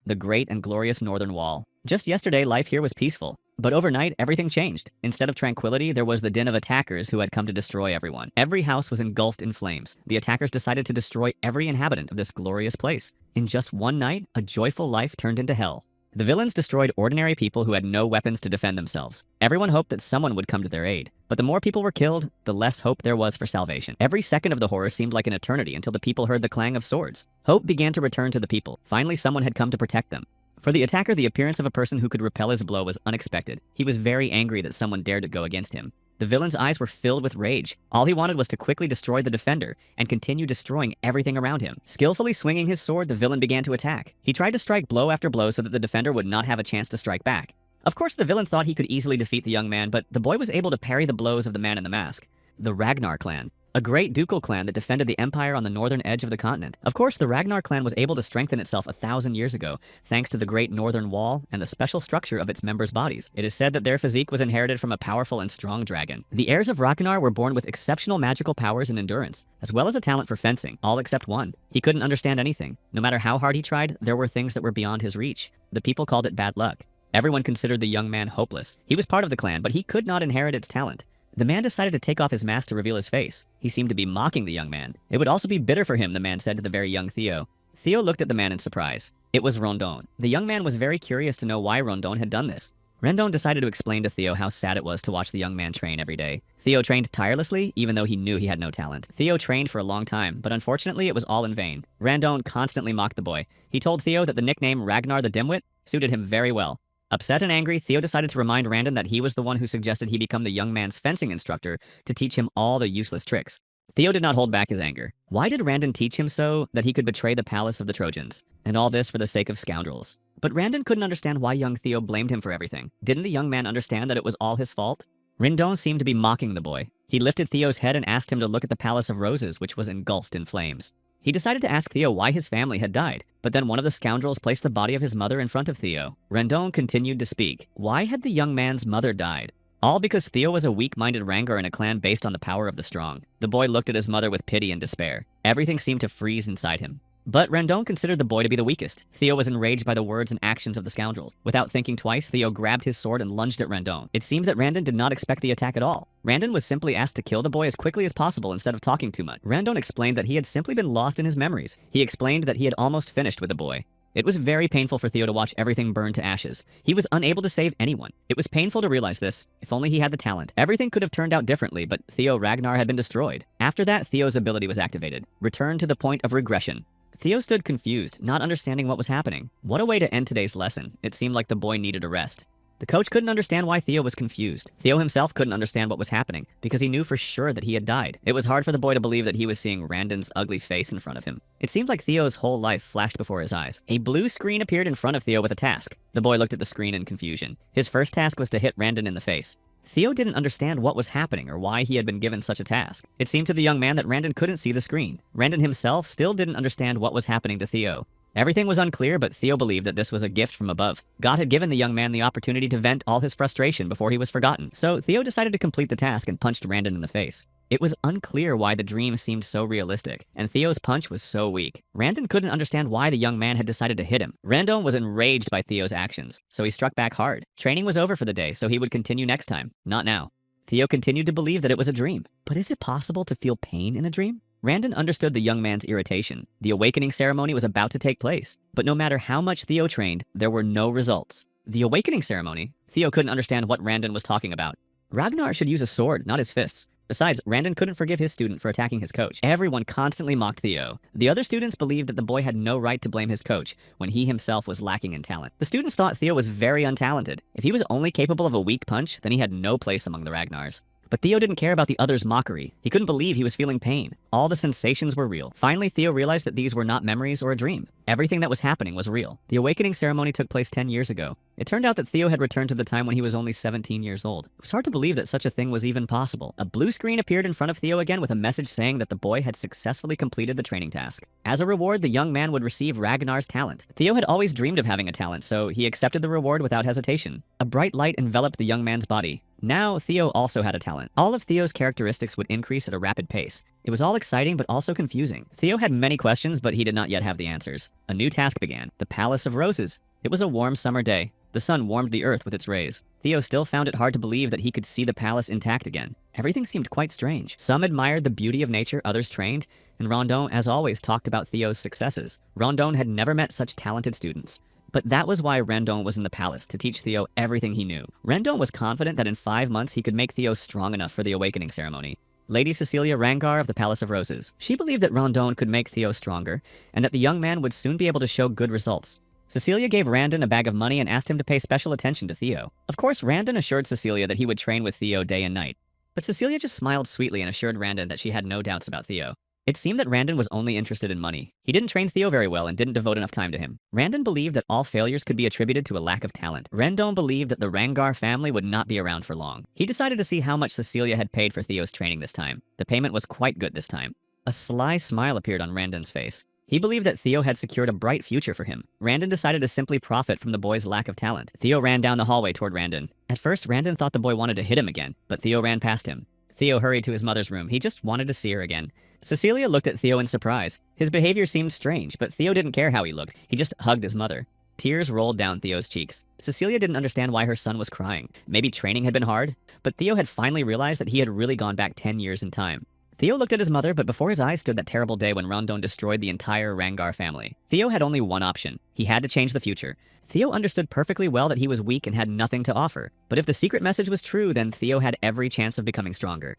the great and glorious Northern Wall. Just yesterday, life here was peaceful. But overnight, everything changed. Instead of tranquility, there was the din of attackers who had come to destroy everyone. Every house was engulfed in flames. The attackers decided to destroy every inhabitant of this glorious place. In just one night, a joyful life turned into hell. The villains destroyed ordinary people who had no weapons to defend themselves. Everyone hoped that someone would come to their aid. But the more people were killed, the less hope there was for salvation. Every second of the horror seemed like an eternity until the people heard the clang of swords. Hope began to return to the people. Finally, someone had come to protect them. For the attacker, the appearance of a person who could repel his blow was unexpected. He was very angry that someone dared to go against him. The villain's eyes were filled with rage. All he wanted was to quickly destroy the defender and continue destroying everything around him. Skillfully swinging his sword, the villain began to attack. He tried to strike blow after blow so that the defender would not have a chance to strike back. Of course, the villain thought he could easily defeat the young man, but the boy was able to parry the blows of the man in the mask. The Ragnar clan. A great ducal clan that defended the empire on the northern edge of the continent. Of course, the Ragnar clan was able to strengthen itself 1,000 years ago, thanks to the great northern wall and the special structure of its members' bodies. It is said that their physique was inherited from a powerful and strong dragon. The heirs of Ragnar were born with exceptional magical powers and endurance, as well as a talent for fencing, all except one. He couldn't understand anything. No matter how hard he tried, there were things that were beyond his reach. The people called it bad luck. Everyone considered the young man hopeless. He was part of the clan, but he could not inherit its talent. The man decided to take off his mask to reveal his face. He seemed to be mocking the young man. It would also be bitter for him, the man said to the very young Theo. Theo looked at the man in surprise. It was Rondon. The young man was very curious to know why Rondon had done this. Rondon decided to explain to Theo how sad it was to watch the young man train every day. Theo trained tirelessly, even though he knew he had no talent. Theo trained for a long time, but unfortunately it was all in vain. Rondon constantly mocked the boy. He told Theo that the nickname Ragnar the Dimwit suited him very well. Upset and angry, Theo decided to remind Randon that he was the one who suggested he become the young man's fencing instructor to teach him all the useless tricks. Theo did not hold back his anger. Why did Randon teach him so that he could betray the palace of the Trojans? And all this for the sake of scoundrels. But Randon couldn't understand why young Theo blamed him for everything. Didn't the young man understand that it was all his fault? Rindon seemed to be mocking the boy. He lifted Theo's head and asked him to look at the Palace of Roses, which was engulfed in flames. He decided to ask Theo why his family had died, but then one of the scoundrels placed the body of his mother in front of Theo. Rendon continued to speak. Why had the young man's mother died? All because Theo was a weak-minded wrangler in a clan based on the power of the strong. The boy looked at his mother with pity and despair. Everything seemed to freeze inside him. But Rendon considered the boy to be the weakest. Theo was enraged by the words and actions of the scoundrels. Without thinking twice, Theo grabbed his sword and lunged at Rendon. It seemed that Randon did not expect the attack at all. Randon was simply asked to kill the boy as quickly as possible instead of talking too much. Randon explained that he had simply been lost in his memories. He explained that he had almost finished with the boy. It was very painful for Theo to watch everything burn to ashes. He was unable to save anyone. It was painful to realize this. If only he had the talent. Everything could have turned out differently, but Theo Ragnar had been destroyed. After that, Theo's ability was activated. Return to the point of regression. Theo stood confused, not understanding what was happening. What a way to end today's lesson. It seemed like the boy needed a rest. The coach couldn't understand why Theo was confused. Theo himself couldn't understand what was happening, because he knew for sure that he had died. It was hard for the boy to believe that he was seeing Randon's ugly face in front of him. It seemed like Theo's whole life flashed before his eyes. A blue screen appeared in front of Theo with a task. The boy looked at the screen in confusion. His first task was to hit Randon in the face. Theo didn't understand what was happening or why he had been given such a task. It seemed to the young man that Randon couldn't see the screen. Randon himself still didn't understand what was happening to Theo. Everything was unclear, but Theo believed that this was a gift from above. God had given the young man the opportunity to vent all his frustration before he was forgotten. So Theo decided to complete the task and punched Randon in the face. It was unclear why the dream seemed so realistic, and Theo's punch was so weak. Randon couldn't understand why the young man had decided to hit him. Randon was enraged by Theo's actions, so he struck back hard. Training was over for the day, so he would continue next time. Not now. Theo continued to believe that it was a dream. But is it possible to feel pain in a dream? Randon understood the young man's irritation. The awakening ceremony was about to take place, but no matter how much Theo trained, there were no results. The awakening ceremony? Theo couldn't understand what Randon was talking about. Ragnar should use a sword, not his fists. Besides, Randon couldn't forgive his student for attacking his coach. Everyone constantly mocked Theo. The other students believed that the boy had no right to blame his coach when he himself was lacking in talent. The students thought Theo was very untalented. If he was only capable of a weak punch, then he had no place among the Ragnars. But Theo didn't care about the others' mockery. He couldn't believe he was feeling pain. All the sensations were real. Finally, Theo realized that these were not memories or a dream. Everything that was happening was real. The awakening ceremony took place 10 years ago. It turned out that Theo had returned to the time when he was only 17 years old. It was hard to believe that such a thing was even possible. A blue screen appeared in front of Theo again with a message saying that the boy had successfully completed the training task. As a reward, the young man would receive Ragnar's talent. Theo had always dreamed of having a talent, so he accepted the reward without hesitation. A bright light enveloped the young man's body. Now, Theo also had a talent. All of Theo's characteristics would increase at a rapid pace. It was all exciting but also confusing. Theo had many questions, but he did not yet have the answers. A new task began, the Palace of Roses. It was a warm summer day. The sun warmed the earth with its rays. Theo still found it hard to believe that he could see the palace intact again. Everything seemed quite strange. Some admired the beauty of nature, others trained, and Rondon, as always, talked about Theo's successes. Rondon had never met such talented students. But that was why Rondon was in the palace, to teach Theo everything he knew. Rondon was confident that in 5 months he could make Theo strong enough for the awakening ceremony. Lady Cecilia Rangar of the Palace of Roses. She believed that Rondon could make Theo stronger, and that the young man would soon be able to show good results. Cecilia gave Randon a bag of money and asked him to pay special attention to Theo. Of course, Randon assured Cecilia that he would train with Theo day and night. But Cecilia just smiled sweetly and assured Randon that she had no doubts about Theo. It seemed that Randon was only interested in money. He didn't train Theo very well and didn't devote enough time to him. Randon believed that all failures could be attributed to a lack of talent. Randon believed that the Rangar family would not be around for long. He decided to see how much Cecilia had paid for Theo's training this time. The payment was quite good this time. A sly smile appeared on Randon's face. He believed that Theo had secured a bright future for him. Randon decided to simply profit from the boy's lack of talent. Theo ran down the hallway toward Randon. At first, Randon thought the boy wanted to hit him again, but Theo ran past him. Theo hurried to his mother's room. He just wanted to see her again. Cecilia looked at Theo in surprise. His behavior seemed strange, but Theo didn't care how he looked. He just hugged his mother. Tears rolled down Theo's cheeks. Cecilia didn't understand why her son was crying. Maybe training had been hard, but Theo had finally realized that he had really gone back 10 years in time. Theo looked at his mother, but before his eyes stood that terrible day when Rondon destroyed the entire Rangar family. Theo had only one option. He had to change the future. Theo understood perfectly well that he was weak and had nothing to offer. But if the secret message was true, then Theo had every chance of becoming stronger.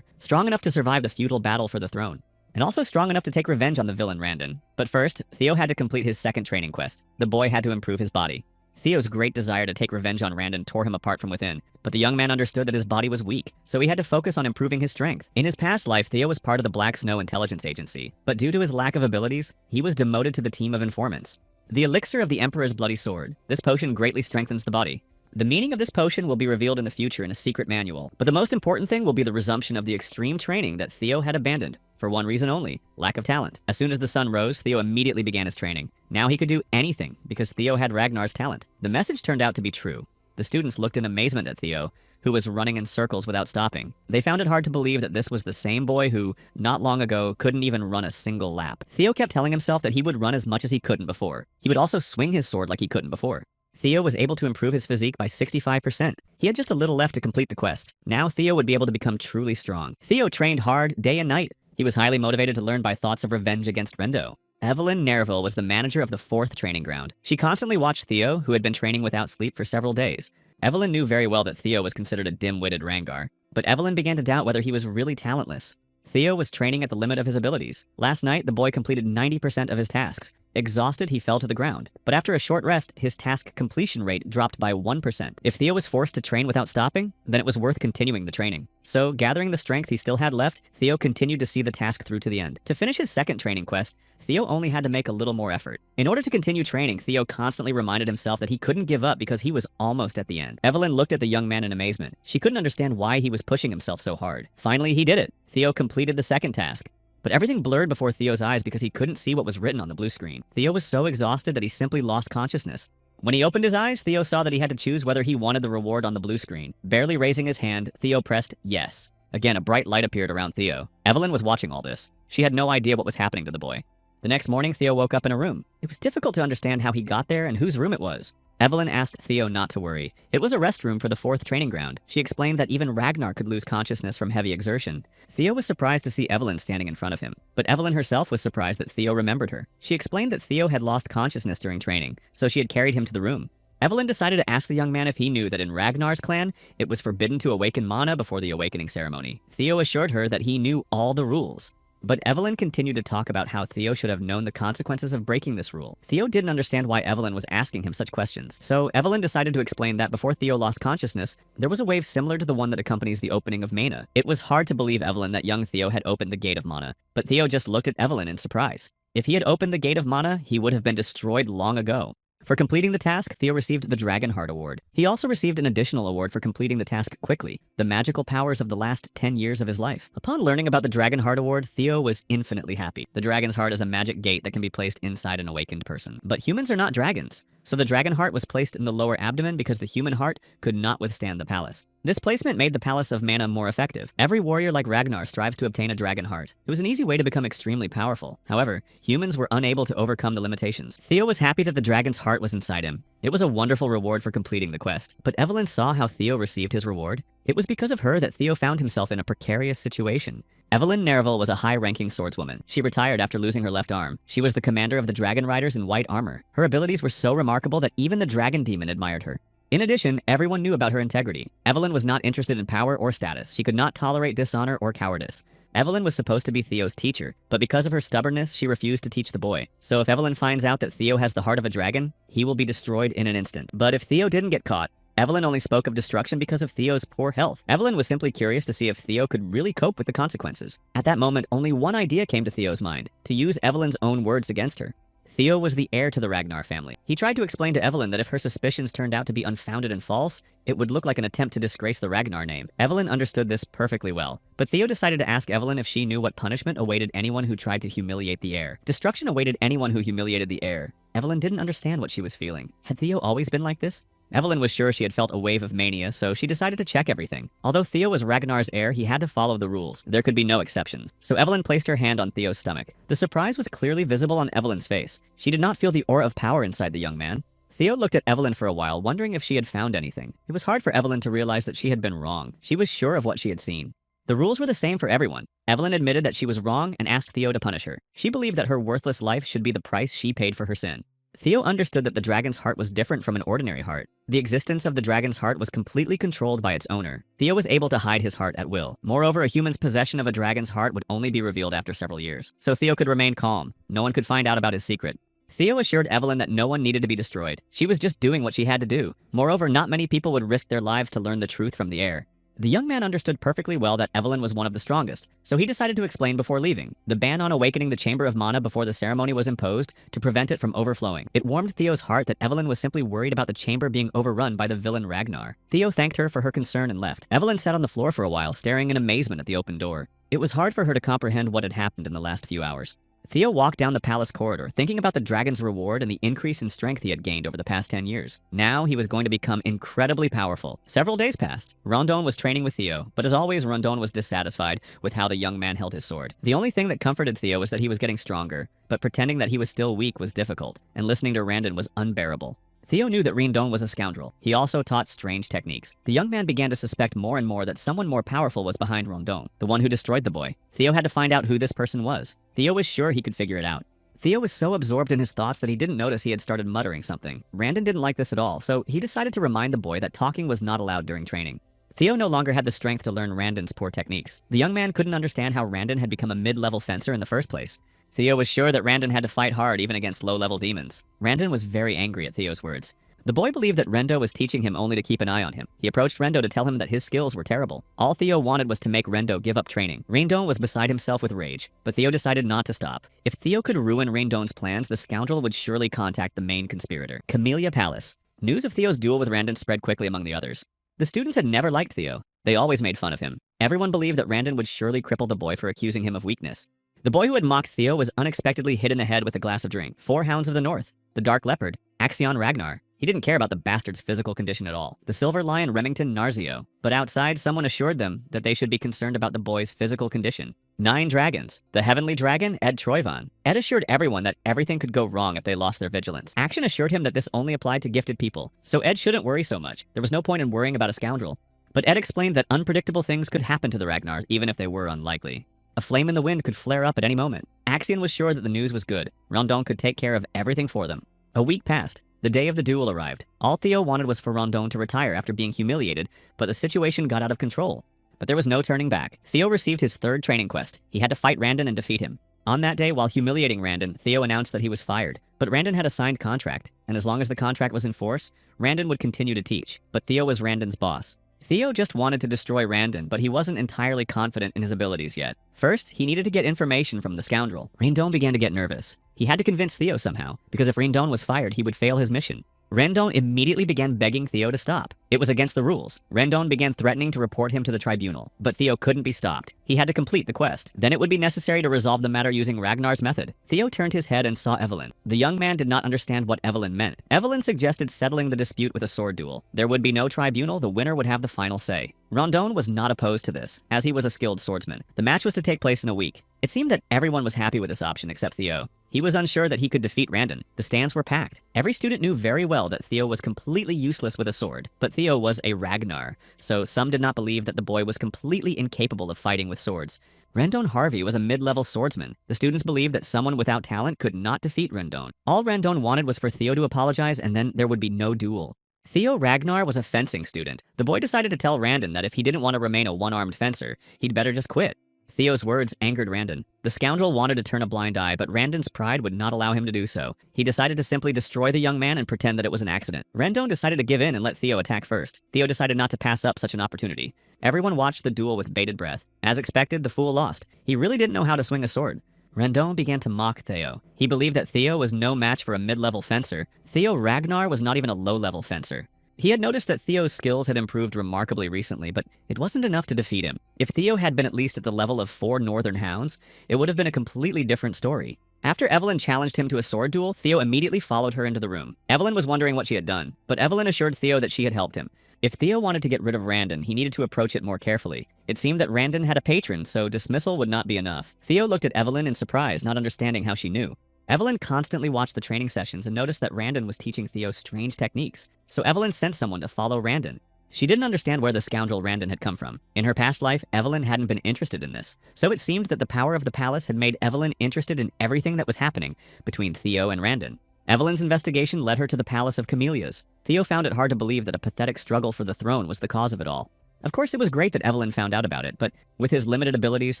Strong enough to survive the futile battle for the throne. And also strong enough to take revenge on the villain Randon. But first, Theo had to complete his second training quest. The boy had to improve his body. Theo's great desire to take revenge on Randon tore him apart from within, but the young man understood that his body was weak, so he had to focus on improving his strength. In his past life, Theo was part of the Black Snow Intelligence Agency, but due to his lack of abilities, he was demoted to the team of informants. The elixir of the Emperor's Bloody Sword. This potion greatly strengthens the body. The meaning of this potion will be revealed in the future in a secret manual, but the most important thing will be the resumption of the extreme training that Theo had abandoned, for one reason only, lack of talent. As soon as the sun rose, Theo immediately began his training. Now he could do anything, because Theo had Ragnar's talent. The message turned out to be true. The students looked in amazement at Theo, who was running in circles without stopping. They found it hard to believe that this was the same boy who, not long ago, couldn't even run a single lap. Theo kept telling himself that he would run as much as he couldn't before. He would also swing his sword like he couldn't before. Theo was able to improve his physique by 65%. He had just a little left to complete the quest. Now Theo would be able to become truly strong. Theo trained hard day and night. He was highly motivated to learn by thoughts of revenge against Rendo. Evelyn Nerville was the manager of the 4th training ground. She constantly watched Theo, who had been training without sleep for several days. Evelyn knew very well that Theo was considered a dim-witted Rangar, but Evelyn began to doubt whether he was really talentless. Theo was training at the limit of his abilities. Last night, the boy completed 90% of his tasks. Exhausted, he fell to the ground. But after a short rest, his task completion rate dropped by 1%. If Theo was forced to train without stopping, then it was worth continuing the training. So, gathering the strength he still had left, Theo continued to see the task through to the end. To finish his second training quest, Theo only had to make a little more effort. In order to continue training, Theo constantly reminded himself that he couldn't give up because he was almost at the end. Evelyn looked at the young man in amazement. She couldn't understand why he was pushing himself so hard. Finally, he did it. Theo completed the second task. But everything blurred before Theo's eyes because he couldn't see what was written on the blue screen. Theo was so exhausted that he simply lost consciousness. When he opened his eyes, Theo saw that he had to choose whether he wanted the reward on the blue screen. Barely raising his hand, Theo pressed yes. Again, a bright light appeared around Theo. Evelyn was watching all this. She had no idea what was happening to the boy. The next morning, Theo woke up in a room. It was difficult to understand how he got there and whose room it was. Evelyn asked Theo not to worry. It was a rest room for the 4th training ground. She explained that even Ragnar could lose consciousness from heavy exertion. Theo was surprised to see Evelyn standing in front of him, but Evelyn herself was surprised that Theo remembered her. She explained that Theo had lost consciousness during training, so she had carried him to the room. Evelyn decided to ask the young man if he knew that in Ragnar's clan, it was forbidden to awaken mana before the awakening ceremony. Theo assured her that he knew all the rules. But Evelyn continued to talk about how Theo should have known the consequences of breaking this rule. Theo didn't understand why Evelyn was asking him such questions. So Evelyn decided to explain that before Theo lost consciousness, there was a wave similar to the one that accompanies the opening of Mana. It was hard to believe Evelyn that young Theo had opened the gate of Mana, but Theo just looked at Evelyn in surprise. If he had opened the gate of Mana, he would have been destroyed long ago. For completing the task, Theo received the Dragon Heart Award. He also received an additional award for completing the task quickly, the magical powers of the last 10 years of his life. Upon learning about the Dragon Heart Award, Theo was infinitely happy. The Dragon's Heart is a magic gate that can be placed inside an awakened person. But humans are not dragons. so the dragon heart was placed in the lower abdomen because the human heart could not withstand the palace. This placement made the Palace of Mana more effective. Every warrior like Ragnar strives to obtain a dragon heart. It was an easy way to become extremely powerful. However, humans were unable to overcome the limitations. Theo was happy that the dragon's heart was inside him. It was a wonderful reward for completing the quest. But Evelyn saw how Theo received his reward. It was because of her that Theo found himself in a precarious situation. Evelyn Nerval was a high-ranking swordswoman. She retired after losing her left arm. She was the commander of the Dragon Riders in white armor. Her abilities were so remarkable that even the Dragon Demon admired her. In addition, everyone knew about her integrity. Evelyn was not interested in power or status. She could not tolerate dishonor or cowardice. Evelyn was supposed to be Theo's teacher, but because of her stubbornness, she refused to teach the boy. So if Evelyn finds out that Theo has the heart of a dragon, he will be destroyed in an instant. But if Theo didn't get caught, Evelyn only spoke of destruction because of Theo's poor health. Evelyn was simply curious to see if Theo could really cope with the consequences. At that moment, only one idea came to Theo's mind: to use Evelyn's own words against her. Theo was the heir to the Ragnar family. He tried to explain to Evelyn that if her suspicions turned out to be unfounded and false, it would look like an attempt to disgrace the Ragnar name. Evelyn understood this perfectly well, but Theo decided to ask Evelyn if she knew what punishment awaited anyone who tried to humiliate the heir. Destruction awaited anyone who humiliated the heir. Evelyn didn't understand what she was feeling. Had Theo always been like this? Evelyn was sure she had felt a wave of mania, so she decided to check everything. Although Theo was Ragnar's heir, he had to follow the rules. There could be no exceptions. So Evelyn placed her hand on Theo's stomach. The surprise was clearly visible on Evelyn's face. She did not feel the aura of power inside the young man. Theo looked at Evelyn for a while, wondering if she had found anything. It was hard for Evelyn to realize that she had been wrong. She was sure of what she had seen. The rules were the same for everyone. Evelyn admitted that she was wrong and asked Theo to punish her. She believed that her worthless life should be the price she paid for her sin. Theo understood that the dragon's heart was different from an ordinary heart. The existence of the dragon's heart was completely controlled by its owner. Theo was able to hide his heart at will. Moreover, a human's possession of a dragon's heart would only be revealed after several years. So Theo could remain calm. No one could find out about his secret. Theo assured Evelyn that no one needed to be destroyed. She was just doing what she had to do. Moreover, not many people would risk their lives to learn the truth from the heir. The young man understood perfectly well that Evelyn was one of the strongest, so he decided to explain before leaving. The ban on awakening the Chamber of Mana before the ceremony was imposed to prevent it from overflowing. It warmed Theo's heart that Evelyn was simply worried about the chamber being overrun by the villain Ragnar. Theo thanked her for her concern and left. Evelyn sat on the floor for a while, staring in amazement at the open door. It was hard for her to comprehend what had happened in the last few hours. Theo walked down the palace corridor, thinking about the dragon's reward and the increase in strength he had gained over the past 10 years. Now he was going to become incredibly powerful. Several days passed. Rondon was training with Theo, but as always, Rondon was dissatisfied with how the young man held his sword. The only thing that comforted Theo was that he was getting stronger, but pretending that he was still weak was difficult, and listening to Randon was unbearable. Theo knew that Rondon was a scoundrel. He also taught strange techniques. The young man began to suspect more and more that someone more powerful was behind Rondon, the one who destroyed the boy. Theo had to find out who this person was. Theo was sure he could figure it out. Theo was so absorbed in his thoughts that he didn't notice he had started muttering something. Randon didn't like this at all, so he decided to remind the boy that talking was not allowed during training. Theo no longer had the strength to learn Randon's poor techniques. The young man couldn't understand how Randon had become a mid-level fencer in the first place. Theo was sure that Randon had to fight hard even against low-level demons. Randon was very angry at Theo's words. The boy believed that Rendo was teaching him only to keep an eye on him. He approached Rendo to tell him that his skills were terrible. All Theo wanted was to make Rendo give up training. Rendo was beside himself with rage, but Theo decided not to stop. If Theo could ruin Rendon's plans, the scoundrel would surely contact the main conspirator, Camellia Palace. News of Theo's duel with Randon spread quickly among the others. The students had never liked Theo. They always made fun of him. Everyone believed that Randon would surely cripple the boy for accusing him of weakness. The boy who had mocked Theo was unexpectedly hit in the head with a glass of drink. 4 Hounds of the North, the Dark Leopard, Axion Ragnar. He didn't care about the bastard's physical condition at all. The Silver Lion Remington Narzio. But outside, someone assured them that they should be concerned about the boy's physical condition. 9 Dragons. The Heavenly Dragon, Ed Troyvon. Ed assured everyone that everything could go wrong if they lost their vigilance. Action assured him that this only applied to gifted people, so Ed shouldn't worry so much. There was no point in worrying about a scoundrel. But Ed explained that unpredictable things could happen to the Ragnars, even if they were unlikely. A flame in the wind could flare up at any moment. Axion was sure that the news was good. Rondon could take care of everything for them. A week passed. The day of the duel arrived. All Theo wanted was for Rondon to retire after being humiliated, but the situation got out of control. But there was no turning back. Theo received his 3rd training quest. He had to fight Randon and defeat him. On that day, while humiliating Randon, Theo announced that he was fired. But Randon had a signed contract, and as long as the contract was in force, Randon would continue to teach. But Theo was Randon's boss. Theo just wanted to destroy Randon, but he wasn't entirely confident in his abilities yet. First, he needed to get information from the scoundrel. Rondon began to get nervous. He had to convince Theo somehow, because if Rondon was fired, he would fail his mission. Rendon immediately began begging Theo to stop. It was against the rules. Rendon began threatening to report him to the tribunal, but Theo couldn't be stopped. He had to complete the quest. Then it would be necessary to resolve the matter using Ragnar's method. Theo turned his head and saw Evelyn. The young man did not understand what Evelyn meant. Evelyn suggested settling the dispute with a sword duel. There would be no tribunal, the winner would have the final say. Rondon was not opposed to this, as he was a skilled swordsman. The match was to take place in a week. It seemed that everyone was happy with this option except Theo. He was unsure that he could defeat Randon. The stands were packed. Every student knew very well that Theo was completely useless with a sword, but Theo was a Ragnar, so some did not believe that the boy was completely incapable of fighting with swords. Rendon Harvey was a mid-level swordsman. The students believed that someone without talent could not defeat Rendon. All Rendon wanted was for Theo to apologize, and then there would be no duel. Theo Ragnar was a fencing student. The boy decided to tell Randon that if he didn't want to remain a one-armed fencer, he'd better just quit. Theo's words angered Randon. The scoundrel wanted to turn a blind eye, but Randon's pride would not allow him to do so. He decided to simply destroy the young man and pretend that it was an accident. Randon decided to give in and let Theo attack first. Theo decided not to pass up such an opportunity. Everyone watched the duel with bated breath. As expected, the fool lost. He really didn't know how to swing a sword. Randon began to mock Theo. He believed that Theo was no match for a mid-level fencer. Theo Ragnar was not even a low-level fencer. He had noticed that Theo's skills had improved remarkably recently, but it wasn't enough to defeat him. If Theo had been at least at the level of 4 northern hounds, it would have been a completely different story. After Evelyn challenged him to a sword duel, Theo immediately followed her into the room. Evelyn was wondering what she had done, but Evelyn assured Theo that she had helped him. If Theo wanted to get rid of Randon, he needed to approach it more carefully. It seemed that Randon had a patron, so dismissal would not be enough. Theo looked at Evelyn in surprise, not understanding how she knew. Evelyn constantly watched the training sessions and noticed that Randon was teaching Theo strange techniques, so Evelyn sent someone to follow Randon. She didn't understand where the scoundrel Randon had come from. In her past life, Evelyn hadn't been interested in this, so it seemed that the power of the palace had made Evelyn interested in everything that was happening between Theo and Randon. Evelyn's investigation led her to the Palace of Camellias. Theo found it hard to believe that a pathetic struggle for the throne was the cause of it all. Of course, it was great that Evelyn found out about it, but with his limited abilities,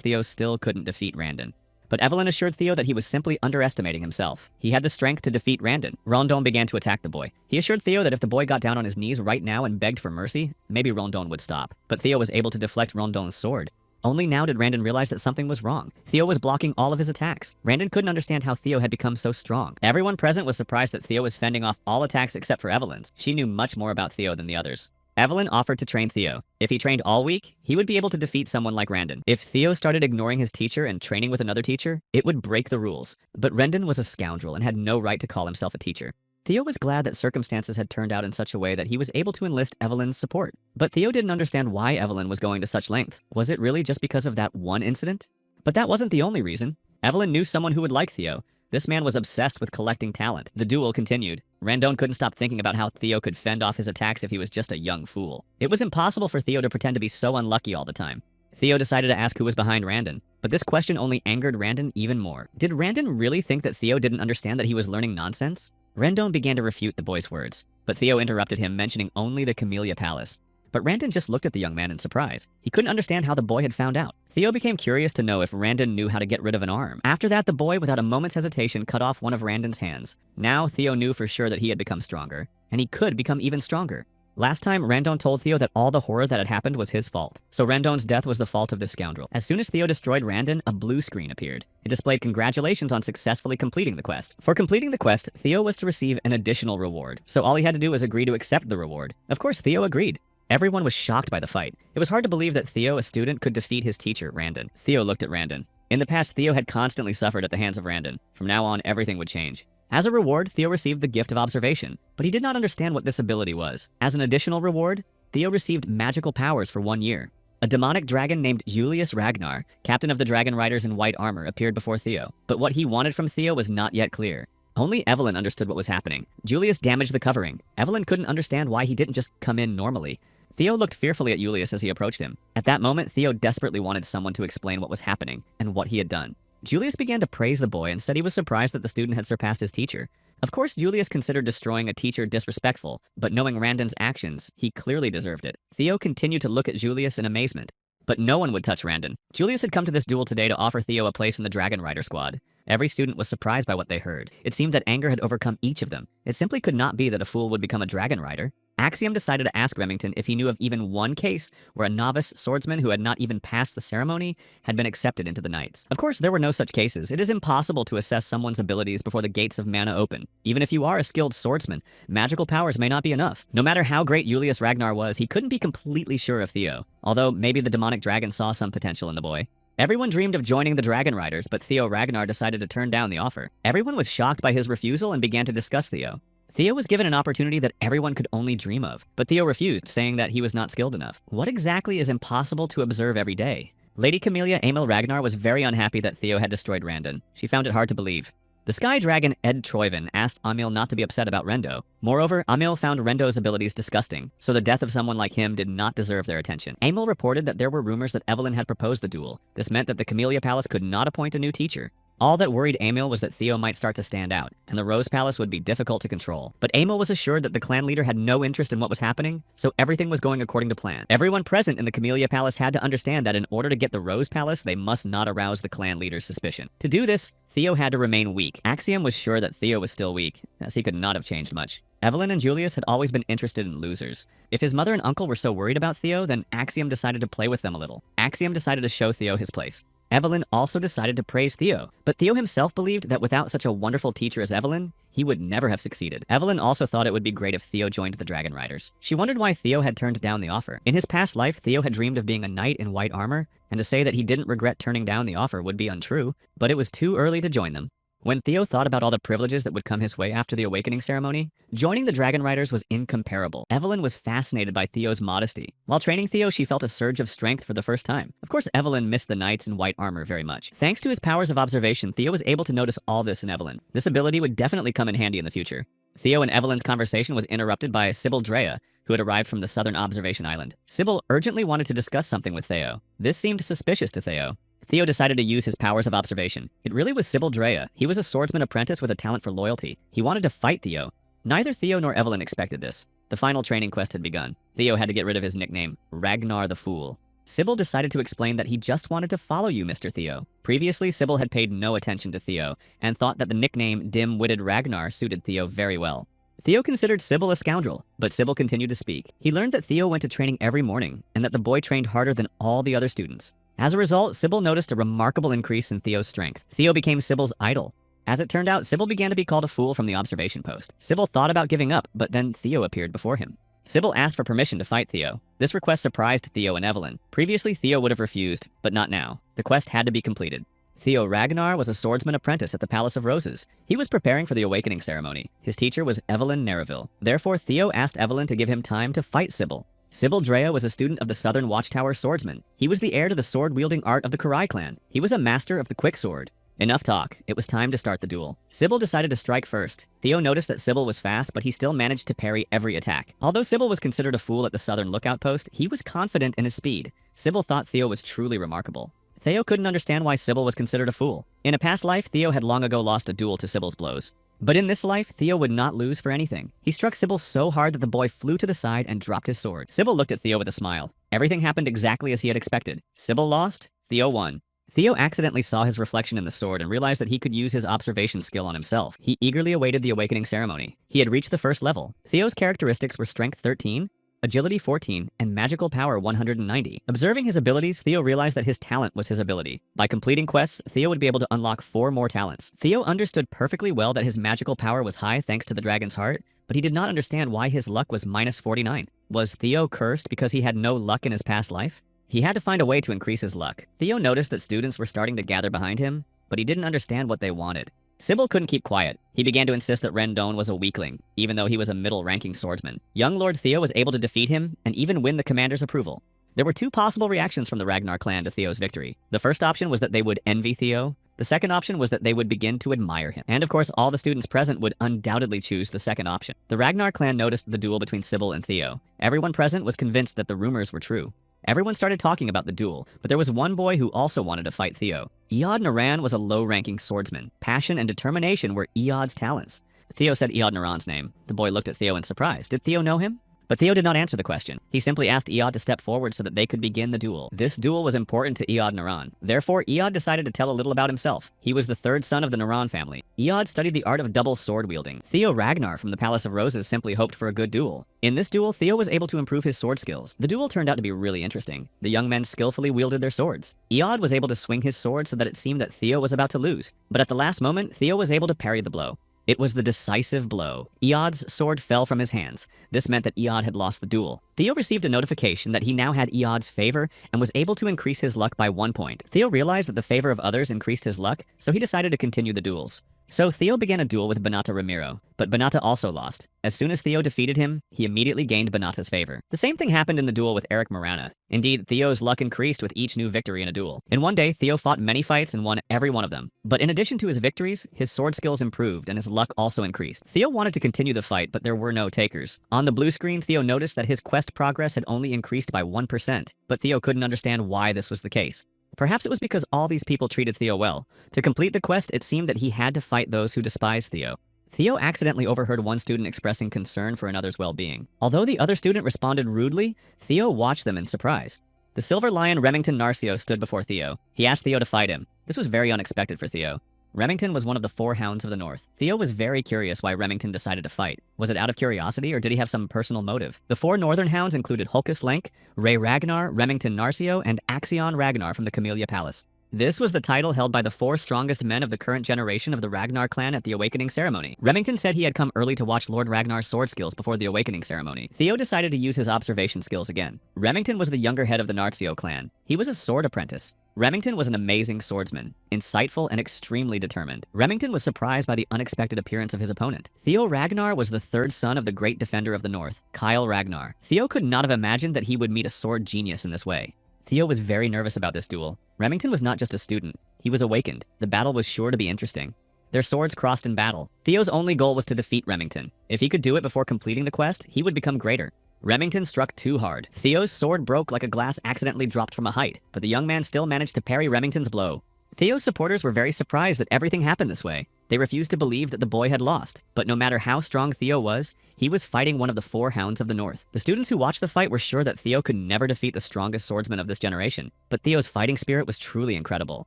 Theo still couldn't defeat Randon. But Evelyn assured Theo that he was simply underestimating himself. He had the strength to defeat Randon. Rondon began to attack the boy. He assured Theo that if the boy got down on his knees right now and begged for mercy, maybe Rondon would stop. But Theo was able to deflect Rondon's sword. Only now did Randon realize that something was wrong. Theo was blocking all of his attacks. Randon couldn't understand how Theo had become so strong. Everyone present was surprised that Theo was fending off all attacks except for Evelyn's. She knew much more about Theo than the others. Evelyn offered to train Theo. If he trained all week, he would be able to defeat someone like Randon. If Theo started ignoring his teacher and training with another teacher, it would break the rules. But Randon was a scoundrel and had no right to call himself a teacher. Theo was glad that circumstances had turned out in such a way that he was able to enlist Evelyn's support. But Theo didn't understand why Evelyn was going to such lengths. Was it really just because of that one incident? But that wasn't the only reason. Evelyn knew someone who would like Theo. This man was obsessed with collecting talent. The duel continued. Randon couldn't stop thinking about how Theo could fend off his attacks if he was just a young fool. It was impossible for Theo to pretend to be so unlucky all the time. Theo decided to ask who was behind Randon, but this question only angered Randon even more. Did Randon really think that Theo didn't understand that he was learning nonsense? Randon began to refute the boy's words, but Theo interrupted him, mentioning only the Camellia Palace. But Randon just looked at the young man in surprise. He couldn't understand how the boy had found out. Theo became curious to know if Randon knew how to get rid of an arm. After that, the boy, without a moment's hesitation, cut off one of Randon's hands. Now, Theo knew for sure that he had become stronger, and he could become even stronger. Last time, Randon told Theo that all the horror that had happened was his fault. So Randon's death was the fault of this scoundrel. As soon as Theo destroyed Randon, a blue screen appeared. It displayed congratulations on successfully completing the quest. For completing the quest, Theo was to receive an additional reward. So all he had to do was agree to accept the reward. Of course, Theo agreed. Everyone was shocked by the fight. It was hard to believe that Theo, a student, could defeat his teacher, Randon. Theo looked at Randon. In the past, Theo had constantly suffered at the hands of Randon. From now on, everything would change. As a reward, Theo received the gift of observation, but he did not understand what this ability was. As an additional reward, Theo received magical powers for 1 year. A demonic dragon named Julius Ragnar, captain of the dragon riders in white armor, appeared before Theo. But what he wanted from Theo was not yet clear. Only Evelyn understood what was happening. Julius damaged the covering. Evelyn couldn't understand why he didn't just come in normally. Theo looked fearfully at Julius as he approached him. At that moment, Theo desperately wanted someone to explain what was happening and what he had done. Julius began to praise the boy and said he was surprised that the student had surpassed his teacher. Of course, Julius considered destroying a teacher disrespectful, but knowing Randon's actions, he clearly deserved it. Theo continued to look at Julius in amazement. But no one would touch Randon. Julius had come to this duel today to offer Theo a place in the Dragon Rider squad. Every student was surprised by what they heard. It seemed that anger had overcome each of them. It simply could not be that a fool would become a Dragon Rider. Axiom decided to ask Remington if he knew of even one case where a novice swordsman who had not even passed the ceremony had been accepted into the Knights. Of course, there were no such cases. It is impossible to assess someone's abilities before the gates of mana open. Even if you are a skilled swordsman, magical powers may not be enough. No matter how great Julius Ragnar was, he couldn't be completely sure of Theo, although maybe the demonic dragon saw some potential in the boy. Everyone dreamed of joining the Dragon Riders, but Theo Ragnar decided to turn down the offer. Everyone was shocked by his refusal and began to discuss Theo. Theo was given an opportunity that everyone could only dream of, but Theo refused, saying that he was not skilled enough. What exactly is impossible to observe every day? Lady Camellia Emil Ragnar was very unhappy that Theo had destroyed Randon. She found it hard to believe. The Sky Dragon Ed Troyven asked Emil not to be upset about Rendo. Moreover, Emil found Rendo's abilities disgusting, so the death of someone like him did not deserve their attention. Emil reported that there were rumors that Evelyn had proposed the duel. This meant that the Camellia Palace could not appoint a new teacher. All that worried Emil was that Theo might start to stand out, and the Rose Palace would be difficult to control. But Emil was assured that the clan leader had no interest in what was happening, so everything was going according to plan. Everyone present in the Camellia Palace had to understand that in order to get the Rose Palace, they must not arouse the clan leader's suspicion. To do this, Theo had to remain weak. Axiom was sure that Theo was still weak, as he could not have changed much. Evelyn and Julius had always been interested in losers. If his mother and uncle were so worried about Theo, then Axiom decided to play with them a little. Axiom decided to show Theo his place. Evelyn also decided to praise Theo, but Theo himself believed that without such a wonderful teacher as Evelyn, he would never have succeeded. Evelyn also thought it would be great if Theo joined the Dragon Riders. She wondered why Theo had turned down the offer. In his past life, Theo had dreamed of being a knight in white armor, and to say that he didn't regret turning down the offer would be untrue, but it was too early to join them. When Theo thought about all the privileges that would come his way after the awakening ceremony, joining the Dragon Riders was incomparable. Evelyn was fascinated by Theo's modesty. While training Theo, she felt a surge of strength for the first time. Of course, Evelyn missed the knights in white armor very much. Thanks to his powers of observation, Theo was able to notice all this in Evelyn. This ability would definitely come in handy in the future. Theo and Evelyn's conversation was interrupted by Sybil Drea, who had arrived from the southern observation island. Sybil urgently wanted to discuss something with Theo. This seemed suspicious to Theo. Theo decided to use his powers of observation. It really was Sybil Drea. He was a swordsman apprentice with a talent for loyalty. He wanted to fight Theo. Neither Theo nor Evelyn expected this. The final training quest had begun. Theo had to get rid of his nickname, Ragnar the Fool. Sybil decided to explain that he just wanted to follow you, Mr. Theo. Previously, Sybil had paid no attention to Theo and thought that the nickname Dim-Witted Ragnar suited Theo very well. Theo considered Sybil a scoundrel, but Sybil continued to speak. He learned that Theo went to training every morning and that the boy trained harder than all the other students. As a result, Sybil noticed a remarkable increase in Theo's strength. Theo became Sybil's idol. As it turned out, Sybil began to be called a fool from the observation post. Sybil thought about giving up, but then Theo appeared before him. Sybil asked for permission to fight Theo. This request surprised Theo and Evelyn. Previously, Theo would have refused, but not now. The quest had to be completed. Theo Ragnar was a swordsman apprentice at the Palace of Roses. He was preparing for the awakening ceremony. His teacher was Evelyn Nereville. Therefore, Theo asked Evelyn to give him time to fight Sybil. Sybil Drea was a student of the Southern Watchtower swordsman. He was the heir to the sword-wielding art of the Kurai clan. He was a master of the quick sword. Enough talk. It was time to start the duel. Sybil decided to strike first. Theo noticed that Sybil was fast, but he still managed to parry every attack. Although Sybil was considered a fool at the Southern Lookout Post, he was confident in his speed. Sybil thought Theo was truly remarkable. Theo couldn't understand why Sybil was considered a fool. In a past life, Theo had long ago lost a duel to Sybil's blows. But in this life, Theo would not lose for anything. He struck Sybil so hard that the boy flew to the side and dropped his sword. Sybil looked at Theo with a smile. Everything happened exactly as he had expected. Sybil lost, Theo won. Theo accidentally saw his reflection in the sword and realized that he could use his observation skill on himself. He eagerly awaited the awakening ceremony. He had reached the first level. Theo's characteristics were Strength 13, Agility 14, and Magical Power 190. Observing his abilities, Theo realized that his talent was his ability. By completing quests, Theo would be able to unlock 4 more talents. Theo understood perfectly well that his magical power was high thanks to the dragon's heart, but he did not understand why his luck was -49. Was Theo cursed because he had no luck in his past life? He had to find a way to increase his luck. Theo noticed that students were starting to gather behind him, but he didn't understand what they wanted. Sybil couldn't keep quiet. He began to insist that Rendon was a weakling, even though he was a middle-ranking swordsman. Young Lord Theo was able to defeat him and even win the commander's approval. There were 2 possible reactions from the Ragnar clan to Theo's victory. The first option was that they would envy Theo. The second option was that they would begin to admire him. And of course, all the students present would undoubtedly choose the second option. The Ragnar clan noticed the duel between Sybil and Theo. Everyone present was convinced that the rumors were true. Everyone started talking about the duel, but there was one boy who also wanted to fight Theo. Eod Naran was a low-ranking swordsman. Passion and determination were Eod's talents. Theo said Eod Naran's name. The boy looked at Theo in surprise. Did Theo know him? But Theo did not answer the question. He simply asked Eod to step forward so that they could begin the duel. This duel was important to Eod Naran. Therefore, Eod decided to tell a little about himself. He was the third son of the Naran family. Eod studied the art of double sword wielding. Theo Ragnar from the Palace of Roses simply hoped for a good duel. In this duel, Theo was able to improve his sword skills. The duel turned out to be really interesting. The young men skillfully wielded their swords. Eod was able to swing his sword so that it seemed that Theo was about to lose. But at the last moment, Theo was able to parry the blow. It was the decisive blow. Eod's sword fell from his hands. This meant that Eod had lost the duel. Theo received a notification that he now had Eod's favor and was able to increase his luck by 1 point. Theo realized that the favor of others increased his luck, so he decided to continue the duels. So Theo began a duel with Banata Ramiro, but Banata also lost. As soon as Theo defeated him, he immediately gained Banata's favor. The same thing happened in the duel with Eric Morana. Indeed, Theo's luck increased with each new victory in a duel. In one day, Theo fought many fights and won every one of them. But in addition to his victories, his sword skills improved and his luck also increased. Theo wanted to continue the fight, but there were no takers. On the blue screen, Theo noticed that his quest progress had only increased by 1%, but Theo couldn't understand why this was the case. Perhaps it was because all these people treated Theo well. To complete the quest, it seemed that he had to fight those who despised Theo. Theo accidentally overheard one student expressing concern for another's well-being. Although the other student responded rudely, Theo watched them in surprise. The Silver Lion Remington Narcio stood before Theo. He asked Theo to fight him. This was very unexpected for Theo. Remington was one of the 4 hounds of the North. Theo was very curious why Remington decided to fight. Was it out of curiosity, or did he have some personal motive? The 4 northern hounds included Hulkus Lenk, Ray Ragnar, Remington Narcio, and Axion Ragnar from the Camellia Palace. This was the title held by the 4 strongest men of the current generation of the Ragnar clan at the Awakening ceremony. Remington said he had come early to watch Lord Ragnar's sword skills before the Awakening ceremony. Theo decided to use his observation skills again. Remington was the younger head of the Narcio clan. He was a sword apprentice. Remington was an amazing swordsman, insightful and extremely determined. Remington was surprised by the unexpected appearance of his opponent. Theo Ragnar was the 3rd son of the great defender of the North, Kyle Ragnar. Theo could not have imagined that he would meet a sword genius in this way. Theo was very nervous about this duel. Remington was not just a student, he was awakened. The battle was sure to be interesting. Their swords crossed in battle. Theo's only goal was to defeat Remington. If he could do it before completing the quest, he would become greater. Remington struck too hard. Theo's sword broke like a glass accidentally dropped from a height, but the young man still managed to parry Remington's blow. Theo's supporters were very surprised that everything happened this way. They refused to believe that the boy had lost. But no matter how strong Theo was, he was fighting one of the 4 hounds of the North. The students who watched the fight were sure that Theo could never defeat the strongest swordsman of this generation. But Theo's fighting spirit was truly incredible.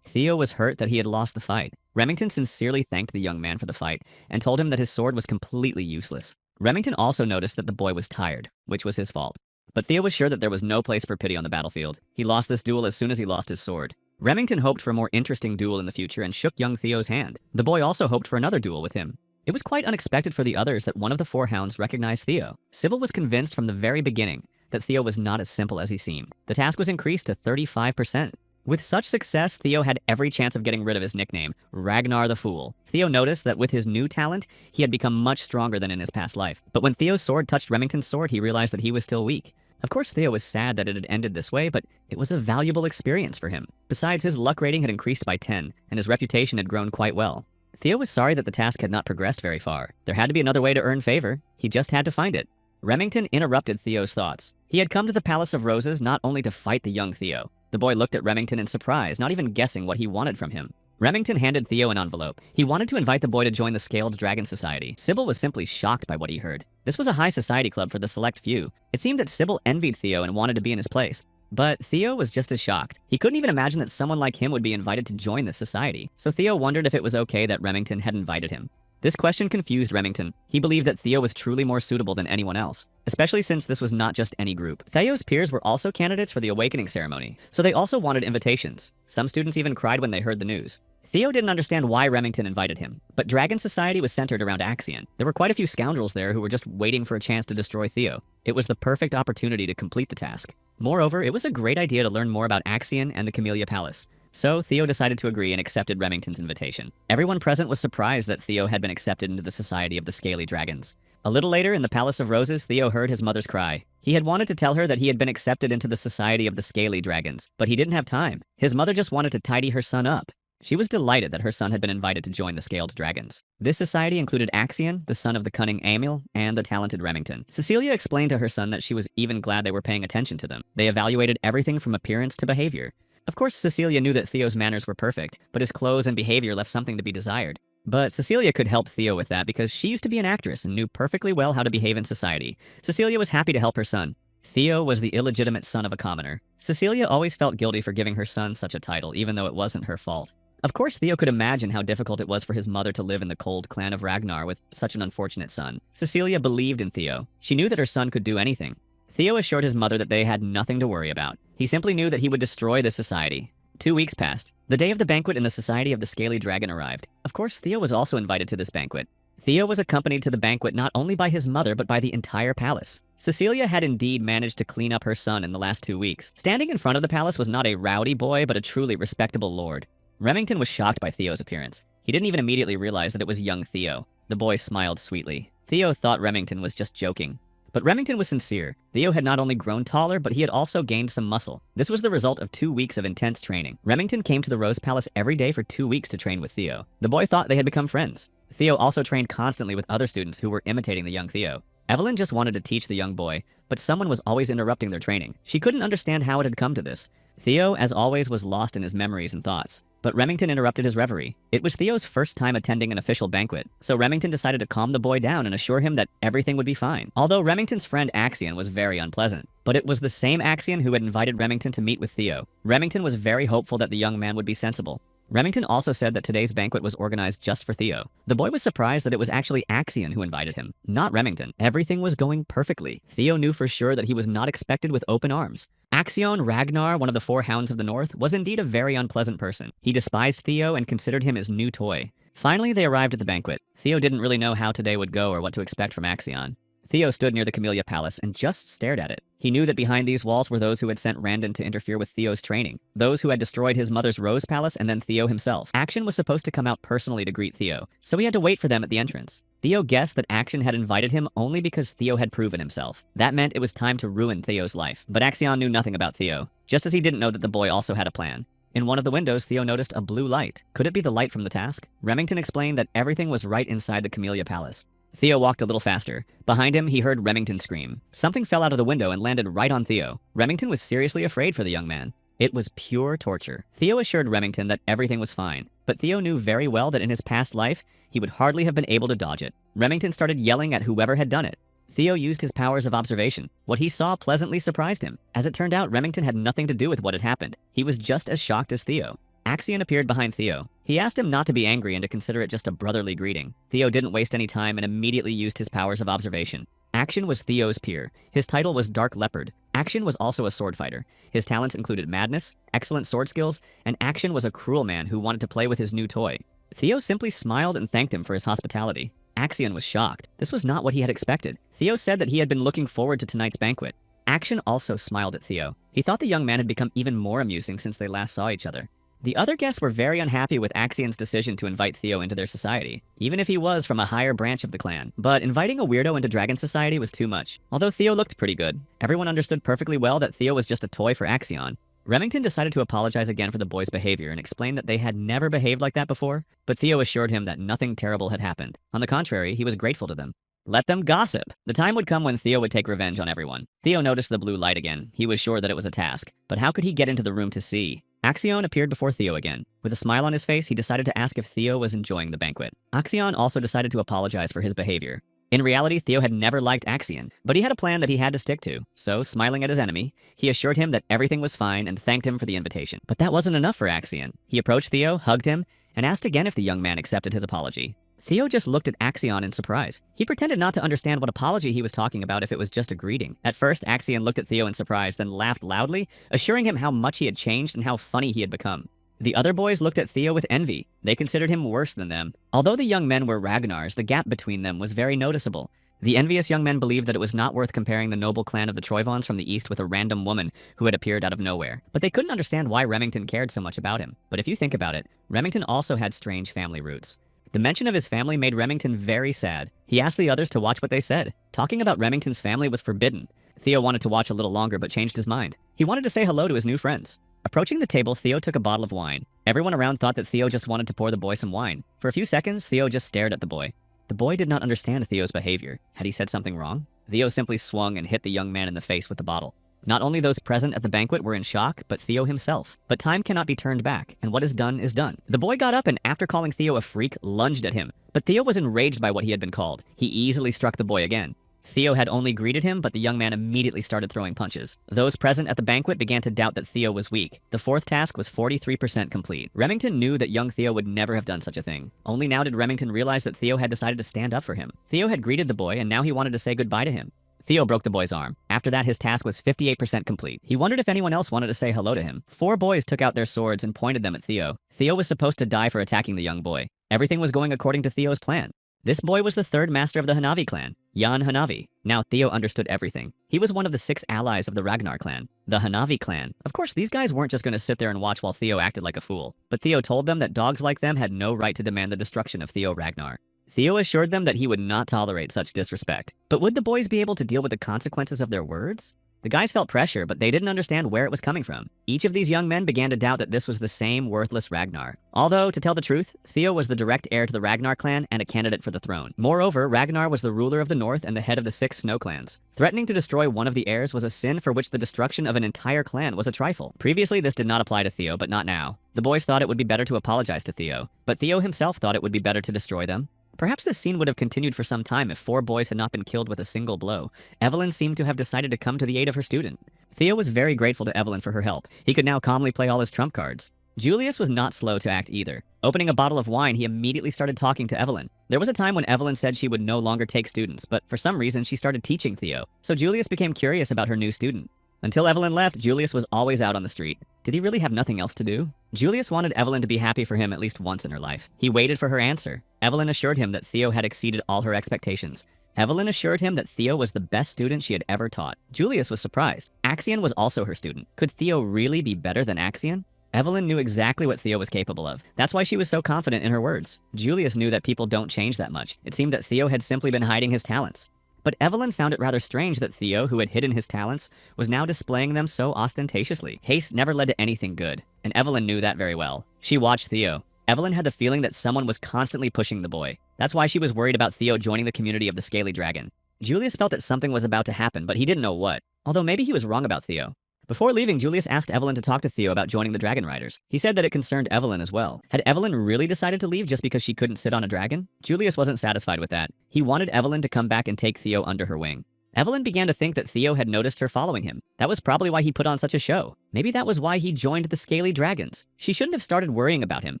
Theo was hurt that he had lost the fight. Remington sincerely thanked the young man for the fight and told him that his sword was completely useless. Remington also noticed that the boy was tired, which was his fault. But Theo was sure that there was no place for pity on the battlefield. He lost this duel as soon as he lost his sword. Remington hoped for a more interesting duel in the future and shook young Theo's hand. The boy also hoped for another duel with him. It was quite unexpected for the others that one of the 4 hounds recognized Theo. Sybil was convinced from the very beginning that Theo was not as simple as he seemed. The task was increased to 35%. With such success, Theo had every chance of getting rid of his nickname, Ragnar the Fool. Theo noticed that with his new talent, he had become much stronger than in his past life. But when Theo's sword touched Remington's sword, he realized that he was still weak. Of course, Theo was sad that it had ended this way, but it was a valuable experience for him. Besides, his luck rating had increased by 10, and his reputation had grown quite well. Theo was sorry that the task had not progressed very far. There had to be another way to earn favor. He just had to find it. Remington interrupted Theo's thoughts. He had come to the Palace of Roses not only to fight the young Theo. The boy looked at Remington in surprise, not even guessing what he wanted from him. Remington handed Theo an envelope. He wanted to invite the boy to join the Scaled Dragon Society. Sybil was simply shocked by what he heard. This was a high society club for the select few. It seemed that Sybil envied Theo and wanted to be in his place. But Theo was just as shocked. He couldn't even imagine that someone like him would be invited to join this society. So Theo wondered if it was okay that Remington had invited him. This question confused Remington. He believed that Theo was truly more suitable than anyone else, especially since this was not just any group. Theo's peers were also candidates for the Awakening ceremony, so they also wanted invitations. Some students even cried when they heard the news. Theo didn't understand why Remington invited him, but Dragon Society was centered around Axion. There were quite a few scoundrels there who were just waiting for a chance to destroy Theo. It was the perfect opportunity to complete the task. Moreover, it was a great idea to learn more about Axion and the Camellia Palace. So Theo decided to agree and accepted Remington's invitation. Everyone present was surprised that Theo had been accepted into the Society of the Scaly Dragons. A little later, in the Palace of Roses, Theo heard his mother's cry. He had wanted to tell her that he had been accepted into the Society of the Scaly Dragons, but he didn't have time. His mother just wanted to tidy her son up. She was delighted that her son had been invited to join the Scaled Dragons. This society included Axion, the son of the cunning Emil, and the talented Remington. Cecilia explained to her son that she was even glad they were paying attention to them. They evaluated everything from appearance to behavior. Of course, Cecilia knew that Theo's manners were perfect, but his clothes and behavior left something to be desired. But Cecilia could help Theo with that because she used to be an actress and knew perfectly well how to behave in society. Cecilia was happy to help her son. Theo was the illegitimate son of a commoner. Cecilia always felt guilty for giving her son such a title, even though it wasn't her fault. Of course, Theo could imagine how difficult it was for his mother to live in the cold clan of Ragnar with such an unfortunate son. Cecilia believed in Theo. She knew that her son could do anything. Theo assured his mother that they had nothing to worry about. He simply knew that he would destroy the society. 2 weeks passed. The day of the banquet in the Society of the Scaly Dragon arrived. Of course, Theo was also invited to this banquet. Theo was accompanied to the banquet not only by his mother, but by the entire palace. Cecilia had indeed managed to clean up her son in the last 2 weeks. Standing in front of the palace was not a rowdy boy, but a truly respectable lord. Remington was shocked by Theo's appearance. He didn't even immediately realize that it was young Theo. The boy smiled sweetly. Theo thought Remington was just joking. But Remington was sincere. Theo had not only grown taller, but he had also gained some muscle. This was the result of 2 weeks of intense training. Remington came to the Rose Palace every day for 2 weeks to train with Theo. The boy thought they had become friends. Theo also trained constantly with other students who were imitating the young Theo. Evelyn just wanted to teach the young boy, but someone was always interrupting their training. She couldn't understand how it had come to this. Theo, as always, was lost in his memories and thoughts. But Remington interrupted his reverie. It was Theo's first time attending an official banquet, so Remington decided to calm the boy down and assure him that everything would be fine. Although Remington's friend Axion was very unpleasant. But it was the same Axion who had invited Remington to meet with Theo. Remington was very hopeful that the young man would be sensible. Remington also said that today's banquet was organized just for Theo. The boy was surprised that it was actually Axion who invited him, not Remington. Everything was going perfectly. Theo knew for sure that he was not expected with open arms. Axion Ragnar, one of the 4 hounds of the north, was indeed a very unpleasant person. He despised Theo and considered him his new toy. Finally, they arrived at the banquet. Theo didn't really know how today would go or what to expect from Axion. Theo stood near the Camellia Palace and just stared at it. He knew that behind these walls were those who had sent Randon to interfere with Theo's training, those who had destroyed his mother's Rose Palace and then Theo himself. Action was supposed to come out personally to greet Theo, so he had to wait for them at the entrance. Theo guessed that Action had invited him only because Theo had proven himself. That meant it was time to ruin Theo's life. But Axion knew nothing about Theo, just as he didn't know that the boy also had a plan. In one of the windows, Theo noticed a blue light. Could it be the light from the task? Remington explained that everything was right inside the Camellia Palace. Theo walked a little faster. Behind him, he heard Remington scream. Something fell out of the window and landed right on Theo. Remington was seriously afraid for the young man. It was pure torture. Theo assured Remington that everything was fine, but Theo knew very well that in his past life, he would hardly have been able to dodge it. Remington started yelling at whoever had done it. Theo used his powers of observation. What he saw pleasantly surprised him. As it turned out, Remington had nothing to do with what had happened. He was just as shocked as Theo. Axion appeared behind Theo. He asked him not to be angry and to consider it just a brotherly greeting. Theo didn't waste any time and immediately used his powers of observation. Action was Theo's peer. His title was Dark Leopard. Action was also a sword fighter. His talents included madness, excellent sword skills, and Action was a cruel man who wanted to play with his new toy. Theo simply smiled and thanked him for his hospitality. Axion was shocked. This was not what he had expected. Theo said that he had been looking forward to tonight's banquet. Action also smiled at Theo. He thought the young man had become even more amusing since they last saw each other. The other guests were very unhappy with Axion's decision to invite Theo into their society, even if he was from a higher branch of the clan. But inviting a weirdo into Dragon Society was too much. Although Theo looked pretty good, everyone understood perfectly well that Theo was just a toy for Axion. Remington decided to apologize again for the boy's behavior and explain that they had never behaved like that before, but Theo assured him that nothing terrible had happened. On the contrary, he was grateful to them. Let them gossip. The time would come when Theo would take revenge on everyone. Theo noticed the blue light again. He was sure that it was a task, but how could he get into the room to see? Axion appeared before Theo again. With a smile on his face, he decided to ask if Theo was enjoying the banquet. Axion also decided to apologize for his behavior. In reality, Theo had never liked Axion, but he had a plan that he had to stick to. So, smiling at his enemy, he assured him that everything was fine and thanked him for the invitation. But that wasn't enough for Axion. He approached Theo, hugged him, and asked again if the young man accepted his apology. Theo just looked at Axion in surprise. He pretended not to understand what apology he was talking about if it was just a greeting. At first, Axion looked at Theo in surprise, then laughed loudly, assuring him how much he had changed and how funny he had become. The other boys looked at Theo with envy. They considered him worse than them. Although the young men were Ragnars, the gap between them was very noticeable. The envious young men believed that it was not worth comparing the noble clan of the Troivons from the east with a random woman who had appeared out of nowhere. But they couldn't understand why Remington cared so much about him. But if you think about it, Remington also had strange family roots. The mention of his family made Remington very sad. He asked the others to watch what they said. Talking about Remington's family was forbidden. Theo wanted to watch a little longer but changed his mind. He wanted to say hello to his new friends. Approaching the table, Theo took a bottle of wine. Everyone around thought that Theo just wanted to pour the boy some wine. For a few seconds, Theo just stared at the boy. The boy did not understand Theo's behavior. Had he said something wrong? Theo simply swung and hit the young man in the face with the bottle. Not only those present at the banquet were in shock, but Theo himself. But time cannot be turned back, and what is done is done. The boy got up and, after calling Theo a freak, lunged at him. But Theo was enraged by what he had been called. He easily struck the boy again. Theo had only greeted him, but the young man immediately started throwing punches. Those present at the banquet began to doubt that Theo was weak. The fourth task was 43% complete. Remington knew that young Theo would never have done such a thing. Only now did Remington realize that Theo had decided to stand up for him. Theo had greeted the boy, and now he wanted to say goodbye to him. Theo broke the boy's arm. After that, his task was 58% complete. He wondered if anyone else wanted to say hello to him. 4 boys took out their swords and pointed them at Theo. Theo was supposed to die for attacking the young boy. Everything was going according to Theo's plan. This boy was the 3rd master of the Hanavi clan, Jan Hanavi. Now Theo understood everything. He was one of the 6 allies of the Ragnar clan, the Hanavi clan. Of course, these guys weren't just going to sit there and watch while Theo acted like a fool. But Theo told them that dogs like them had no right to demand the destruction of Theo Ragnar. Theo assured them that he would not tolerate such disrespect. But would the boys be able to deal with the consequences of their words? The guys felt pressure, but they didn't understand where it was coming from. Each of these young men began to doubt that this was the same worthless Ragnar. Although, to tell the truth, Theo was the direct heir to the Ragnar clan and a candidate for the throne. Moreover, Ragnar was the ruler of the north and the head of the 6 snow clans. Threatening to destroy one of the heirs was a sin for which the destruction of an entire clan was a trifle. Previously, this did not apply to Theo, but not now. The boys thought it would be better to apologize to Theo, but Theo himself thought it would be better to destroy them. Perhaps this scene would have continued for some time if 4 boys had not been killed with a single blow. Evelyn seemed to have decided to come to the aid of her student. Theo was very grateful to Evelyn for her help. He could now calmly play all his trump cards. Julius was not slow to act either. Opening a bottle of wine, he immediately started talking to Evelyn. There was a time when Evelyn said she would no longer take students, but for some reason she started teaching Theo. So Julius became curious about her new student. Until Evelyn left, Julius was always out on the street. Did he really have nothing else to do? Julius wanted Evelyn to be happy for him at least once in her life. He waited for her answer. Evelyn assured him that Theo had exceeded all her expectations. Evelyn assured him that Theo was the best student she had ever taught. Julius was surprised. Axion was also her student. Could Theo really be better than Axion? Evelyn knew exactly what Theo was capable of. That's why she was so confident in her words. Julius knew that people don't change that much. It seemed that Theo had simply been hiding his talents. But Evelyn found it rather strange that Theo, who had hidden his talents, was now displaying them so ostentatiously. Haste never led to anything good, and Evelyn knew that very well. She watched Theo. Evelyn had the feeling that someone was constantly pushing the boy. That's why she was worried about Theo joining the community of the Scaly Dragon. Julius felt that something was about to happen, but he didn't know what. Although maybe he was wrong about Theo. Before leaving, Julius asked Evelyn to talk to Theo about joining the Dragon Riders. He said that it concerned Evelyn as well. Had Evelyn really decided to leave just because she couldn't sit on a dragon? Julius wasn't satisfied with that. He wanted Evelyn to come back and take Theo under her wing. Evelyn began to think that Theo had noticed her following him. That was probably why he put on such a show. Maybe that was why he joined the Scaly Dragons. She shouldn't have started worrying about him.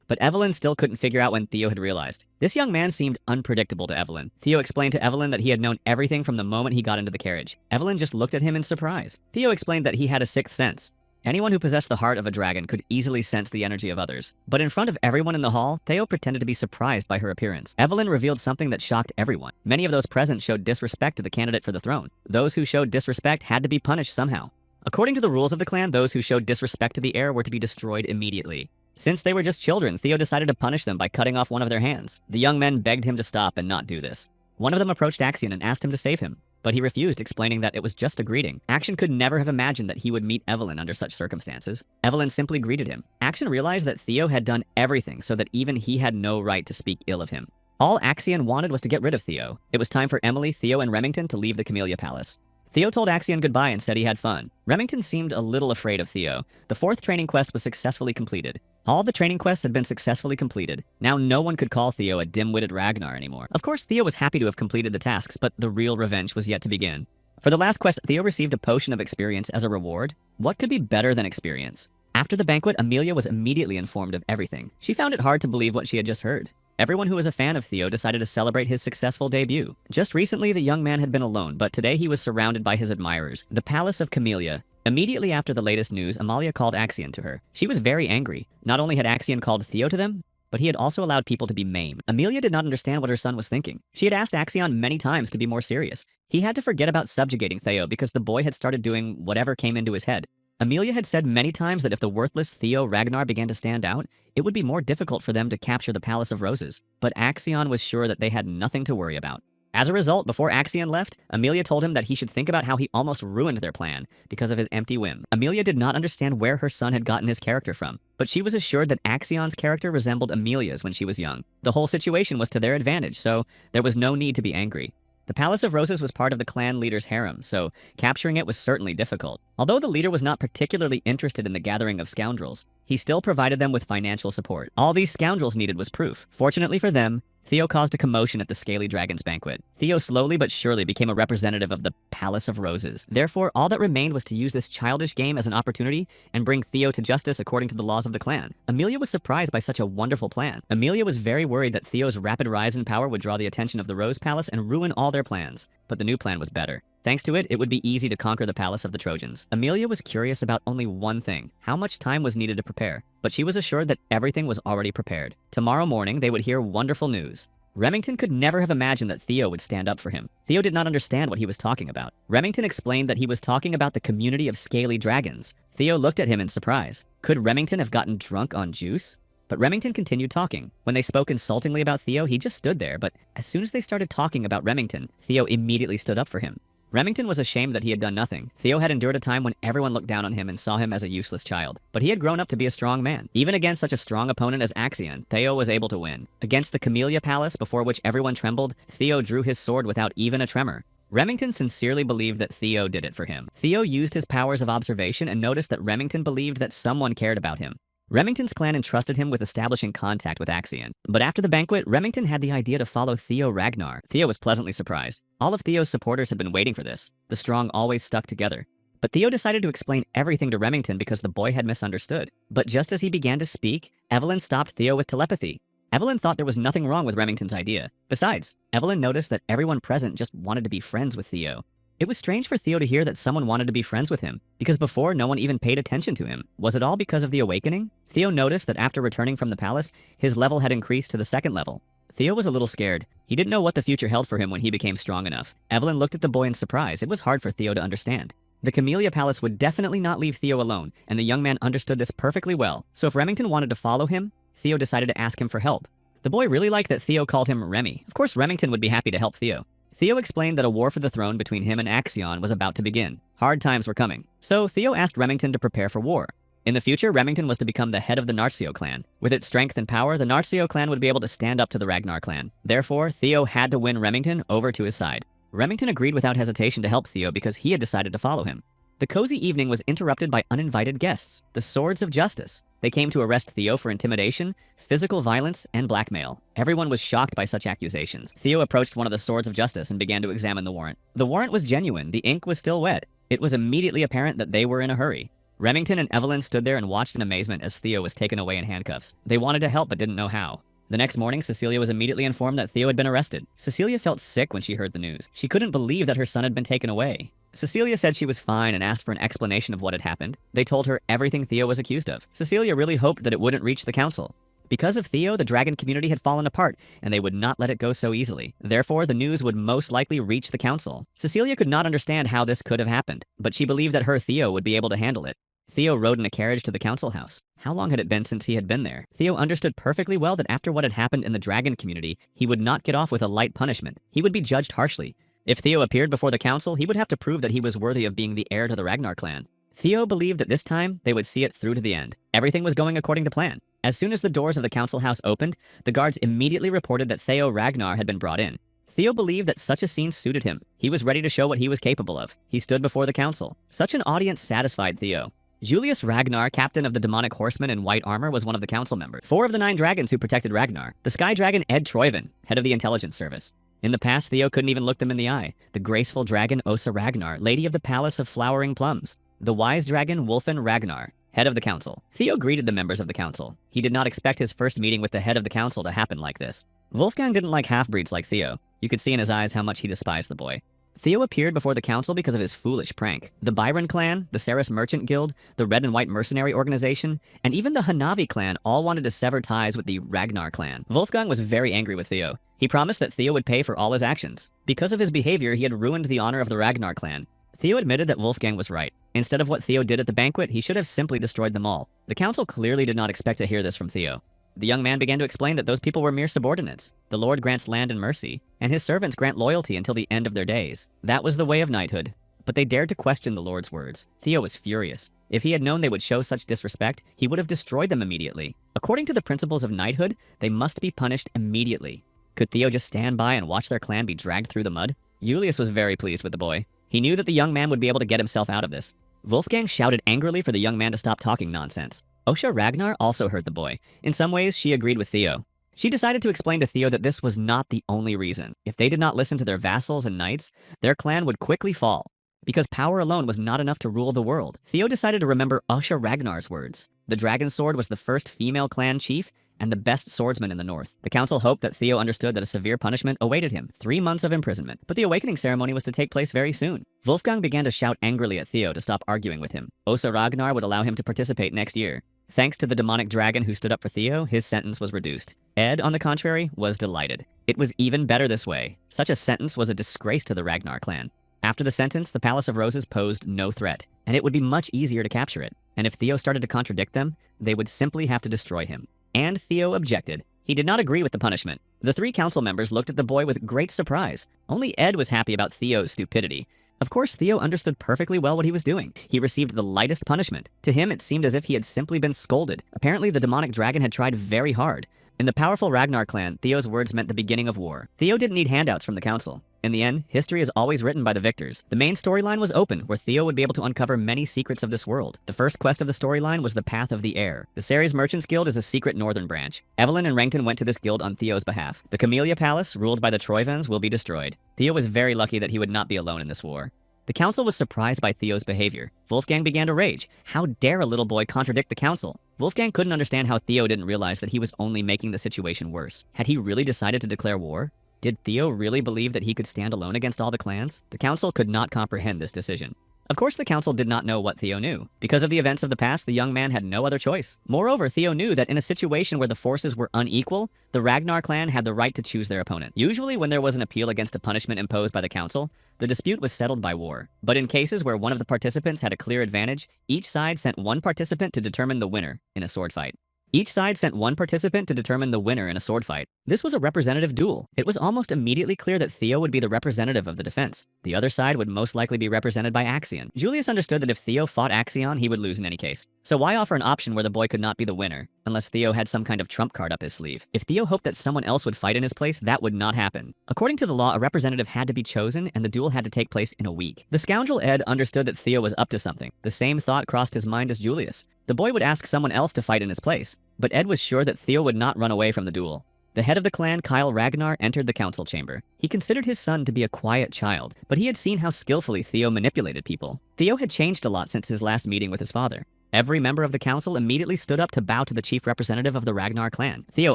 But Evelyn still couldn't figure out when Theo had realized. This young man seemed unpredictable to Evelyn. Theo explained to Evelyn that he had known everything from the moment he got into the carriage. Evelyn just looked at him in surprise. Theo explained that he had a 6th sense. Anyone who possessed the heart of a dragon could easily sense the energy of others. But in front of everyone in the hall, Theo pretended to be surprised by her appearance. Evelyn revealed something that shocked everyone. Many of those present showed disrespect to the candidate for the throne. Those who showed disrespect had to be punished somehow. According to the rules of the clan, those who showed disrespect to the heir were to be destroyed immediately. Since they were just children, Theo decided to punish them by cutting off one of their hands. The young men begged him to stop and not do this. One of them approached Axion and asked him to save him, but he refused, explaining that it was just a greeting. Axion could never have imagined that he would meet Evelyn under such circumstances. Evelyn simply greeted him. Axion realized that Theo had done everything so that even he had no right to speak ill of him. All Axion wanted was to get rid of Theo. It was time for Emily, Theo, and Remington to leave the Camellia Palace. Theo told Axion goodbye and said he had fun. Remington seemed a little afraid of Theo. The 4th training quest was successfully completed. All the training quests had been successfully completed. Now no one could call Theo a dim-witted Ragnar anymore. Of course, Theo was happy to have completed the tasks, but the real revenge was yet to begin. For the last quest, Theo received a potion of experience as a reward. What could be better than experience? After the banquet, Amelia was immediately informed of everything. She found it hard to believe what she had just heard. Everyone who was a fan of Theo decided to celebrate his successful debut. Just recently, the young man had been alone, but today he was surrounded by his admirers. The Palace of Camellia. Immediately after the latest news, Amalia called Axion to her. She was very angry. Not only had Axion called Theo to them, but he had also allowed people to be maimed. Amelia did not understand what her son was thinking. She had asked Axion many times to be more serious. He had to forget about subjugating Theo because the boy had started doing whatever came into his head. Amelia had said many times that if the worthless Theo Ragnar began to stand out, it would be more difficult for them to capture the Palace of Roses. But Axion was sure that they had nothing to worry about. As a result, before Axion left, Amelia told him that he should think about how he almost ruined their plan because of his empty whim. Amelia did not understand where her son had gotten his character from, but she was assured that Axion's character resembled Amelia's when she was young. The whole situation was to their advantage, so there was no need to be angry. The Palace of Roses was part of the clan leader's harem, so capturing it was certainly difficult. Although the leader was not particularly interested in the gathering of scoundrels, he still provided them with financial support. All these scoundrels needed was proof. Fortunately for them, Theo caused a commotion at the Scaly Dragon's banquet. Theo slowly but surely became a representative of the Palace of Roses. Therefore, all that remained was to use this childish game as an opportunity and bring Theo to justice according to the laws of the clan. Amelia was surprised by such a wonderful plan. Amelia was very worried that Theo's rapid rise in power would draw the attention of the Rose Palace and ruin all their plans. But the new plan was better. Thanks to it, it would be easy to conquer the Palace of the Trojans. Amelia was curious about only one thing: how much time was needed to prepare. But she was assured that everything was already prepared. Tomorrow morning, they would hear wonderful news. Remington could never have imagined that Theo would stand up for him. Theo did not understand what he was talking about. Remington explained that he was talking about the community of scaly dragons. Theo looked at him in surprise. Could Remington have gotten drunk on juice? But Remington continued talking. When they spoke insultingly about Theo, he just stood there, but as soon as they started talking about Remington, Theo immediately stood up for him. Remington was ashamed that he had done nothing. Theo had endured a time when everyone looked down on him and saw him as a useless child. But he had grown up to be a strong man. Even against such a strong opponent as Axion, Theo was able to win. Against the Camellia Palace, before which everyone trembled, Theo drew his sword without even a tremor. Remington sincerely believed that Theo did it for him. Theo used his powers of observation and noticed that Remington believed that someone cared about him. Remington's clan entrusted him with establishing contact with Axion. But after the banquet, Remington had the idea to follow Theo Ragnar. Theo was pleasantly surprised. All of Theo's supporters had been waiting for this. The strong always stuck together. But Theo decided to explain everything to Remington because the boy had misunderstood. But just as he began to speak, Evelyn stopped Theo with telepathy. Evelyn thought there was nothing wrong with Remington's idea. Besides, Evelyn noticed that everyone present just wanted to be friends with Theo. It was strange for Theo to hear that someone wanted to be friends with him, because before no one even paid attention to him. Was it all because of the awakening? Theo noticed that after returning from the palace, his level had increased to the second level. Theo was a little scared. He didn't know what the future held for him when he became strong enough. Evelyn looked at the boy in surprise. It was hard for Theo to understand. The Camellia Palace would definitely not leave Theo alone, and the young man understood this perfectly well. So if Remington wanted to follow him, Theo decided to ask him for help. The boy really liked that Theo called him Remy. Of course, Remington would be happy to help Theo. Theo explained that a war for the throne between him and Axion was about to begin. Hard times were coming. So Theo asked Remington to prepare for war. In the future, Remington was to become the head of the Narcio clan. With its strength and power, the Narcio clan would be able to stand up to the Ragnar clan. Therefore, Theo had to win Remington over to his side. Remington agreed without hesitation to help Theo because he had decided to follow him. The cozy evening was interrupted by uninvited guests, the Swords of Justice. They came to arrest Theo for intimidation, physical violence, and blackmail. Everyone was shocked by such accusations. Theo approached one of the Swords of Justice and began to examine the warrant. The warrant was genuine. The ink was still wet. It was immediately apparent that they were in a hurry. Remington and Evelyn stood there and watched in amazement as Theo was taken away in handcuffs. They wanted to help but didn't know how. The next morning, Cecilia was immediately informed that Theo had been arrested. Cecilia felt sick when she heard the news. She couldn't believe that her son had been taken away. Cecilia said she was fine and asked for an explanation of what had happened. They told her everything Theo was accused of. Cecilia really hoped that it wouldn't reach the council. Because of Theo, the dragon community had fallen apart, and they would not let it go so easily. Therefore, the news would most likely reach the council. Cecilia could not understand how this could have happened, but she believed that her Theo would be able to handle it. Theo rode in a carriage to the council house. How long had it been since he had been there? Theo understood perfectly well that after what had happened in the dragon community, he would not get off with a light punishment. He would be judged harshly. If Theo appeared before the council, he would have to prove that he was worthy of being the heir to the Ragnar clan. Theo believed that this time, they would see it through to the end. Everything was going according to plan. As soon as the doors of the council house opened, the guards immediately reported that Theo Ragnar had been brought in. Theo believed that such a scene suited him. He was ready to show what he was capable of. He stood before the council. Such an audience satisfied Theo. Julius Ragnar, captain of the demonic horsemen in white armor, was one of the council members. 4 of the 9 dragons who protected Ragnar. The sky dragon Ed Troyven, head of the intelligence service. In the past, Theo couldn't even look them in the eye. The graceful dragon Osa Ragnar, lady of the palace of flowering plums. The wise dragon Wolfen Ragnar, head of the council. Theo greeted the members of the council. He did not expect his first meeting with the head of the council to happen like this. Wolfgang didn't like half-breeds like Theo. You could see in his eyes how much he despised the boy. Theo appeared before the council because of his foolish prank. The Byron clan, the Ceres Merchant Guild, the Red and White Mercenary Organization, and even the Hanavi clan all wanted to sever ties with the Ragnar clan. Wolfgang was very angry with Theo. He promised that Theo would pay for all his actions. Because of his behavior, he had ruined the honor of the Ragnar clan. Theo admitted that Wolfgang was right. Instead of what Theo did at the banquet, he should have simply destroyed them all. The council clearly did not expect to hear this from Theo. The young man began to explain that those people were mere subordinates. The Lord grants land and mercy, and his servants grant loyalty until the end of their days. That was the way of knighthood. But they dared to question the Lord's words. Theo was furious. If he had known they would show such disrespect, he would have destroyed them immediately. According to the principles of knighthood, they must be punished immediately. Could Theo just stand by and watch their clan be dragged through the mud? Julius was very pleased with the boy. He knew that the young man would be able to get himself out of this. Wolfgang shouted angrily for the young man to stop talking nonsense. Osha Ragnar also heard the boy. In some ways, she agreed with Theo. She decided to explain to Theo that this was not the only reason. If they did not listen to their vassals and knights, their clan would quickly fall. Because power alone was not enough to rule the world, Theo decided to remember Osha Ragnar's words. The Dragon Sword was the first female clan chief and the best swordsman in the north. The council hoped that Theo understood that a severe punishment awaited him, 3 months of imprisonment. But the awakening ceremony was to take place very soon. Wolfgang began to shout angrily at Theo to stop arguing with him. Osa Ragnar would allow him to participate next year. Thanks to the demonic dragon who stood up for Theo, his sentence was reduced. Ed, on the contrary, was delighted. It was even better this way. Such a sentence was a disgrace to the Ragnar clan. After the sentence, the Palace of Roses posed no threat, and it would be much easier to capture it. And if Theo started to contradict them, they would simply have to destroy him. And Theo objected. He did not agree with the punishment. The 3 council members looked at the boy with great surprise. Only Ed was happy about Theo's stupidity. Of course, Theo understood perfectly well what he was doing. He received the lightest punishment. To him, it seemed as if he had simply been scolded. Apparently, the demonic dragon had tried very hard. In the powerful Ragnar clan, Theo's words meant the beginning of war. Theo didn't need handouts from the council. In the end, history is always written by the victors. The main storyline was open, where Theo would be able to uncover many secrets of this world. The first quest of the storyline was the Path of the Air. The Ceres Merchants Guild is a secret northern branch. Evelyn and Rankton went to this guild on Theo's behalf. The Camellia Palace, ruled by the Troivens, will be destroyed. Theo was very lucky that he would not be alone in this war. The council was surprised by Theo's behavior. Wolfgang began to rage. How dare a little boy contradict the council? Wolfgang couldn't understand how Theo didn't realize that he was only making the situation worse. Had he really decided to declare war? Did Theo really believe that he could stand alone against all the clans? The council could not comprehend this decision. Of course, the council did not know what Theo knew. Because of the events of the past, the young man had no other choice. Moreover, Theo knew that in a situation where the forces were unequal, the Ragnar clan had the right to choose their opponent. Usually, when there was an appeal against a punishment imposed by the council, the dispute was settled by war. But in cases where one of the participants had a clear advantage, each side sent one participant to determine the winner in a sword fight. Each side sent one participant to determine the winner in a sword fight. This was a representative duel. It was almost immediately clear that Theo would be the representative of the defense. The other side would most likely be represented by Axion. Julius understood that if Theo fought Axion, he would lose in any case. So why offer an option where the boy could not be the winner, unless Theo had some kind of trump card up his sleeve? If Theo hoped that someone else would fight in his place, that would not happen. According to the law, a representative had to be chosen, and the duel had to take place in a week. The scoundrel Ed understood that Theo was up to something. The same thought crossed his mind as Julius. The boy would ask someone else to fight in his place, but Ed was sure that Theo would not run away from the duel. The head of the clan, Kyle Ragnar, entered the council chamber. He considered his son to be a quiet child, but he had seen how skillfully Theo manipulated people. Theo had changed a lot since his last meeting with his father. Every member of the council immediately stood up to bow to the chief representative of the Ragnar clan. Theo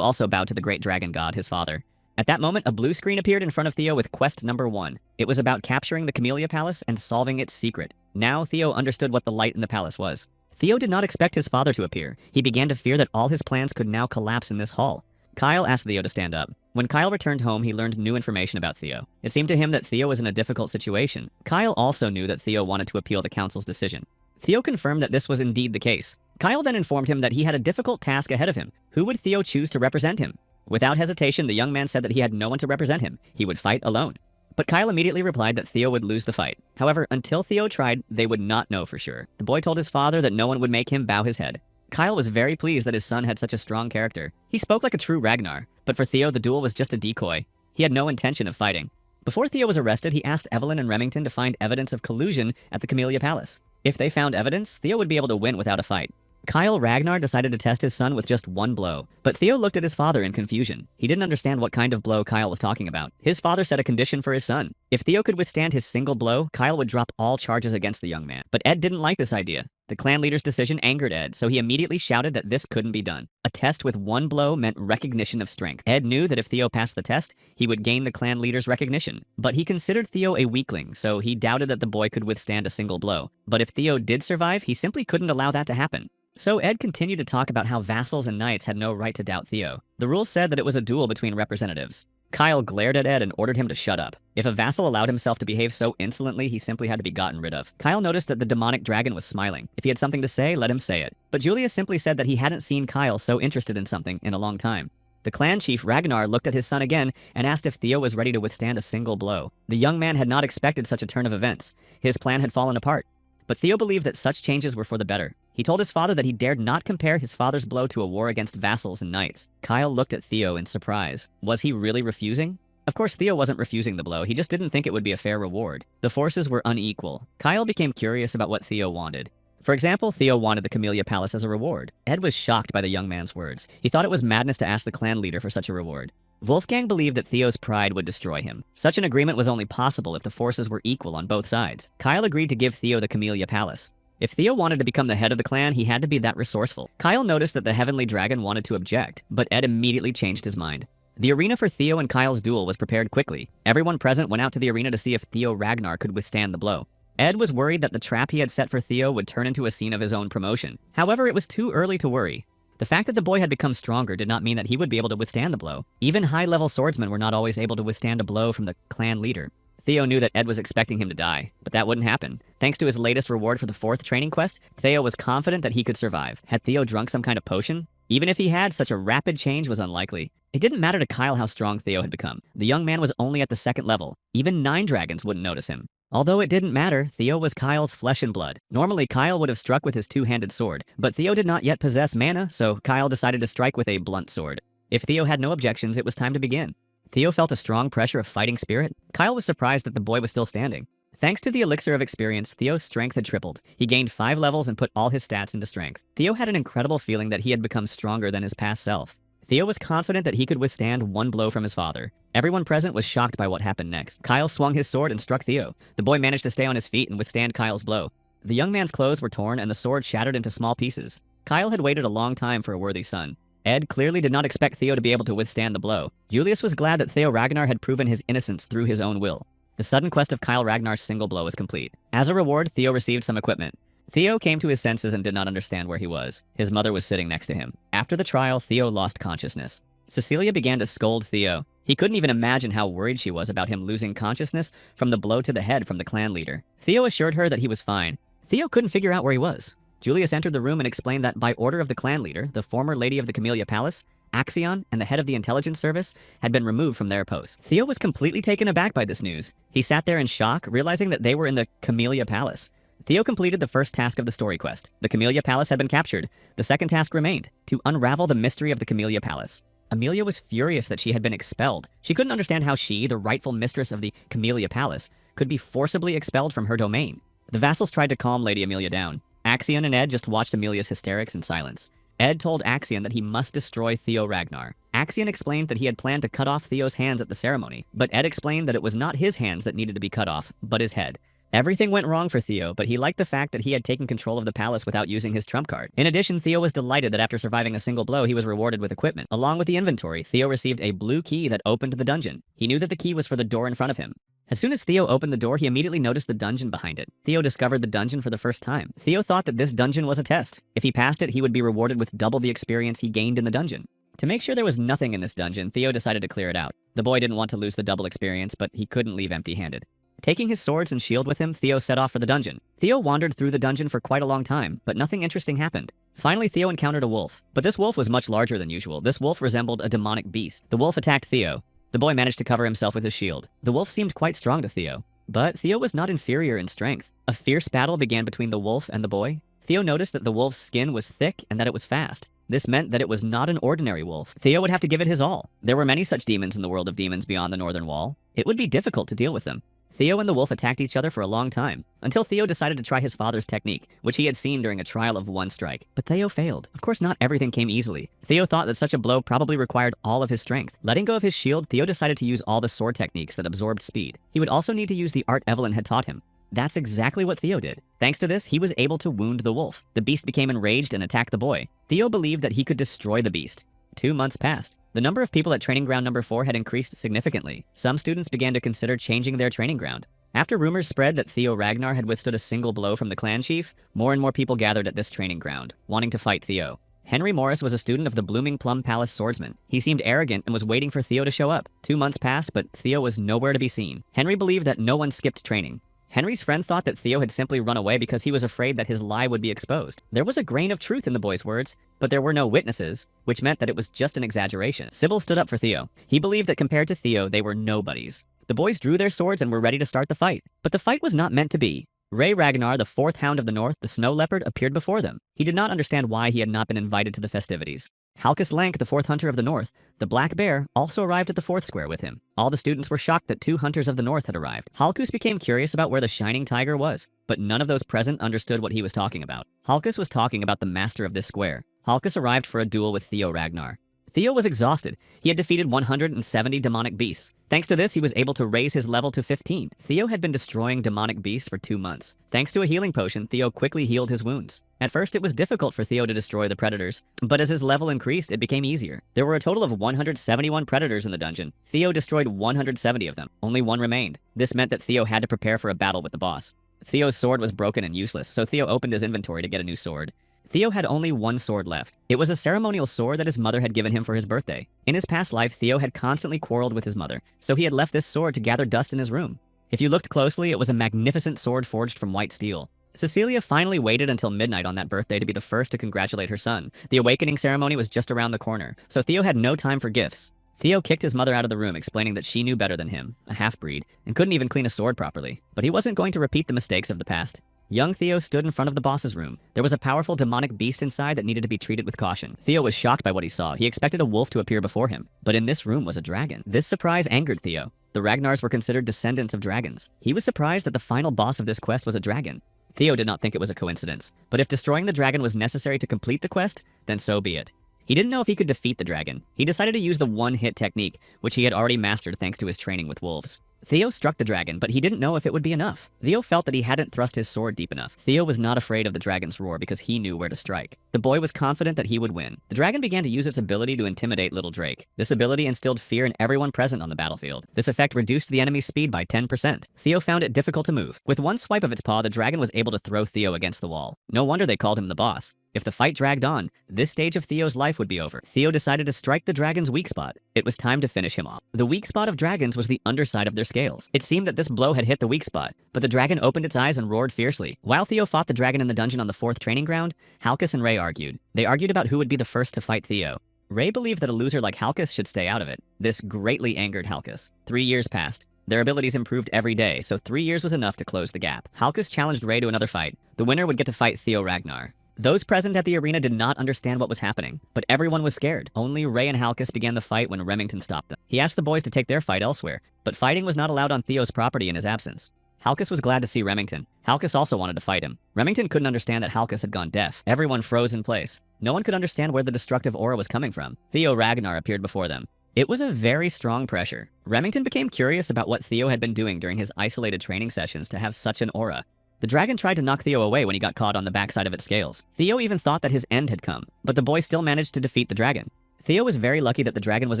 also bowed to the great dragon god, his father. At that moment, a blue screen appeared in front of Theo with quest number 1. It was about capturing the Camellia Palace and solving its secret. Now Theo understood what the light in the palace was. Theo did not expect his father to appear. He began to fear that all his plans could now collapse in this hall. Kyle asked Theo to stand up. When Kyle returned home, he learned new information about Theo. It seemed to him that Theo was in a difficult situation. Kyle also knew that Theo wanted to appeal the council's decision. Theo confirmed that this was indeed the case. Kyle then informed him that he had a difficult task ahead of him. Who would Theo choose to represent him? Without hesitation, the young man said that he had no one to represent him. He would fight alone. But Kyle immediately replied that Theo would lose the fight. However, until Theo tried, they would not know for sure. The boy told his father that no one would make him bow his head. Kyle was very pleased that his son had such a strong character. He spoke like a true Ragnar, but for Theo, the duel was just a decoy. He had no intention of fighting. Before Theo was arrested, he asked Evelyn and Remington to find evidence of collusion at the Camellia Palace. If they found evidence, Theo would be able to win without a fight. Kyle Ragnar decided to test his son with just one blow, but Theo looked at his father in confusion. He didn't understand what kind of blow Kyle was talking about. His father set a condition for his son. If Theo could withstand his single blow, Kyle would drop all charges against the young man. But Ed didn't like this idea. The clan leader's decision angered Ed, so he immediately shouted that this couldn't be done. A test with one blow meant recognition of strength. Ed knew that if Theo passed the test, he would gain the clan leader's recognition. But he considered Theo a weakling, so he doubted that the boy could withstand a single blow. But if Theo did survive, he simply couldn't allow that to happen. So Ed continued to talk about how vassals and knights had no right to doubt Theo. The rules said that it was a duel between representatives. Kyle glared at Ed and ordered him to shut up. If a vassal allowed himself to behave so insolently, he simply had to be gotten rid of. Kyle noticed that the demonic dragon was smiling. If he had something to say, let him say it. But Julius simply said that he hadn't seen Kyle so interested in something in a long time. The clan chief Ragnar looked at his son again and asked if Theo was ready to withstand a single blow. The young man had not expected such a turn of events. His plan had fallen apart. But Theo believed that such changes were for the better. He told his father that he dared not compare his father's blow to a war against vassals and knights. Kyle looked at Theo in surprise. Was he really refusing? Of course, Theo wasn't refusing the blow, he just didn't think it would be a fair reward. The forces were unequal. Kyle became curious about what Theo wanted. For example, Theo wanted the Camellia Palace as a reward. Ed was shocked by the young man's words. He thought it was madness to ask the clan leader for such a reward. Wolfgang believed that Theo's pride would destroy him. Such an agreement was only possible if the forces were equal on both sides. Kyle agreed to give Theo the Camellia Palace. If Theo wanted to become the head of the clan, he had to be that resourceful. Kyle noticed that the Heavenly Dragon wanted to object, but Ed immediately changed his mind. The arena for Theo and Kyle's duel was prepared quickly. Everyone present went out to the arena to see if Theo Ragnar could withstand the blow. Ed was worried that the trap he had set for Theo would turn into a scene of his own promotion. However, it was too early to worry. The fact that the boy had become stronger did not mean that he would be able to withstand the blow. Even high-level swordsmen were not always able to withstand a blow from the clan leader. Theo knew that Ed was expecting him to die, but that wouldn't happen. Thanks to his latest reward for the 4th training quest, Theo was confident that he could survive. Had Theo drunk some kind of potion? Even if he had, such a rapid change was unlikely. It didn't matter to Kyle how strong Theo had become. The young man was only at the 2nd level. Even 9 dragons wouldn't notice him. Although it didn't matter, Theo was Kyle's flesh and blood. Normally, Kyle would have struck with his 2-handed sword, but Theo did not yet possess mana, so Kyle decided to strike with a blunt sword. If Theo had no objections, it was time to begin. Theo felt a strong pressure of fighting spirit. Kyle was surprised that the boy was still standing. Thanks to the elixir of experience, Theo's strength had tripled. He gained 5 levels and put all his stats into strength. Theo had an incredible feeling that he had become stronger than his past self. Theo was confident that he could withstand one blow from his father. Everyone present was shocked by what happened next. Kyle swung his sword and struck Theo. The boy managed to stay on his feet and withstand Kyle's blow. The young man's clothes were torn and the sword shattered into small pieces. Kyle had waited a long time for a worthy son. Ed clearly did not expect Theo to be able to withstand the blow. Julius was glad that Theo Ragnar had proven his innocence through his own will. The sudden quest of Kyle Ragnar's single blow was complete. As a reward, Theo received some equipment. Theo came to his senses and did not understand where he was. His mother was sitting next to him. After the trial, Theo lost consciousness. Cecilia began to scold Theo. He couldn't even imagine how worried she was about him losing consciousness from the blow to the head from the clan leader. Theo assured her that he was fine. Theo couldn't figure out where he was. Julius entered the room and explained that by order of the clan leader, the former lady of the Camellia Palace, Axion, and the head of the intelligence service had been removed from their posts. Theo was completely taken aback by this news. He sat there in shock, realizing that they were in the Camellia Palace. Theo completed the first task of the story quest. The Camellia Palace had been captured. The second task remained, to unravel the mystery of the Camellia Palace. Amelia was furious that she had been expelled. She couldn't understand how she, the rightful mistress of the Camellia Palace, could be forcibly expelled from her domain. The vassals tried to calm Lady Amelia down. Axion and Ed just watched Amelia's hysterics in silence. Ed told Axion that he must destroy Theo Ragnar. Axion explained that he had planned to cut off Theo's hands at the ceremony, but Ed explained that it was not his hands that needed to be cut off, but his head. Everything went wrong for Theo, but he liked the fact that he had taken control of the palace without using his trump card. In addition, Theo was delighted that after surviving a single blow, he was rewarded with equipment. Along with the inventory, Theo received a blue key that opened the dungeon. He knew that the key was for the door in front of him. As soon as Theo opened the door, he immediately noticed the dungeon behind it. Theo discovered the dungeon for the first time. Theo thought that this dungeon was a test. If he passed it, he would be rewarded with double the experience he gained in the dungeon. To make sure there was nothing in this dungeon, Theo decided to clear it out. The boy didn't want to lose the double experience, but he couldn't leave empty-handed. Taking his swords and shield with him, Theo set off for the dungeon. Theo wandered through the dungeon for quite a long time, but nothing interesting happened. Finally, Theo encountered a wolf. But this wolf was much larger than usual. This wolf resembled a demonic beast. The wolf attacked Theo. The boy managed to cover himself with his shield. The wolf seemed quite strong to Theo. But Theo was not inferior in strength. A fierce battle began between the wolf and the boy. Theo noticed that the wolf's skin was thick and that it was fast. This meant that it was not an ordinary wolf. Theo would have to give it his all. There were many such demons in the world of demons beyond the Northern Wall. It would be difficult to deal with them. Theo and the wolf attacked each other for a long time, until Theo decided to try his father's technique, which he had seen during a trial of one strike. But Theo failed. Of course, not everything came easily. Theo thought that such a blow probably required all of his strength. Letting go of his shield, Theo decided to use all the sword techniques that absorbed speed. He would also need to use the art Evelyn had taught him. That's exactly what Theo did. Thanks to this, he was able to wound the wolf. The beast became enraged and attacked the boy. Theo believed that he could destroy the beast. 2 months passed. The number of people at training ground number 4 had increased significantly. Some students began to consider changing their training ground. After rumors spread that Theo Ragnar had withstood a single blow from the clan chief, more and more people gathered at this training ground, wanting to fight Theo. Henry Morris was a student of the Blooming Plum Palace swordsman. He seemed arrogant and was waiting for Theo to show up. 2 months passed, but Theo was nowhere to be seen. Henry believed that no one skipped training. Henry's friend thought that Theo had simply run away because he was afraid that his lie would be exposed. There was a grain of truth in the boy's words, but there were no witnesses, which meant that it was just an exaggeration. Sybil stood up for Theo. He believed that compared to Theo, they were nobodies. The boys drew their swords and were ready to start the fight. But the fight was not meant to be. Ray Ragnar, the 4th Hound of the North, the Snow Leopard, appeared before them. He did not understand why he had not been invited to the festivities. Halcus Lank, the fourth hunter of the north, the black bear, also arrived at the fourth square with him. All the students were shocked that 2 hunters of the north had arrived. Halcus became curious about where the shining tiger was, but none of those present understood what he was talking about. Halcus was talking about the master of this square. Halcus arrived for a duel with Theo Ragnar. Theo was exhausted. He had defeated 170 demonic beasts. Thanks to this, he was able to raise his level to 15. Theo had been destroying demonic beasts for 2 months. Thanks to a healing potion, Theo quickly healed his wounds. At first, it was difficult for Theo to destroy the predators, but as his level increased, it became easier. There were a total of 171 predators in the dungeon. Theo destroyed 170 of them. Only 1 remained. This meant that Theo had to prepare for a battle with the boss. Theo's sword was broken and useless, so Theo opened his inventory to get a new sword. Theo had only 1 sword left. It was a ceremonial sword that his mother had given him for his birthday. In his past life, Theo had constantly quarreled with his mother, so he had left this sword to gather dust in his room. If you looked closely, it was a magnificent sword forged from white steel. Cecilia finally waited until midnight on that birthday to be the first to congratulate her son. The awakening ceremony was just around the corner, so Theo had no time for gifts. Theo kicked his mother out of the room, explaining that she knew better than him, a half-breed, and couldn't even clean a sword properly. But he wasn't going to repeat the mistakes of the past. Young Theo stood in front of the boss's room. There was a powerful demonic beast inside that needed to be treated with caution. Theo was shocked by what he saw. He expected a wolf to appear before him, but in this room was a dragon. This surprise angered Theo. The Ragnars were considered descendants of dragons. He was surprised that the final boss of this quest was a dragon. Theo did not think it was a coincidence, but if destroying the dragon was necessary to complete the quest, then so be it. He didn't know if he could defeat the dragon. He decided to use the one-hit technique, which he had already mastered thanks to his training with wolves. Theo struck the dragon, but he didn't know if it would be enough. Theo felt that he hadn't thrust his sword deep enough. Theo was not afraid of the dragon's roar because he knew where to strike. The boy was confident that he would win. The dragon began to use its ability to intimidate little Drake. This ability instilled fear in everyone present on the battlefield. This effect reduced the enemy's speed by 10%. Theo found it difficult to move. With one swipe of its paw, the dragon was able to throw Theo against the wall. No wonder they called him the boss. If the fight dragged on, this stage of Theo's life would be over. Theo decided to strike the dragon's weak spot. It was time to finish him off. The weak spot of dragons was the underside of their scales. It seemed that this blow had hit the weak spot, but the dragon opened its eyes and roared fiercely. While Theo fought the dragon in the dungeon on the 4th training ground, Halcus and Ray argued. They argued about who would be the first to fight Theo. Ray believed that a loser like Halcus should stay out of it. This greatly angered Halcus. 3 years passed. Their abilities improved every day, so 3 years was enough to close the gap. Halcus challenged Ray to another fight. The winner would get to fight Theo Ragnar. Those present at the arena did not understand what was happening, but everyone was scared. Only Ray and Halcus began the fight when Remington stopped them. He asked the boys to take their fight elsewhere, but fighting was not allowed on Theo's property in his absence. Halcus was glad to see Remington. Halcus also wanted to fight him. Remington couldn't understand that Halcus had gone deaf. Everyone froze in place. No one could understand where the destructive aura was coming from. Theo Ragnar appeared before them. It was a very strong pressure. Remington became curious about what Theo had been doing during his isolated training sessions to have such an aura. The dragon tried to knock Theo away when he got caught on the backside of its scales. Theo even thought that his end had come, but the boy still managed to defeat the dragon. Theo was very lucky that the dragon was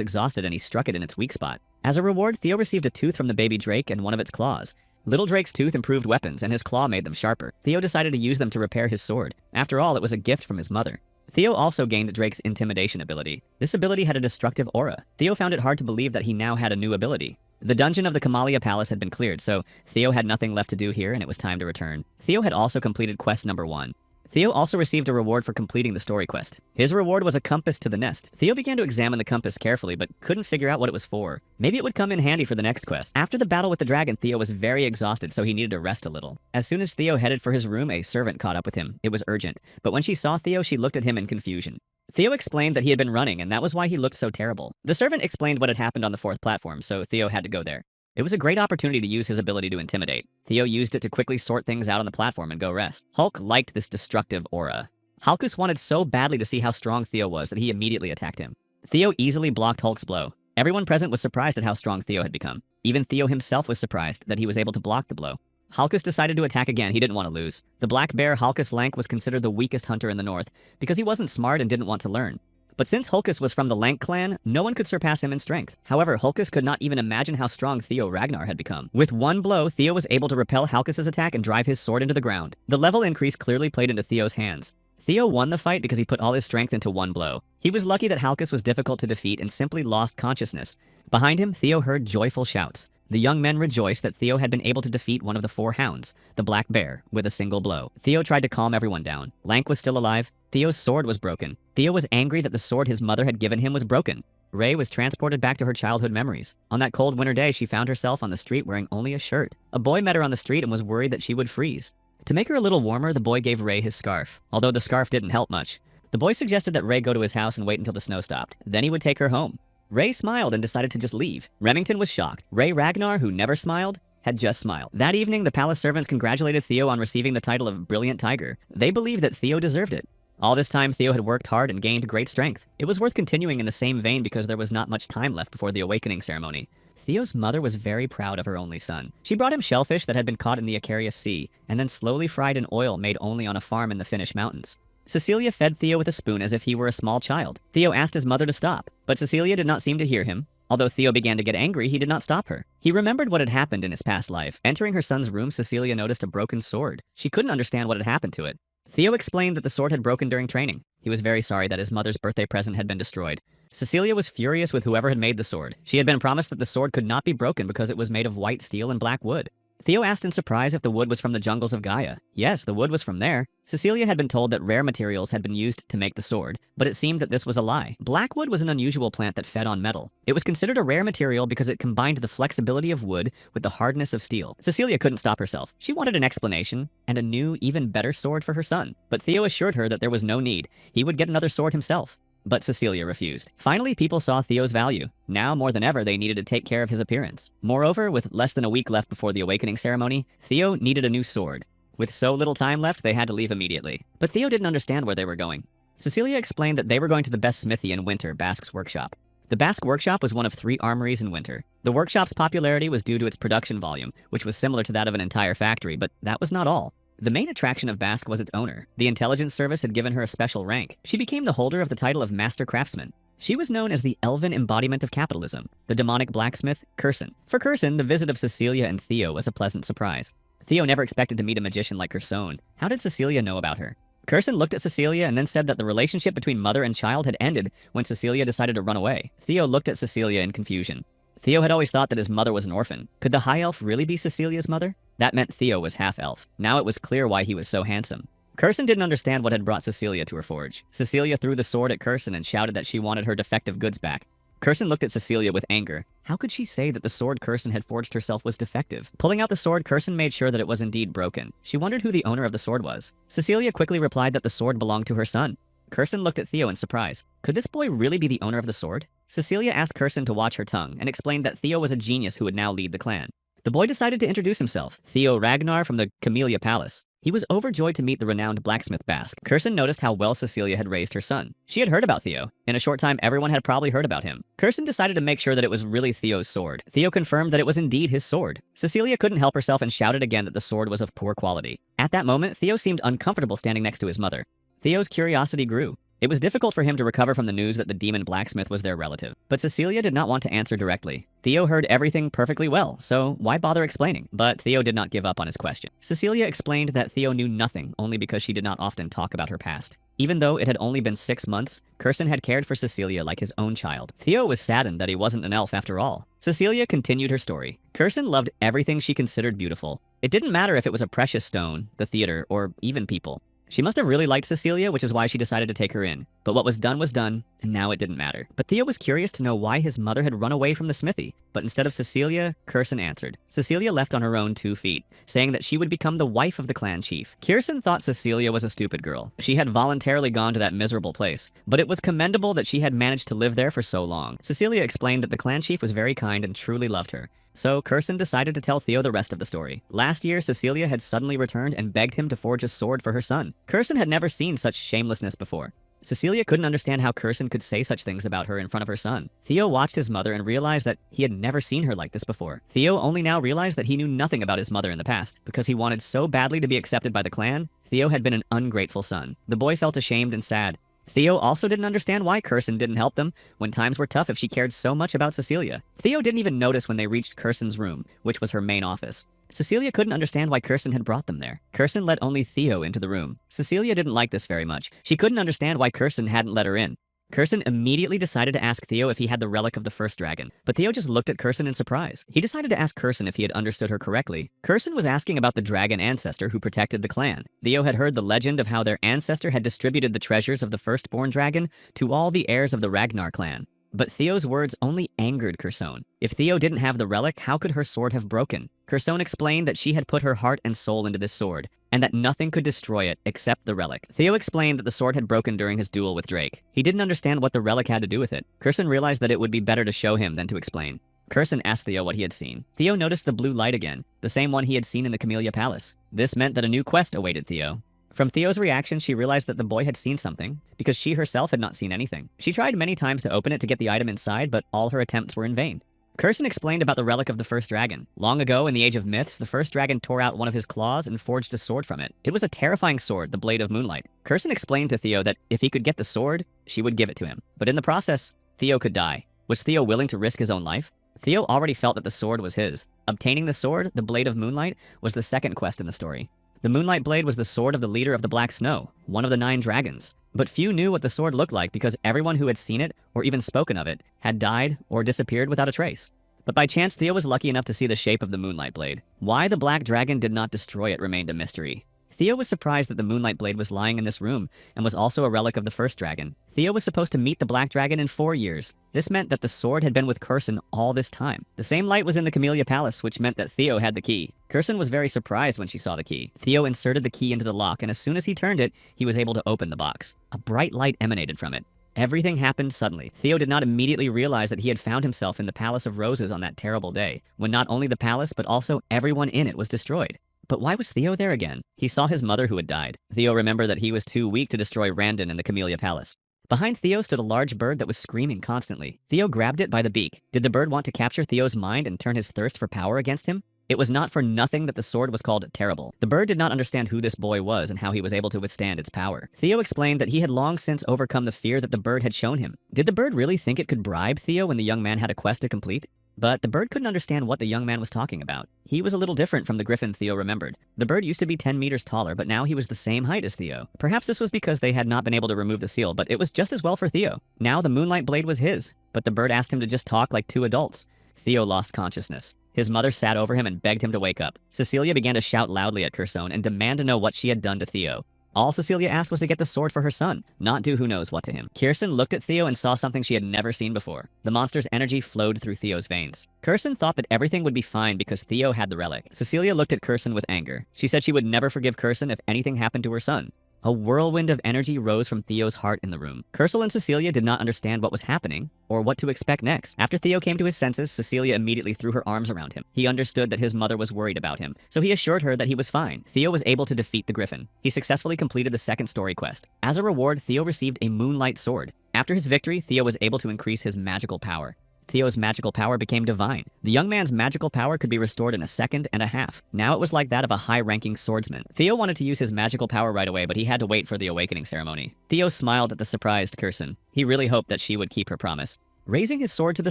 exhausted and he struck it in its weak spot. As a reward, Theo received a tooth from the baby Drake and one of its claws. Little Drake's tooth improved weapons and his claw made them sharper. Theo decided to use them to repair his sword. After all, it was a gift from his mother. Theo also gained Drake's intimidation ability. This ability had a destructive aura. Theo found it hard to believe that he now had a new ability. The dungeon of the Kamalia Palace had been cleared, so Theo had nothing left to do here and it was time to return. Theo had also completed quest number 1. Theo also received a reward for completing the story quest. His reward was a compass to the nest. Theo began to examine the compass carefully, but couldn't figure out what it was for. Maybe it would come in handy for the next quest. After the battle with the dragon, Theo was very exhausted, so he needed to rest a little. As soon as Theo headed for his room, a servant caught up with him. It was urgent, but when she saw Theo, she looked at him in confusion. Theo explained that he had been running, and that was why he looked so terrible. The servant explained what had happened on the 4th platform, so Theo had to go there. It was a great opportunity to use his ability to intimidate. Theo used it to quickly sort things out on the platform and go rest. Hulk liked this destructive aura. Halcus wanted so badly to see how strong Theo was that he immediately attacked him. Theo easily blocked Hulk's blow. Everyone present was surprised at how strong Theo had become. Even Theo himself was surprised that he was able to block the blow. Halcus decided to attack again. He didn't want to lose. The black bear Halcus Lank was considered the weakest hunter in the north because he wasn't smart and didn't want to learn. But since Hulkus was from the Lank clan, no one could surpass him in strength. However, Hulkus could not even imagine how strong Theo Ragnar had become. With one blow, Theo was able to repel Halkus's attack and drive his sword into the ground. The level increase clearly played into Theo's hands. Theo won the fight because he put all his strength into one blow. He was lucky that Halkus was difficult to defeat and simply lost consciousness. Behind him, Theo heard joyful shouts. The young men rejoiced that Theo had been able to defeat one of the 4 hounds, the black bear, with a single blow. Theo tried to calm everyone down. Lank was still alive. Theo's sword was broken. Theo was angry that the sword his mother had given him was broken. Ray was transported back to her childhood memories. On that cold winter day, she found herself on the street wearing only a shirt. A boy met her on the street and was worried that she would freeze. To make her a little warmer, the boy gave Ray his scarf. Although the scarf didn't help much. The boy suggested that Ray go to his house and wait until the snow stopped. Then he would take her home. Ray smiled and decided to just leave. Remington was shocked. Ray Ragnar, who never smiled, had just smiled. That evening, the palace servants congratulated Theo on receiving the title of Brilliant Tiger. They believed that Theo deserved it. All this time, Theo had worked hard and gained great strength. It was worth continuing in the same vein because there was not much time left before the awakening ceremony. Theo's mother was very proud of her only son. She brought him shellfish that had been caught in the Icarius Sea, and then slowly fried in oil made only on a farm in the Finnish mountains. Cecilia fed Theo with a spoon as if he were a small child. Theo asked his mother to stop, but Cecilia did not seem to hear him. Although Theo began to get angry, he did not stop her. He remembered what had happened in his past life. Entering her son's room, Cecilia noticed a broken sword. She couldn't understand what had happened to it. Theo explained that the sword had broken during training. He was very sorry that his mother's birthday present had been destroyed. Cecilia was furious with whoever had made the sword. She had been promised that the sword could not be broken because it was made of white steel and black wood. Theo asked in surprise if the wood was from the jungles of Gaia. Yes, the wood was from there. Cecilia had been told that rare materials had been used to make the sword, but it seemed that this was a lie. Blackwood was an unusual plant that fed on metal. It was considered a rare material because it combined the flexibility of wood with the hardness of steel. Cecilia couldn't stop herself. She wanted an explanation and a new, even better sword for her son. But Theo assured her that there was no need. He would get another sword himself. But Cecilia refused. Finally, people saw Theo's value. Now, more than ever, they needed to take care of his appearance. Moreover, with less than a week left before the awakening ceremony, Theo needed a new sword. With so little time left, they had to leave immediately. But Theo didn't understand where they were going. Cecilia explained that they were going to the best smithy in Winter, Basque's workshop. The Basque workshop was one of 3 armories in Winter. The workshop's popularity was due to its production volume, which was similar to that of an entire factory, but that was not all. The main attraction of Basque was its owner. The intelligence service had given her a special rank. She became the holder of the title of Master Craftsman. She was known as the elven embodiment of capitalism, the demonic blacksmith, Curson. For Curson, the visit of Cecilia and Theo was a pleasant surprise. Theo never expected to meet a magician like Curson. How did Cecilia know about her? Curson looked at Cecilia and then said that the relationship between mother and child had ended when Cecilia decided to run away. Theo looked at Cecilia in confusion. Theo had always thought that his mother was an orphan. Could the high elf really be Cecilia's mother? That meant Theo was half-elf. Now it was clear why he was so handsome. Curson didn't understand what had brought Cecilia to her forge. Cecilia threw the sword at Curson and shouted that she wanted her defective goods back. Curson looked at Cecilia with anger. How could she say that the sword Curson had forged herself was defective? Pulling out the sword, Curson made sure that it was indeed broken. She wondered who the owner of the sword was. Cecilia quickly replied that the sword belonged to her son. Curson looked at Theo in surprise. Could this boy really be the owner of the sword? Cecilia asked Curson to watch her tongue and explained that Theo was a genius who would now lead the clan. The boy decided to introduce himself, Theo Ragnar from the Camellia Palace. He was overjoyed to meet the renowned blacksmith Basque. Curson noticed how well Cecilia had raised her son. She had heard about Theo. In a short time, everyone had probably heard about him. Curson decided to make sure that it was really Theo's sword. Theo confirmed that it was indeed his sword. Cecilia couldn't help herself and shouted again that the sword was of poor quality. At that moment, Theo seemed uncomfortable standing next to his mother. Theo's curiosity grew. It was difficult for him to recover from the news that the demon blacksmith was their relative. But Cecilia did not want to answer directly. Theo heard everything perfectly well, so why bother explaining? But Theo did not give up on his question. Cecilia explained that Theo knew nothing only because she did not often talk about her past. Even though it had only been 6 months, Curson had cared for Cecilia like his own child. Theo was saddened that he wasn't an elf after all. Cecilia continued her story. Curson loved everything she considered beautiful. It didn't matter if it was a precious stone, the theater, or even people. She must have really liked Cecilia, which is why she decided to take her in. But what was done, and now it didn't matter. But Theo was curious to know why his mother had run away from the smithy. But instead of Cecilia, Curson answered. Cecilia left on her own 2 feet, saying that she would become the wife of the clan chief. Curson thought Cecilia was a stupid girl. She had voluntarily gone to that miserable place. But it was commendable that she had managed to live there for so long. Cecilia explained that the clan chief was very kind and truly loved her. So Curson decided to tell Theo the rest of the story. Last year, Cecilia had suddenly returned and begged him to forge a sword for her son. Curson had never seen such shamelessness before. Cecilia couldn't understand how Curson could say such things about her in front of her son. Theo watched his mother and realized that he had never seen her like this before. Theo only now realized that he knew nothing about his mother in the past. Because he wanted so badly to be accepted by the clan, Theo had been an ungrateful son. The boy felt ashamed and sad. Theo also didn't understand why Curson didn't help them when times were tough if she cared so much about Cecilia. Theo didn't even notice when they reached Curson's room, which was her main office. Cecilia couldn't understand why Curson had brought them there. Curson let only Theo into the room. Cecilia didn't like this very much. She couldn't understand why Curson hadn't let her in. Curson immediately decided to ask Theo if he had the relic of the first dragon, but Theo just looked at Curson in surprise. He decided to ask Curson if he had understood her correctly. Curson was asking about the dragon ancestor who protected the clan. Theo had heard the legend of how their ancestor had distributed the treasures of the firstborn dragon to all the heirs of the Ragnar clan. But Theo's words only angered Curson. If Theo didn't have the relic, how could her sword have broken? Curson explained that she had put her heart and soul into this sword. and that nothing could destroy it except the relic. Theo explained that the sword had broken during his duel with Drake. He didn't understand what the relic had to do with it. Curson realized that it would be better to show him than to explain. Curson asked Theo what he had seen. Theo noticed the blue light again, the same one he had seen in the Camellia Palace. This meant that a new quest awaited Theo. From Theo's reaction, she realized that the boy had seen something, because she herself had not seen anything. She tried many times to open it to get the item inside, but all her attempts were in vain. Curson explained about the relic of the first dragon. Long ago, in the Age of Myths, the first dragon tore out one of his claws and forged a sword from it. It was a terrifying sword, the Blade of Moonlight. Curson explained to Theo that if he could get the sword, she would give it to him. But in the process, Theo could die. Was Theo willing to risk his own life? Theo already felt that the sword was his. Obtaining the sword, the Blade of Moonlight, was the second quest in the story. The Moonlight Blade was the sword of the leader of the Black Snow, one of the 9 dragons. But few knew what the sword looked like because everyone who had seen it, or even spoken of it, had died or disappeared without a trace. But by chance, Theo was lucky enough to see the shape of the Moonlight Blade. Why the Black Dragon did not destroy it remained a mystery. Theo was surprised that the Moonlight Blade was lying in this room and was also a relic of the first dragon. Theo was supposed to meet the Black Dragon in 4 years. This meant that the sword had been with Curson all this time. The same light was in the Camellia Palace, which meant that Theo had the key. Curson was very surprised when she saw the key. Theo inserted the key into the lock, and as soon as he turned it, he was able to open the box. A bright light emanated from it. Everything happened suddenly. Theo did not immediately realize that he had found himself in the Palace of Roses on that terrible day, when not only the palace, but also everyone in it was destroyed. But why was Theo there again? He saw his mother who had died. Theo remembered that he was too weak to destroy Randon in the Camellia Palace. Behind Theo stood a large bird that was screaming constantly. Theo grabbed it by the beak. Did the bird want to capture Theo's mind and turn his thirst for power against him? It was not for nothing that the sword was called Terrible. The bird did not understand who this boy was and how he was able to withstand its power. Theo explained that he had long since overcome the fear that the bird had shown him. Did the bird really think it could bribe Theo when the young man had a quest to complete? But the bird couldn't understand what the young man was talking about. He was a little different from the griffin Theo remembered. The bird used to be 10 meters taller, but now he was the same height as Theo. Perhaps this was because they had not been able to remove the seal, but it was just as well for Theo. Now the Moonlight Blade was his, but the bird asked him to just talk like 2 adults. Theo lost consciousness. His mother sat over him and begged him to wake up. Cecilia began to shout loudly at Curson and demand to know what she had done to Theo. All Cecilia asked was to get the sword for her son, not do who knows what to him. Curson looked at Theo and saw something she had never seen before. The monster's energy flowed through Theo's veins. Curson thought that everything would be fine because Theo had the relic. Cecilia looked at Curson with anger. She said she would never forgive Curson if anything happened to her son. A whirlwind of energy rose from Theo's heart in the room. Curson and Cecilia did not understand what was happening or what to expect next. After Theo came to his senses, Cecilia immediately threw her arms around him. He understood that his mother was worried about him, so he assured her that he was fine. Theo was able to defeat the griffin. He successfully completed the second story quest. As a reward, Theo received a Moonlight Sword. After his victory, Theo was able to increase his magical power. Theo's magical power became divine. The young man's magical power could be restored in 1.5 seconds. Now it was like that of a high-ranking swordsman. Theo wanted to use his magical power right away, but he had to wait for the awakening ceremony. Theo smiled at the surprised Curson. He really hoped that she would keep her promise. Raising his sword to the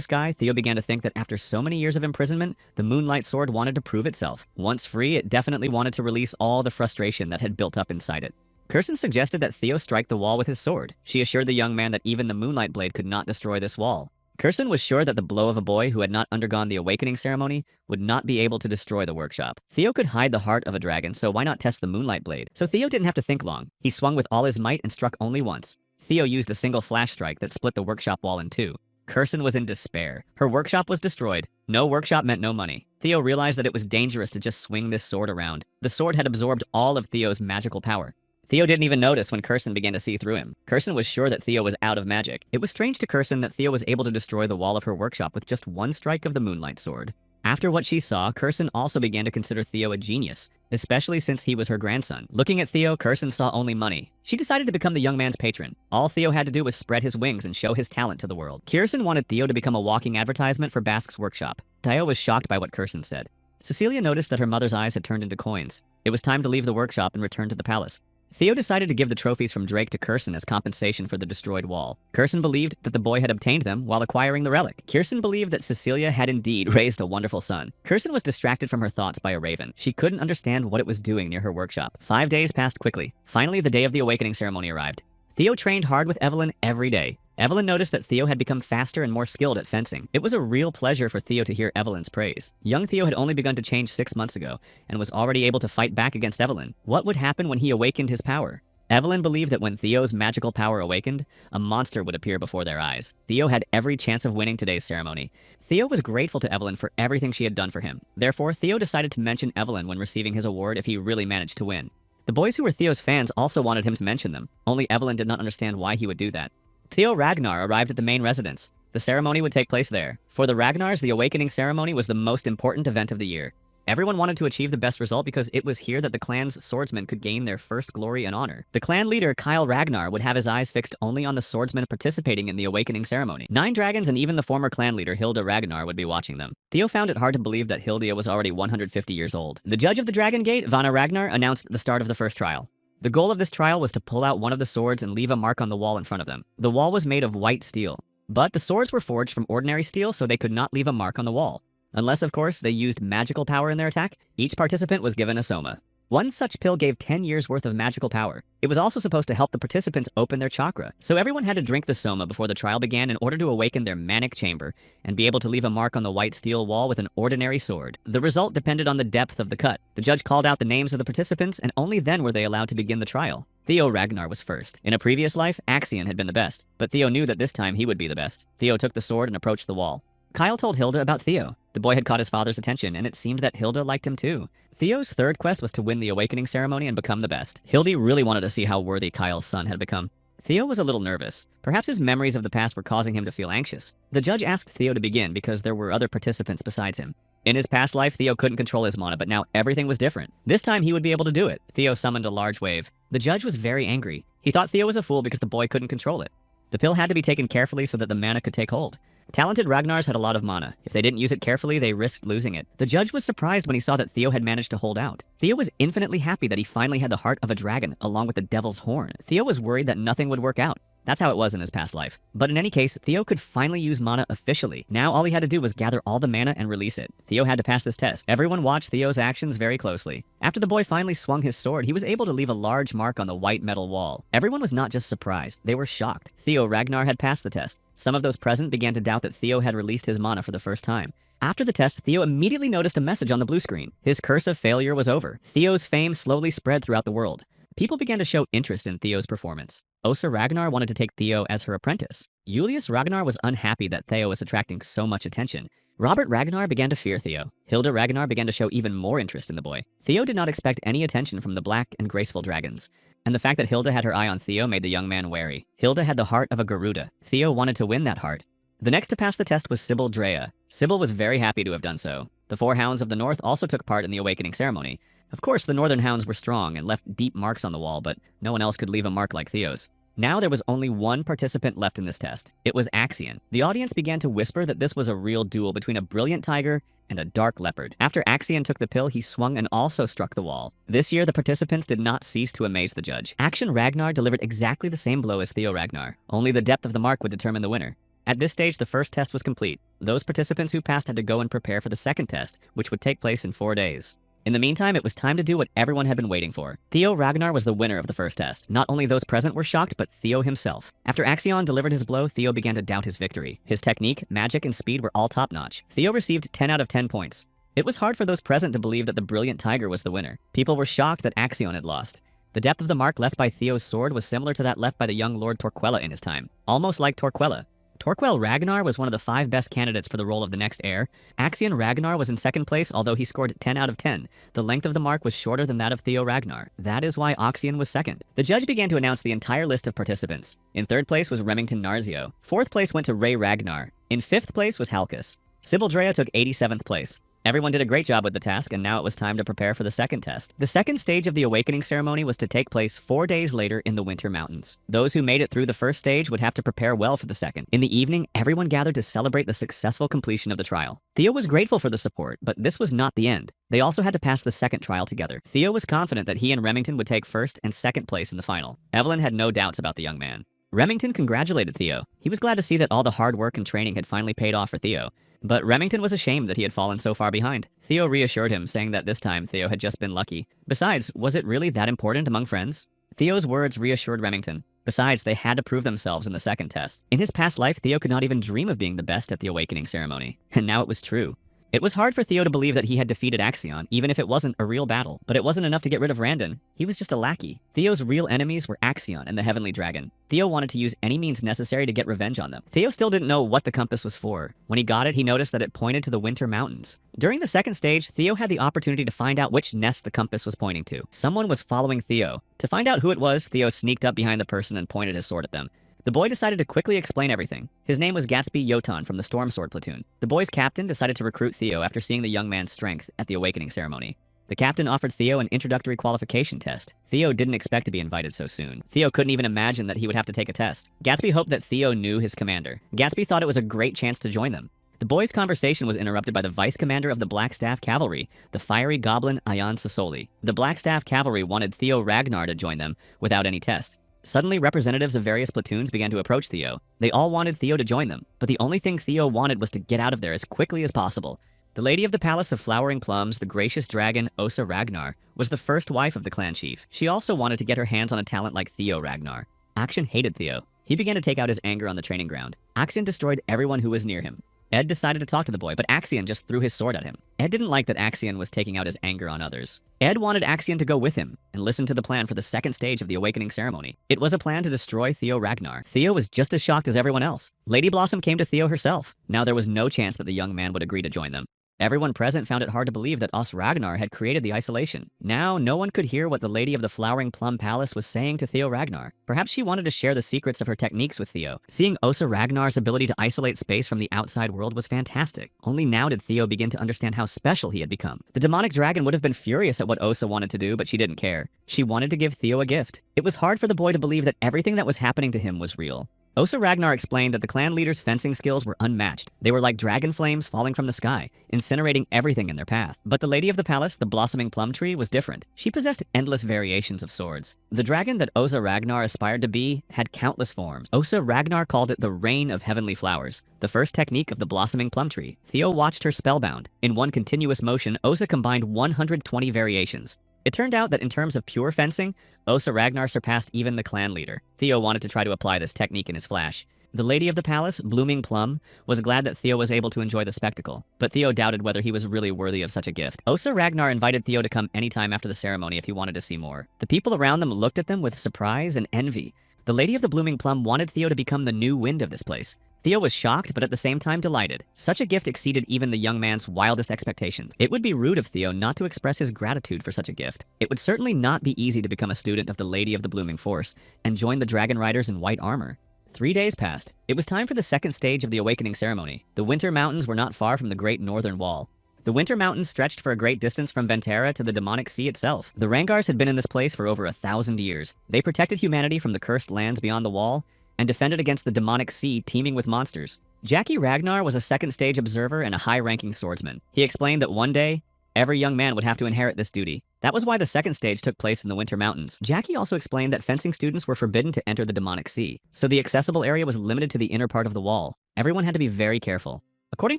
sky, Theo began to think that after so many years of imprisonment, the Moonlight Sword wanted to prove itself. Once free, it definitely wanted to release all the frustration that had built up inside it. Curson suggested that Theo strike the wall with his sword. She assured the young man that even the Moonlight Blade could not destroy this wall. Curson was sure that the blow of a boy who had not undergone the awakening ceremony would not be able to destroy the workshop. Theo could hide the heart of a dragon, so why not test the Moonlight Blade? So Theo didn't have to think long. He swung with all his might and struck only once. Theo used a single flash strike that split the workshop wall in 2. Curson was in despair. Her workshop was destroyed. No workshop meant no money. Theo realized that it was dangerous to just swing this sword around. The sword had absorbed all of Theo's magical power. Theo didn't even notice when Curson began to see through him. Curson was sure that Theo was out of magic. It was strange to Curson that Theo was able to destroy the wall of her workshop with just 1 strike of the Moonlight Sword. After what she saw, Curson also began to consider Theo a genius, especially since he was her grandson. Looking at Theo, Curson saw only money. She decided to become the young man's patron. All Theo had to do was spread his wings and show his talent to the world. Curson wanted Theo to become a walking advertisement for Basque's workshop. Theo was shocked by what Curson said. Cecilia noticed that her mother's eyes had turned into coins. It was time to leave the workshop and return to the palace. Theo decided to give the trophies from Drake to Curson as compensation for the destroyed wall. Curson believed that the boy had obtained them while acquiring the relic. Curson believed that Cecilia had indeed raised a wonderful son. Curson was distracted from her thoughts by a raven. She couldn't understand what it was doing near her workshop. 5 days passed quickly. Finally, the day of the awakening ceremony arrived. Theo trained hard with Evelyn every day. Evelyn noticed that Theo had become faster and more skilled at fencing. It was a real pleasure for Theo to hear Evelyn's praise. Young Theo had only begun to change 6 months ago and was already able to fight back against Evelyn. What would happen when he awakened his power? Evelyn believed that when Theo's magical power awakened, a monster would appear before their eyes. Theo had every chance of winning today's ceremony. Theo was grateful to Evelyn for everything she had done for him. Therefore, Theo decided to mention Evelyn when receiving his award if he really managed to win. The boys who were Theo's fans also wanted him to mention them, only Evelyn did not understand why he would do that. Theo Ragnar arrived at the main residence. The ceremony would take place there. For the Ragnars, the awakening ceremony was the most important event of the year. Everyone wanted to achieve the best result because it was here that the clan's swordsmen could gain their first glory and honor. The clan leader, Kyle Ragnar, would have his eyes fixed only on the swordsmen participating in the awakening ceremony. 9 dragons and even the former clan leader, Hilda Ragnar, would be watching them. Theo found it hard to believe that Hilda was already 150 years old. The judge of the Dragon Gate, Vanna Ragnar, announced the start of the first trial. The goal of this trial was to pull out one of the swords and leave a mark on the wall in front of them. The wall was made of white steel, but the swords were forged from ordinary steel, so they could not leave a mark on the wall. Unless, of course, they used magical power in their attack, each participant was given a soma. One such pill gave 10 years worth of magical power. It was also supposed to help the participants open their chakra, so everyone had to drink the soma before the trial began in order to awaken their manic chamber and be able to leave a mark on the white steel wall with an ordinary sword. The result depended on the depth of the cut. The judge called out the names of the participants, and only then were they allowed to begin the trial. Theo Ragnar was first. In a previous life, Axion had been the best, but Theo knew that this time he would be the best. Theo took the sword and approached the wall. Kyle told Hilda about Theo. The boy had caught his father's attention, and it seemed that Hilda liked him too. Theo's third quest was to win the awakening ceremony and become the best. Hilda really wanted to see how worthy Kyle's son had become. Theo was a little nervous. Perhaps his memories of the past were causing him to feel anxious. The judge asked Theo to begin because there were other participants besides him. In his past life, Theo couldn't control his mana, but now everything was different. This time he would be able to do it. Theo summoned a large wave. The judge was very angry. He thought Theo was a fool because the boy couldn't control it. The pill had to be taken carefully so that the mana could take hold. Talented Ragnars had a lot of mana. If they didn't use it carefully, they risked losing it. The judge was surprised when he saw that Theo had managed to hold out. Theo was infinitely happy that he finally had the heart of a dragon, along with the devil's horn. Theo was worried that nothing would work out. That's how it was in his past life. But in any case, Theo could finally use mana officially. Now all he had to do was gather all the mana and release it. Theo had to pass this test. Everyone watched Theo's actions very closely. After the boy finally swung his sword, he was able to leave a large mark on the white metal wall. Everyone was not just surprised, they were shocked. Theo Ragnar had passed the test. Some of those present began to doubt that Theo had released his mana for the first time. After the test, Theo immediately noticed a message on the blue screen. His curse of failure was over. Theo's fame slowly spread throughout the world. People began to show interest in Theo's performance. Osa Ragnar wanted to take Theo as her apprentice. Julius Ragnar was unhappy that Theo was attracting so much attention. Robert Ragnar began to fear Theo. Hilda Ragnar began to show even more interest in the boy. Theo did not expect any attention from the black and graceful dragons. And the fact that Hilda had her eye on Theo made the young man wary. Hilda had the heart of a Garuda. Theo wanted to win that heart. The next to pass the test was Sybil Drea. Sybil was very happy to have done so. The 4 hounds of the north also took part in the awakening ceremony. Of course, the northern hounds were strong and left deep marks on the wall, but no one else could leave a mark like Theo's. Now there was only one participant left in this test. It was Axion. The audience began to whisper that this was a real duel between a brilliant tiger and a dark leopard. After Axion took the pill, he swung and also struck the wall. This year, the participants did not cease to amaze the judge. Action Ragnar delivered exactly the same blow as Theo Ragnar. Only the depth of the mark would determine the winner. At this stage, the first test was complete. Those participants who passed had to go and prepare for the second test, which would take place in 4 days. In the meantime, it was time to do what everyone had been waiting for. Theo Ragnar was the winner of the first test. Not only those present were shocked, but Theo himself. After Axion delivered his blow, Theo began to doubt his victory. His technique, magic, and speed were all top-notch. Theo received 10 out of 10 points. It was hard for those present to believe that the brilliant tiger was the winner. People were shocked that Axion had lost. The depth of the mark left by Theo's sword was similar to that left by the young Lord Torquella in his time. Almost like Torquella. Torquell Ragnar was one of the 5 best candidates for the role of the next heir. Axion Ragnar was in second place, although he scored 10 out of 10. The length of the mark was shorter than that of Theo Ragnar. That is why Axion was second. The judge began to announce the entire list of participants. In third place was Remington Narzio. Fourth place went to Ray Ragnar. In fifth place was Halkus. Sybil Drea took 87th place. Everyone did a great job with the task, and now it was time to prepare for the second test. The second stage of the awakening ceremony was to take place 4 days later in the Winter Mountains. Those who made it through the first stage would have to prepare well for the second. In the evening, everyone gathered to celebrate the successful completion of the trial. Theo was grateful for the support, but this was not the end. They also had to pass the second trial together. Theo was confident that he and Remington would take first and second place in the final. Evelyn had no doubts about the young man. Remington congratulated Theo. He was glad to see that all the hard work and training had finally paid off for Theo. But Remington was ashamed that he had fallen so far behind. Theo reassured him, saying that this time Theo had just been lucky. Besides, was it really that important among friends? Theo's words reassured Remington. Besides, they had to prove themselves in the second test. In his past life, Theo could not even dream of being the best at the awakening ceremony. And now it was true. It was hard for Theo to believe that he had defeated Axion, even if it wasn't a real battle. But it wasn't enough to get rid of Randon. He was just a lackey. Theo's real enemies were Axion and the Heavenly Dragon. Theo wanted to use any means necessary to get revenge on them. Theo still didn't know what the compass was for. When he got it, he noticed that it pointed to the Winter Mountains. During the second stage, Theo had the opportunity to find out which nest the compass was pointing to. Someone was following Theo. To find out who it was, Theo sneaked up behind the person and pointed his sword at them. The boy decided to quickly explain everything. His name was Gatsby Yotan from the Storm Sword Platoon. The boy's captain decided to recruit Theo after seeing the young man's strength at the awakening ceremony. The captain offered Theo an introductory qualification test. Theo didn't expect to be invited so soon. Theo couldn't even imagine that he would have to take a test. Gatsby hoped that Theo knew his commander. Gatsby thought it was a great chance to join them. The boys' conversation was interrupted by the vice commander of the Blackstaff Cavalry, the fiery goblin Ayan Sasoli. The Blackstaff Cavalry wanted Theo Ragnar to join them without any test. Suddenly, representatives of various platoons began to approach Theo. They all wanted Theo to join them, but the only thing Theo wanted was to get out of there as quickly as possible. The Lady of the Palace of Flowering Plums, the gracious dragon Osa Ragnar, was the first wife of the clan chief. She also wanted to get her hands on a talent like Theo Ragnar. Action hated Theo. He began to take out his anger on the training ground. Axion destroyed everyone who was near him. Ed decided to talk to the boy, but Axion just threw his sword at him. Ed didn't like that Axion was taking out his anger on others. Ed wanted Axion to go with him and listen to the plan for the second stage of the awakening ceremony. It was a plan to destroy Theo Ragnar. Theo was just as shocked as everyone else. Lady Blossom came to Theo herself. Now there was no chance that the young man would agree to join them. Everyone present found it hard to believe that Os Ragnar had created the isolation. Now, no one could hear what the Lady of the Flowering Plum Palace was saying to Theo Ragnar. Perhaps she wanted to share the secrets of her techniques with Theo. Seeing Osa Ragnar's ability to isolate space from the outside world was fantastic. Only now did Theo begin to understand how special he had become. The demonic dragon would have been furious at what Osa wanted to do, but she didn't care. She wanted to give Theo a gift. It was hard for the boy to believe that everything that was happening to him was real. Osa Ragnar explained that the clan leader's fencing skills were unmatched. They were like dragon flames falling from the sky, incinerating everything in their path. But the Lady of the Palace, the blossoming plum tree, was different. She possessed endless variations of swords. The dragon that Osa Ragnar aspired to be had countless forms. Osa Ragnar called it the Rain of Heavenly Flowers, the first technique of the blossoming plum tree. Theo watched her spellbound. In one continuous motion, Osa combined 120 variations. It turned out that in terms of pure fencing, Osa Ragnar surpassed even the clan leader. Theo wanted to try to apply this technique in his flash. The Lady of the Palace, Blooming Plum, was glad that Theo was able to enjoy the spectacle, but Theo doubted whether he was really worthy of such a gift. Osa Ragnar invited Theo to come anytime after the ceremony if he wanted to see more. The people around them looked at them with surprise and envy. The Lady of the Blooming Plum wanted Theo to become the new wind of this place. Theo was shocked, but at the same time delighted. Such a gift exceeded even the young man's wildest expectations. It would be rude of Theo not to express his gratitude for such a gift. It would certainly not be easy to become a student of the Lady of the Blooming Force and join the dragon riders in white armor. 3 days passed. It was time for the second stage of the awakening ceremony. The Winter Mountains were not far from the Great Northern Wall. The Winter Mountains stretched for a great distance from Ventera to the demonic sea itself. The Rangars had been in this place for over 1,000 years. They protected humanity from the cursed lands beyond the wall and defended against the demonic sea teeming with monsters. Jackie Ragnar was a second stage observer and a high-ranking swordsman. He explained that one day, every young man would have to inherit this duty. That was why the second stage took place in the Winter Mountains. Jackie also explained that fencing students were forbidden to enter the demonic sea, so the accessible area was limited to the inner part of the wall. Everyone had to be very careful. According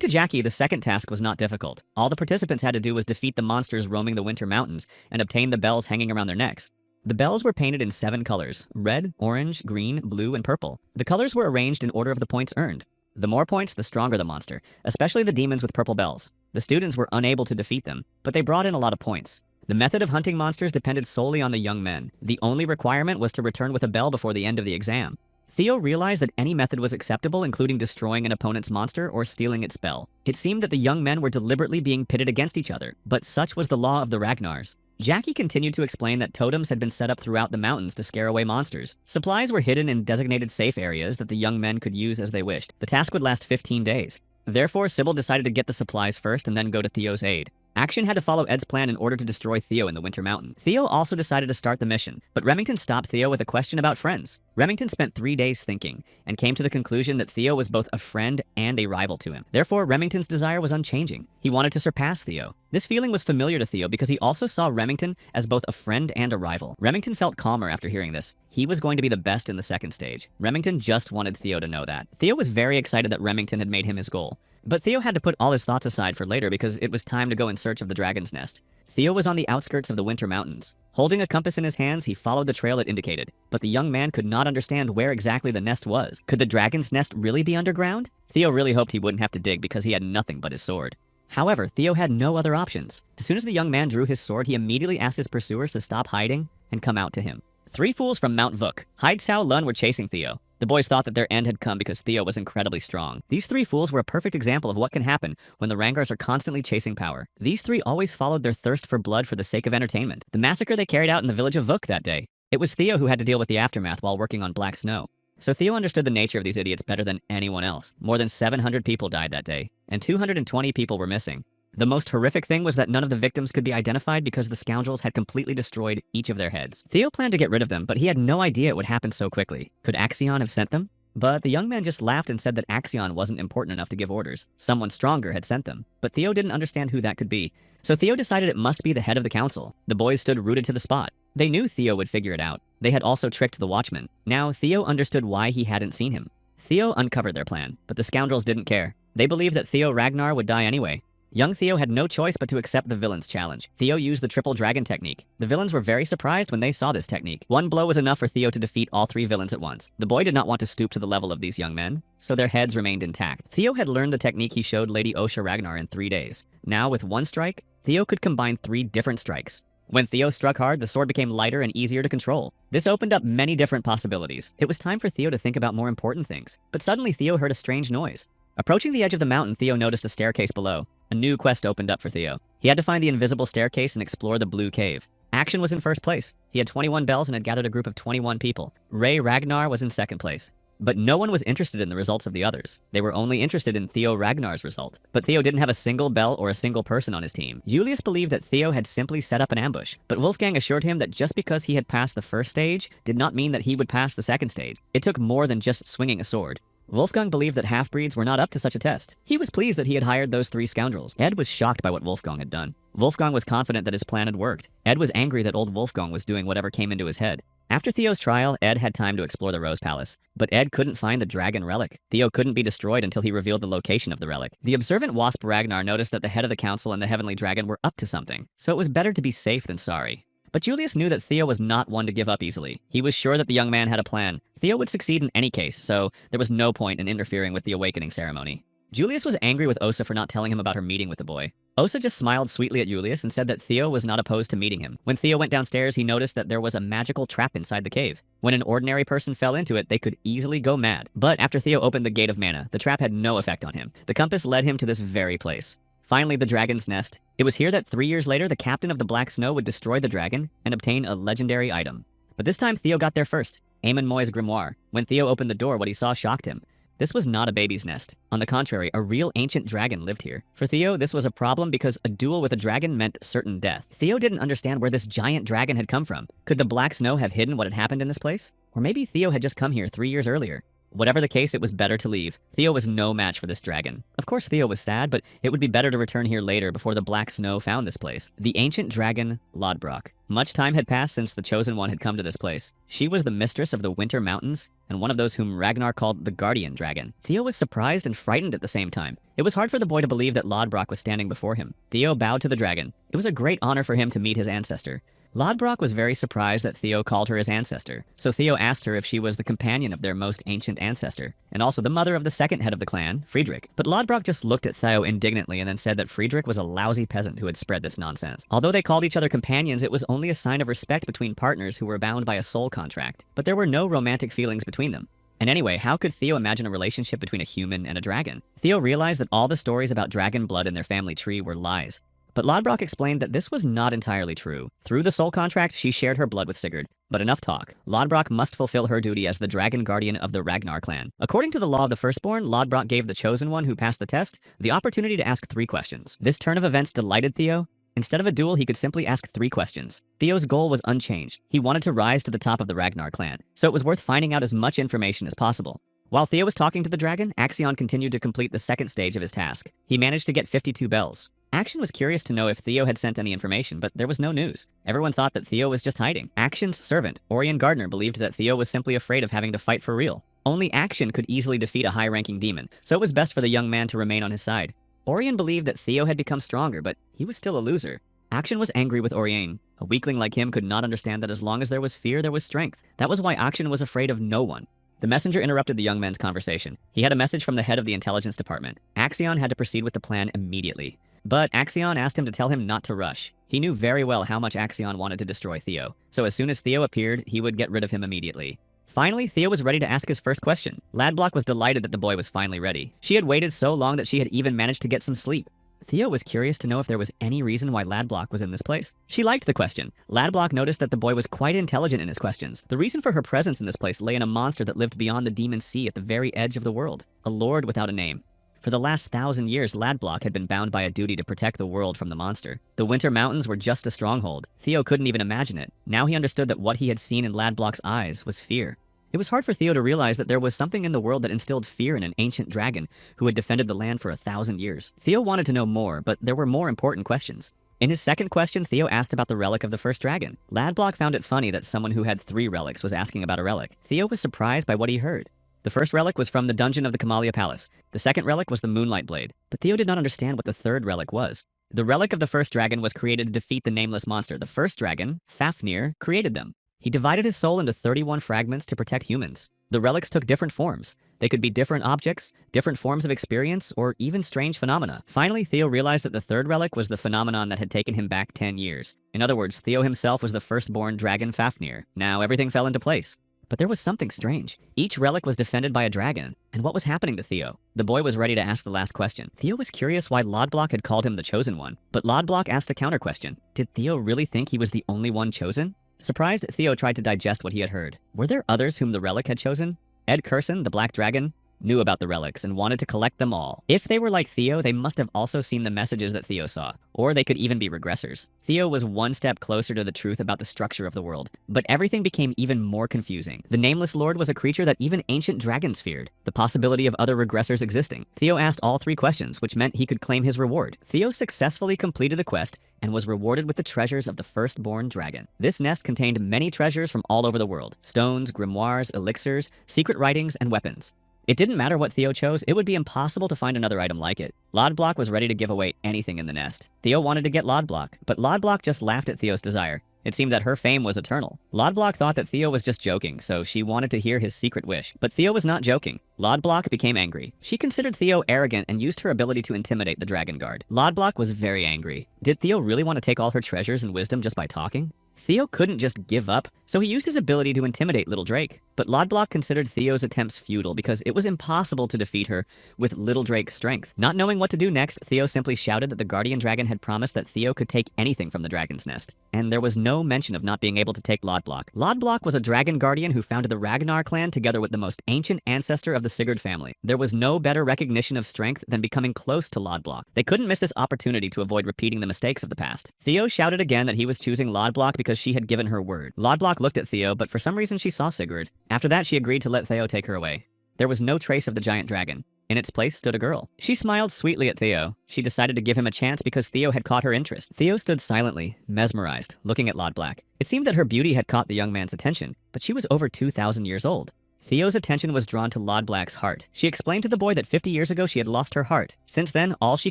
to Jackie, the second task was not difficult. All the participants had to do was defeat the monsters roaming the Winter Mountains and obtain the bells hanging around their necks. The bells were painted in 7 colors: red, orange, green, blue, and purple. The colors were arranged in order of the points earned. The more points, the stronger the monster, especially the demons with purple bells. The students were unable to defeat them, but they brought in a lot of points. The method of hunting monsters depended solely on the young men. The only requirement was to return with a bell before the end of the exam. Theo realized that any method was acceptable, including destroying an opponent's monster or stealing its bell. It seemed that the young men were deliberately being pitted against each other, but such was the law of the Ragnars. Jackie continued to explain that totems had been set up throughout the mountains to scare away monsters. Supplies were hidden in designated safe areas that the young men could use as they wished. The task would last 15 days. Therefore, Sybil decided to get the supplies first and then go to Theo's aid. Action had to follow Ed's plan in order to destroy Theo in the Winter Mountain. Theo also decided to start the mission, but Remington stopped Theo with a question about friends. Remington spent 3 days thinking, and came to the conclusion that Theo was both a friend and a rival to him. Therefore, Remington's desire was unchanging. He wanted to surpass Theo. This feeling was familiar to Theo because he also saw Remington as both a friend and a rival. Remington felt calmer after hearing this. He was going to be the best in the second stage. Remington just wanted Theo to know that. Theo was very excited that Remington had made him his goal. But Theo had to put all his thoughts aside for later because it was time to go in search of the dragon's nest. Theo was on the outskirts of the Winter Mountains. Holding a compass in his hands, he followed the trail it indicated. But the young man could not understand where exactly the nest was. Could the dragon's nest really be underground? Theo really hoped he wouldn't have to dig because he had nothing but his sword. However, Theo had no other options. As soon as the young man drew his sword, he immediately asked his pursuers to stop hiding and come out to him. Three fools from Mount Vuk, Hyde Sao Lun, were chasing Theo. The boys thought that their end had come because Theo was incredibly strong. These three fools were a perfect example of what can happen when the Rangars are constantly chasing power. These three always followed their thirst for blood for the sake of entertainment. The massacre they carried out in the village of Vuk that day. It was Theo who had to deal with the aftermath while working on Black Snow. So Theo understood the nature of these idiots better than anyone else. More than 700 people died that day, and 220 people were missing. The most horrific thing was that none of the victims could be identified because the scoundrels had completely destroyed each of their heads. Theo planned to get rid of them, but he had no idea it would happen so quickly. Could Axion have sent them? But the young man just laughed and said that Axion wasn't important enough to give orders. Someone stronger had sent them. But Theo didn't understand who that could be. So Theo decided it must be the head of the council. The boys stood rooted to the spot. They knew Theo would figure it out. They had also tricked the watchman. Now Theo understood why he hadn't seen him. Theo uncovered their plan, but the scoundrels didn't care. They believed that Theo Ragnar would die anyway. Young Theo had no choice but to accept the villain's challenge. Theo used the triple dragon technique. The villains were very surprised when they saw this technique. One blow was enough for Theo to defeat all three villains at once. The boy did not want to stoop to the level of these young men, so their heads remained intact. Theo had learned the technique he showed Lady Osha Ragnar in 3 days. Now, with one strike, Theo could combine 3 different strikes. When Theo struck hard, the sword became lighter and easier to control. This opened up many different possibilities. It was time for Theo to think about more important things. But suddenly Theo heard a strange noise. Approaching the edge of the mountain, Theo noticed a staircase below. A new quest opened up for Theo. He had to find the invisible staircase and explore the blue cave. Action was in first place. He had 21 bells and had gathered a group of 21 people. Ray Ragnar was in second place. But no one was interested in the results of the others. They were only interested in Theo Ragnar's result. But Theo didn't have a single bell or a single person on his team. Julius believed that Theo had simply set up an ambush. But Wolfgang assured him that just because he had passed the first stage did not mean that he would pass the second stage. It took more than just swinging a sword. Wolfgang believed that half-breeds were not up to such a test. He was pleased that he had hired those 3 scoundrels. Ed was shocked by what Wolfgang had done. Wolfgang was confident that his plan had worked. Ed was angry that old Wolfgang was doing whatever came into his head. After Theo's trial, Ed had time to explore the Rose Palace. But Ed couldn't find the dragon relic. Theo couldn't be destroyed until he revealed the location of the relic. The observant wasp Ragnar noticed that the head of the council and the heavenly dragon were up to something. So it was better to be safe than sorry. But Julius knew that Theo was not one to give up easily. He was sure that the young man had a plan. Theo would succeed in any case, so there was no point in interfering with the awakening ceremony. Julius was angry with Osa for not telling him about her meeting with the boy. Osa just smiled sweetly at Julius and said that Theo was not opposed to meeting him. When Theo went downstairs, he noticed that there was a magical trap inside the cave. When an ordinary person fell into it, they could easily go mad. But after Theo opened the Gate of Mana, the trap had no effect on him. The compass led him to this very place. Finally, the dragon's nest. It was here that 3 years later, the captain of the Black Snow would destroy the dragon and obtain a legendary item. But this time, Theo got there first. Eamon Moy's grimoire. When Theo opened the door, what he saw shocked him. This was not a baby's nest. On the contrary, a real ancient dragon lived here. For Theo, this was a problem because a duel with a dragon meant certain death. Theo didn't understand where this giant dragon had come from. Could the Black Snow have hidden what had happened in this place? Or maybe Theo had just come here 3 years earlier. Whatever the case, it was better to leave. Theo was no match for this dragon. Of course, Theo was sad, but it would be better to return here later before the Black Snow found this place. The ancient dragon, Lodbrok. Much time had passed since the Chosen One had come to this place. She was the mistress of the Winter Mountains, and one of those whom Ragnar called the Guardian Dragon. Theo was surprised and frightened at the same time. It was hard for the boy to believe that Lodbrok was standing before him. Theo bowed to the dragon. It was a great honor for him to meet his ancestor. Lodbrok was very surprised that Theo called her his ancestor, so Theo asked her if she was the companion of their most ancient ancestor, and also the mother of the second head of the clan, Friedrich. But Lodbrok just looked at Theo indignantly and then said that Friedrich was a lousy peasant who had spread this nonsense. Although they called each other companions, it was only a sign of respect between partners who were bound by a soul contract, but there were no romantic feelings between them. And anyway, how could Theo imagine a relationship between a human and a dragon? Theo realized that all the stories about dragon blood in their family tree were lies. But Lodbrok explained that this was not entirely true. Through the soul contract, she shared her blood with Sigurd. But enough talk. Lodbrok must fulfill her duty as the dragon guardian of the Ragnar clan. According to the law of the firstborn, Lodbrok gave the chosen one who passed the test the opportunity to ask 3 questions. This turn of events delighted Theo. Instead of a duel, he could simply ask 3 questions. Theo's goal was unchanged. He wanted to rise to the top of the Ragnar clan, so it was worth finding out as much information as possible. While Theo was talking to the dragon, Axion continued to complete the second stage of his task. He managed to get 52 bells. Action was curious to know if Theo had sent any information, but there was no news. Everyone thought that Theo was just hiding. Action's servant, Orion Gardner, believed that Theo was simply afraid of having to fight for real. Only Action could easily defeat a high-ranking demon, so it was best for the young man to remain on his side. Orion believed that Theo had become stronger, but he was still a loser. Action was angry with Orion. A weakling like him could not understand that as long as there was fear, there was strength. That was why Action was afraid of no one. The messenger interrupted the young man's conversation. He had a message from the head of the intelligence department. Axion had to proceed with the plan immediately. But Axion asked him to tell him not to rush. He knew very well how much Axion wanted to destroy Theo, so as soon as Theo appeared, he would get rid of him immediately. Finally, Theo was ready to ask his first question. Ladblock was delighted that the boy was finally ready. She had waited so long that she had even managed to get some sleep. Theo was curious to know if there was any reason why Ladblock was in this place. She liked the question. Ladblock noticed that the boy was quite intelligent in his questions. The reason for her presence in this place lay in a monster that lived beyond the demon sea at the very edge of the world. A lord without a name. For the last 1,000 years, Ladblock had been bound by a duty to protect the world from the monster. The Winter Mountains were just a stronghold. Theo couldn't even imagine it. Now he understood that what he had seen in Ladblock's eyes was fear. It was hard for Theo to realize that there was something in the world that instilled fear in an ancient dragon who had defended the land for 1,000 years. Theo wanted to know more, but there were more important questions. In his second question, Theo asked about the relic of the first dragon. Ladblock found it funny that someone who had 3 relics was asking about a relic. Theo was surprised by what he heard. The first relic was from the dungeon of the Kamalia Palace. The second relic was the Moonlight Blade. But Theo did not understand what the third relic was. The relic of the first dragon was created to defeat the nameless monster. The first dragon, Fafnir, created them. He divided his soul into 31 fragments to protect humans. The relics took different forms. They could be different objects, different forms of experience, or even strange phenomena. Finally, Theo realized that the third relic was the phenomenon that had taken him back 10 years. In other words, Theo himself was the firstborn dragon Fafnir. Now everything fell into place. But there was something strange. Each relic was defended by a dragon. And what was happening to Theo? The boy was ready to ask the last question. Theo was curious why Ladblock had called him the Chosen One. But Ladblock asked a counter question. Did Theo really think he was the only one chosen? Surprised, Theo tried to digest what he had heard. Were there others whom the relic had chosen? Ed Curson, the Black Dragon, knew about the relics and wanted to collect them all. If they were like Theo, they must have also seen the messages that Theo saw. Or they could even be regressors. Theo was one step closer to the truth about the structure of the world. But everything became even more confusing. The Nameless Lord was a creature that even ancient dragons feared. The possibility of other regressors existing. Theo asked all 3 questions, which meant he could claim his reward. Theo successfully completed the quest and was rewarded with the treasures of the firstborn dragon. This nest contained many treasures from all over the world. Stones, grimoires, elixirs, secret writings, and weapons. It didn't matter what Theo chose, it would be impossible to find another item like it. Ladblock was ready to give away anything in the nest. Theo wanted to get Ladblock, but Ladblock just laughed at Theo's desire. It seemed that her fame was eternal. Ladblock thought that Theo was just joking, so she wanted to hear his secret wish. But Theo was not joking. Ladblock became angry. She considered Theo arrogant and used her ability to intimidate the Dragon Guard. Ladblock was very angry. Did Theo really want to take all her treasures and wisdom just by talking? Theo couldn't just give up, so he used his ability to intimidate Little Drake. But Ladblock considered Theo's attempts futile because it was impossible to defeat her with Little Drake's strength. Not knowing what to do next, Theo simply shouted that the Guardian Dragon had promised that Theo could take anything from the dragon's nest. And there was no mention of not being able to take Ladblock. Ladblock was a dragon guardian who founded the Ragnar clan together with the most ancient ancestor of the Sigurd family. There was no better recognition of strength than becoming close to Ladblock. They couldn't miss this opportunity to avoid repeating the mistakes of the past. Theo shouted again that he was choosing Ladblock because she had given her word. Ladblock looked at Theo, but for some reason she saw Sigurd. After that, she agreed to let Theo take her away. There was no trace of the giant dragon. In its place stood a girl. She smiled sweetly at Theo. She decided to give him a chance because Theo had caught her interest. Theo stood silently, mesmerized, looking at Ladblock. It seemed that her beauty had caught the young man's attention, but she was over 2,000 years old. Theo's attention was drawn to Ladblock's heart. She explained to the boy that 50 years ago she had lost her heart. Since then, all she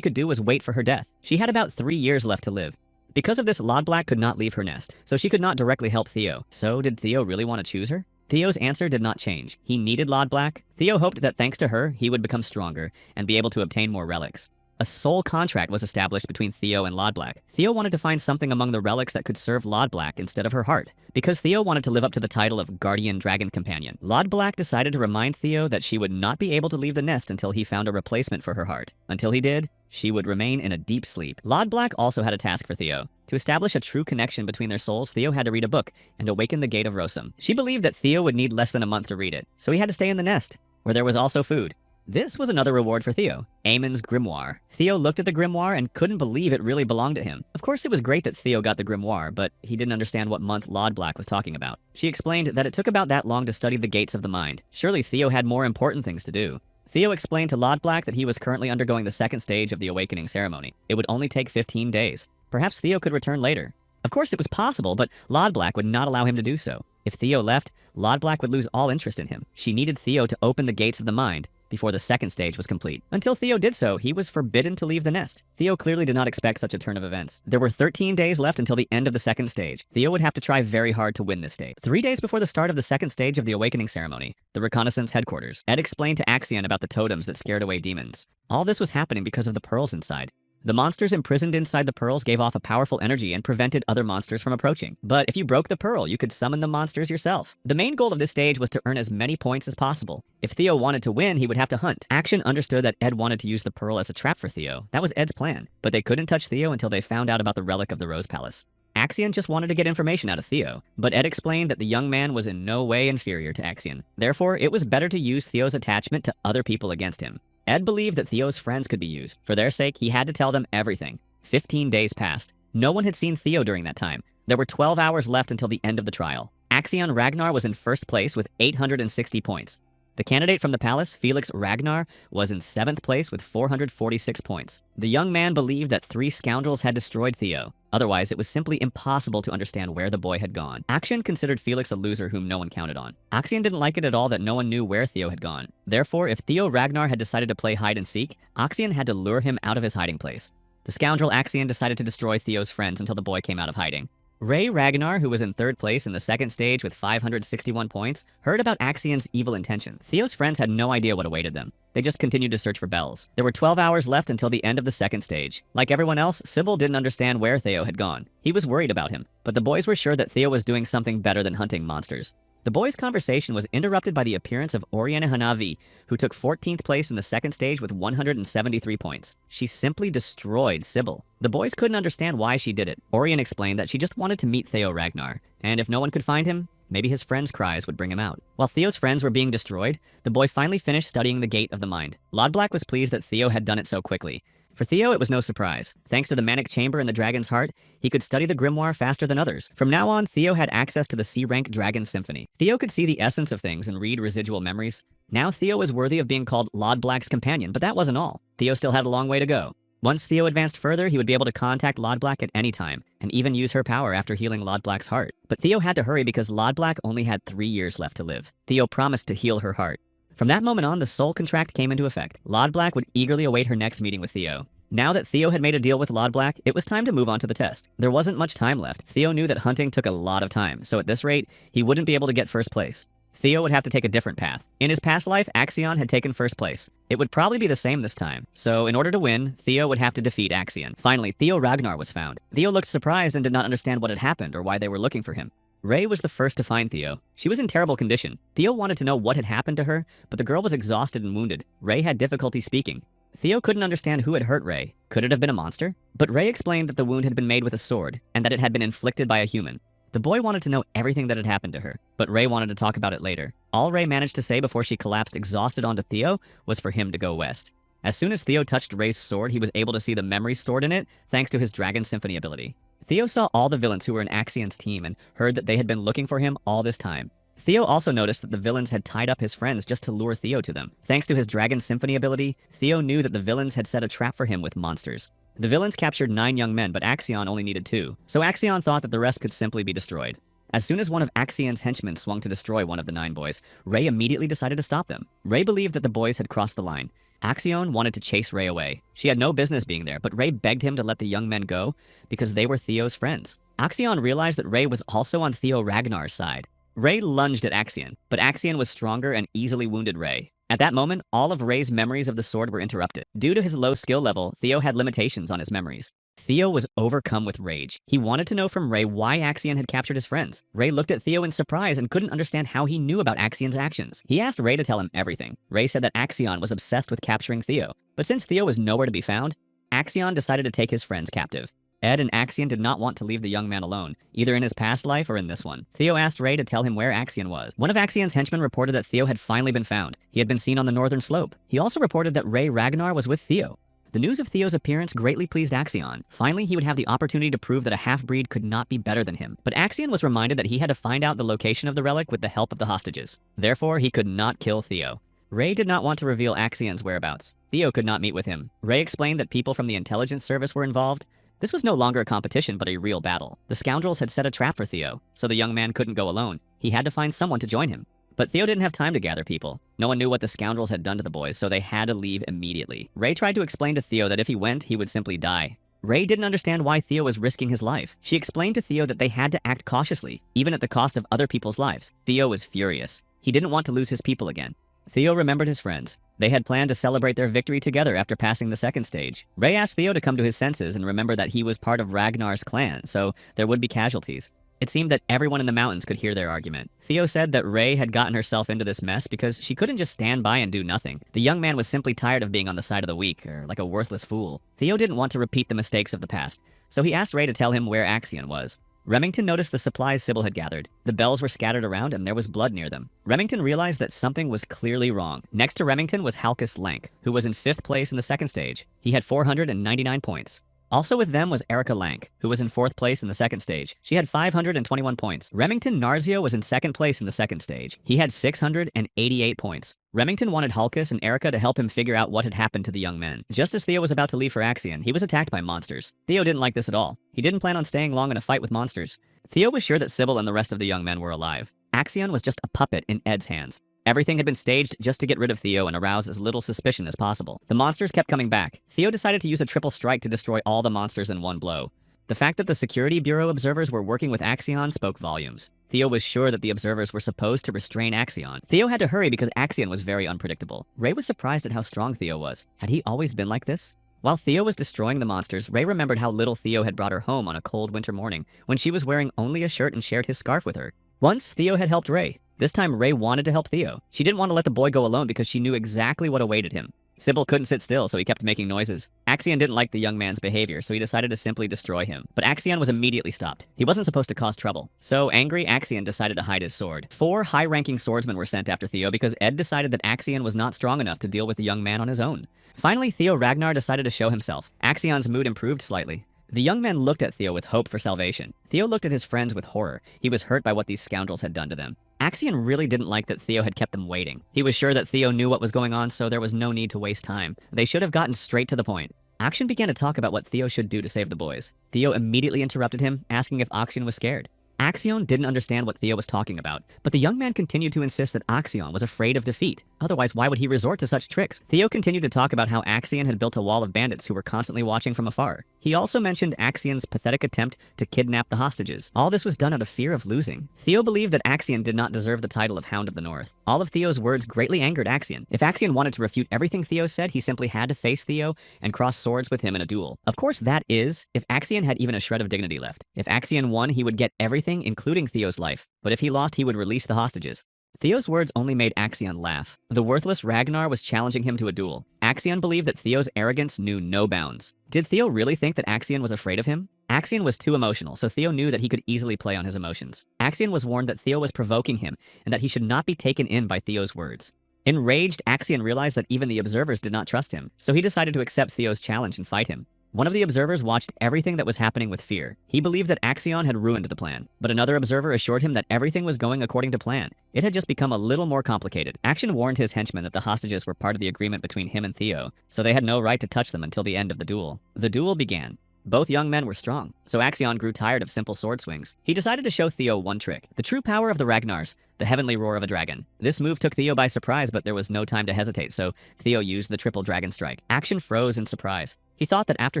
could do was wait for her death. She had about 3 years left to live. Because of this, Ladblock could not leave her nest, so she could not directly help Theo. So did Theo really want to choose her? Theo's answer did not change. He needed Ladblock. Theo hoped that thanks to her, he would become stronger and be able to obtain more relics. A soul contract was established between Theo and Ladblock. Theo wanted to find something among the relics that could serve Ladblock instead of her heart, because Theo wanted to live up to the title of Guardian Dragon Companion. Ladblock decided to remind Theo that she would not be able to leave the nest until he found a replacement for her heart. Until he did, she would remain in a deep sleep. Ladblock also had a task for Theo. To establish a true connection between their souls, Theo had to read a book and awaken the Gate of Rosum. She believed that Theo would need less than a month to read it, so he had to stay in the nest, where there was also food. This was another reward for Theo, Amon's grimoire. Theo looked at the grimoire and couldn't believe it really belonged to him. Of course, it was great that Theo got the grimoire, but he didn't understand what month Ladblock was talking about. She explained that it took about that long to study the gates of the mind. Surely Theo had more important things to do. Theo explained to Ladblock that he was currently undergoing the second stage of the awakening ceremony. It would only take 15 days. Perhaps Theo could return later. Of course, it was possible, but Ladblock would not allow him to do so. If Theo left, Ladblock would lose all interest in him. She needed Theo to open the gates of the mind before the second stage was complete. Until Theo did so, he was forbidden to leave the nest. Theo clearly did not expect such a turn of events. There were 13 days left until the end of the second stage. Theo would have to try very hard to win this stage. 3 days before the start of the second stage of the awakening ceremony, the reconnaissance headquarters, Ed explained to Axion about the totems that scared away demons. All this was happening because of the pearls inside. The monsters imprisoned inside the pearls gave off a powerful energy and prevented other monsters from approaching. But if you broke the pearl, you could summon the monsters yourself. The main goal of this stage was to earn as many points as possible. If Theo wanted to win, he would have to hunt. Action understood that Ed wanted to use the pearl as a trap for Theo. That was Ed's plan. But they couldn't touch Theo until they found out about the relic of the Rose Palace. Axion just wanted to get information out of Theo, but Ed explained that the young man was in no way inferior to Axion. Therefore, it was better to use Theo's attachment to other people against him. Ed believed that Theo's friends could be used. For their sake, he had to tell them everything. 15 days passed. No one had seen Theo during that time. There were 12 hours left until the end of the trial. Axion Ragnar was in first place with 860 points. The candidate from the palace, Felix Ragnar, was in 7th place with 446 points. The young man believed that 3 scoundrels had destroyed Theo. Otherwise, it was simply impossible to understand where the boy had gone. Axion considered Felix a loser whom no one counted on. Axion didn't like it at all that no one knew where Theo had gone. Therefore, if Theo Ragnar had decided to play hide and seek, Axion had to lure him out of his hiding place. The scoundrel Axion decided to destroy Theo's friends until the boy came out of hiding. Ray Ragnar, who was in 3rd place in the 2nd stage with 561 points, heard about Axion's evil intention. Theo's friends had no idea what awaited them. They just continued to search for bells. There were 12 hours left until the end of the 2nd stage. Like everyone else, Sybil didn't understand where Theo had gone. He was worried about him, but the boys were sure that Theo was doing something better than hunting monsters. The boys' conversation was interrupted by the appearance of Oriana Hanavi, who took 14th place in the 2nd stage with 173 points. She simply destroyed Sybil. The boys couldn't understand why she did it. Orion explained that she just wanted to meet Theo Ragnar, and if no one could find him, maybe his friends' cries would bring him out. While Theo's friends were being destroyed, the boy finally finished studying the Gate of the Mind. Lodblack was pleased that Theo had done it so quickly. For Theo, it was no surprise. Thanks to the Manic Chamber in the Dragon's Heart, he could study the grimoire faster than others. From now on, Theo had access to the C-rank Dragon Symphony. Theo could see the essence of things and read residual memories. Now Theo was worthy of being called Lodblack's companion, but that wasn't all. Theo still had a long way to go. Once Theo advanced further, he would be able to contact Lodblack at any time, and even use her power after healing Lodblack's heart. But Theo had to hurry because Lodblack only had 3 years left to live. Theo promised to heal her heart. From that moment on, the soul contract came into effect. Lodblack would eagerly await her next meeting with Theo. Now that Theo had made a deal with Lodblack, it was time to move on to the test. There wasn't much time left. Theo knew that hunting took a lot of time, so at this rate, he wouldn't be able to get first place. Theo would have to take a different path. In his past life, Axion had taken first place. It would probably be the same this time. So in order to win, Theo would have to defeat Axion. Finally, Theo Ragnar was found. Theo looked surprised and did not understand what had happened or why they were looking for him. Ray was the first to find Theo. She was in terrible condition. Theo wanted to know what had happened to her, but the girl was exhausted and wounded. Ray had difficulty speaking. Theo couldn't understand who had hurt Ray. Could it have been a monster? But Ray explained that the wound had been made with a sword, and that it had been inflicted by a human. The boy wanted to know everything that had happened to her, but Ray wanted to talk about it later. All Ray managed to say before she collapsed exhausted onto Theo was for him to go west. As soon as Theo touched Ray's sword, he was able to see the memories stored in it thanks to his Dragon Symphony ability. Theo saw all the villains who were in Axion's team and heard that they had been looking for him all this time. Theo also noticed that the villains had tied up his friends just to lure Theo to them. Thanks to his Dragon Symphony ability, Theo knew that the villains had set a trap for him with monsters. The villains captured 9 young men, but Axion only needed 2, so Axion thought that the rest could simply be destroyed. As soon as one of Axion's henchmen swung to destroy one of the 9 boys, Ray immediately decided to stop them. Ray believed that the boys had crossed the line. Axion wanted to chase Ray away. She had no business being there, but Ray begged him to let the young men go because they were Theo's friends. Axion realized that Ray was also on Theo Ragnar's side. Ray lunged at Axion, but Axion was stronger and easily wounded Ray. At that moment, all of Ray's memories of the sword were interrupted. Due to his low skill level, Theo had limitations on his memories. Theo was overcome with rage. He wanted to know from Ray why Axion had captured his friends. Ray looked at Theo in surprise and couldn't understand how he knew about Axion's actions. He asked Ray to tell him everything. Ray said that Axion was obsessed with capturing Theo. But since Theo was nowhere to be found, Axion decided to take his friends captive. Ed and Axion did not want to leave the young man alone, either in his past life or in this one. Theo asked Ray to tell him where Axion was. One of Axion's henchmen reported that Theo had finally been found. He had been seen on the northern slope. He also reported that Ray Ragnar was with Theo. The news of Theo's appearance greatly pleased Axion. Finally, he would have the opportunity to prove that a half-breed could not be better than him. But Axion was reminded that he had to find out the location of the relic with the help of the hostages. Therefore, he could not kill Theo. Ray did not want to reveal Axion's whereabouts. Theo could not meet with him. Ray explained that people from the intelligence service were involved. This was no longer a competition, but a real battle. The scoundrels had set a trap for Theo, so the young man couldn't go alone. He had to find someone to join him. But Theo didn't have time to gather people. No one knew what the scoundrels had done to the boys, so they had to leave immediately. Ray tried to explain to Theo that if he went, he would simply die. Ray didn't understand why Theo was risking his life. She explained to Theo that they had to act cautiously, even at the cost of other people's lives. Theo was furious. He didn't want to lose his people again. Theo remembered his friends. They had planned to celebrate their victory together after passing the second stage. Ray asked Theo to come to his senses and remember that he was part of Ragnar's clan, so there would be casualties. It seemed that everyone in the mountains could hear their argument. Theo said that Ray had gotten herself into this mess because she couldn't just stand by and do nothing. The young man was simply tired of being on the side of the weak, or like a worthless fool. Theo didn't want to repeat the mistakes of the past, so he asked Ray to tell him where Axion was. Remington noticed the supplies Sybil had gathered. The bells were scattered around and there was blood near them. Remington realized that something was clearly wrong. Next to Remington was Halkus Lank, who was in 5th place in the second stage. He had 499 points. Also with them was Erica Lank, who was in 4th place in the second stage. She had 521 points. Remington Narzio was in 2nd place in the second stage. He had 688 points. Remington wanted Halkus and Erica to help him figure out what had happened to the young men. Just as Theo was about to leave for Axion, he was attacked by monsters. Theo didn't like this at all. He didn't plan on staying long in a fight with monsters. Theo was sure that Sybil and the rest of the young men were alive. Axion was just a puppet in Ed's hands. Everything had been staged just to get rid of Theo and arouse as little suspicion as possible. The monsters kept coming back. Theo decided to use a triple strike to destroy all the monsters in one blow. The fact that the Security Bureau observers were working with Axion spoke volumes. Theo was sure that the observers were supposed to restrain Axion. Theo had to hurry because Axion was very unpredictable. Ray was surprised at how strong Theo was. Had he always been like this? While Theo was destroying the monsters, Ray remembered how little Theo had brought her home on a cold winter morning when she was wearing only a shirt and shared his scarf with her. Once, Theo had helped Ray. This time, Ray wanted to help Theo. She didn't want to let the boy go alone because she knew exactly what awaited him. Sybil couldn't sit still, so he kept making noises. Axion didn't like the young man's behavior, so he decided to simply destroy him. But Axion was immediately stopped. He wasn't supposed to cause trouble. So, angry, Axion decided to hide his sword. 4 high-ranking swordsmen were sent after Theo because Ed decided that Axion was not strong enough to deal with the young man on his own. Finally, Theo Ragnar decided to show himself. Axion's mood improved slightly. The young man looked at Theo with hope for salvation. Theo looked at his friends with horror. He was hurt by what these scoundrels had done to them. Axion really didn't like that Theo had kept them waiting. He was sure that Theo knew what was going on, so there was no need to waste time. They should have gotten straight to the point. Axion began to talk about what Theo should do to save the boys. Theo immediately interrupted him, asking if Axion was scared. Axion didn't understand what Theo was talking about, but the young man continued to insist that Axion was afraid of defeat. Otherwise, why would he resort to such tricks? Theo continued to talk about how Axion had built a wall of bandits who were constantly watching from afar. He also mentioned Axion's pathetic attempt to kidnap the hostages. All this was done out of fear of losing. Theo believed that Axion did not deserve the title of Hound of the North. All of Theo's words greatly angered Axion. If Axion wanted to refute everything Theo said, he simply had to face Theo and cross swords with him in a duel. Of course, that is, if Axion had even a shred of dignity left. If Axion won, he would get everything, including Theo's life. But if he lost, he would release the hostages. Theo's words only made Axion laugh. The worthless Ragnar was challenging him to a duel. Axion believed that Theo's arrogance knew no bounds. Did Theo really think that Axion was afraid of him? Axion was too emotional, so Theo knew that he could easily play on his emotions. Axion was warned that Theo was provoking him and that he should not be taken in by Theo's words. Enraged, Axion realized that even the observers did not trust him, so he decided to accept Theo's challenge and fight him. One of the observers watched everything that was happening with fear. He believed that Axion had ruined the plan, but another observer assured him that everything was going according to plan. It had just become a little more complicated. Axion warned his henchmen that the hostages were part of the agreement between him and Theo, so they had no right to touch them until the end of the duel. The duel began. Both young men were strong, so Axion grew tired of simple sword swings. He decided to show Theo one trick, the true power of the Ragnars, the heavenly roar of a dragon. This move took Theo by surprise, but there was no time to hesitate, so Theo used the triple dragon strike. Axion froze in surprise. He thought that after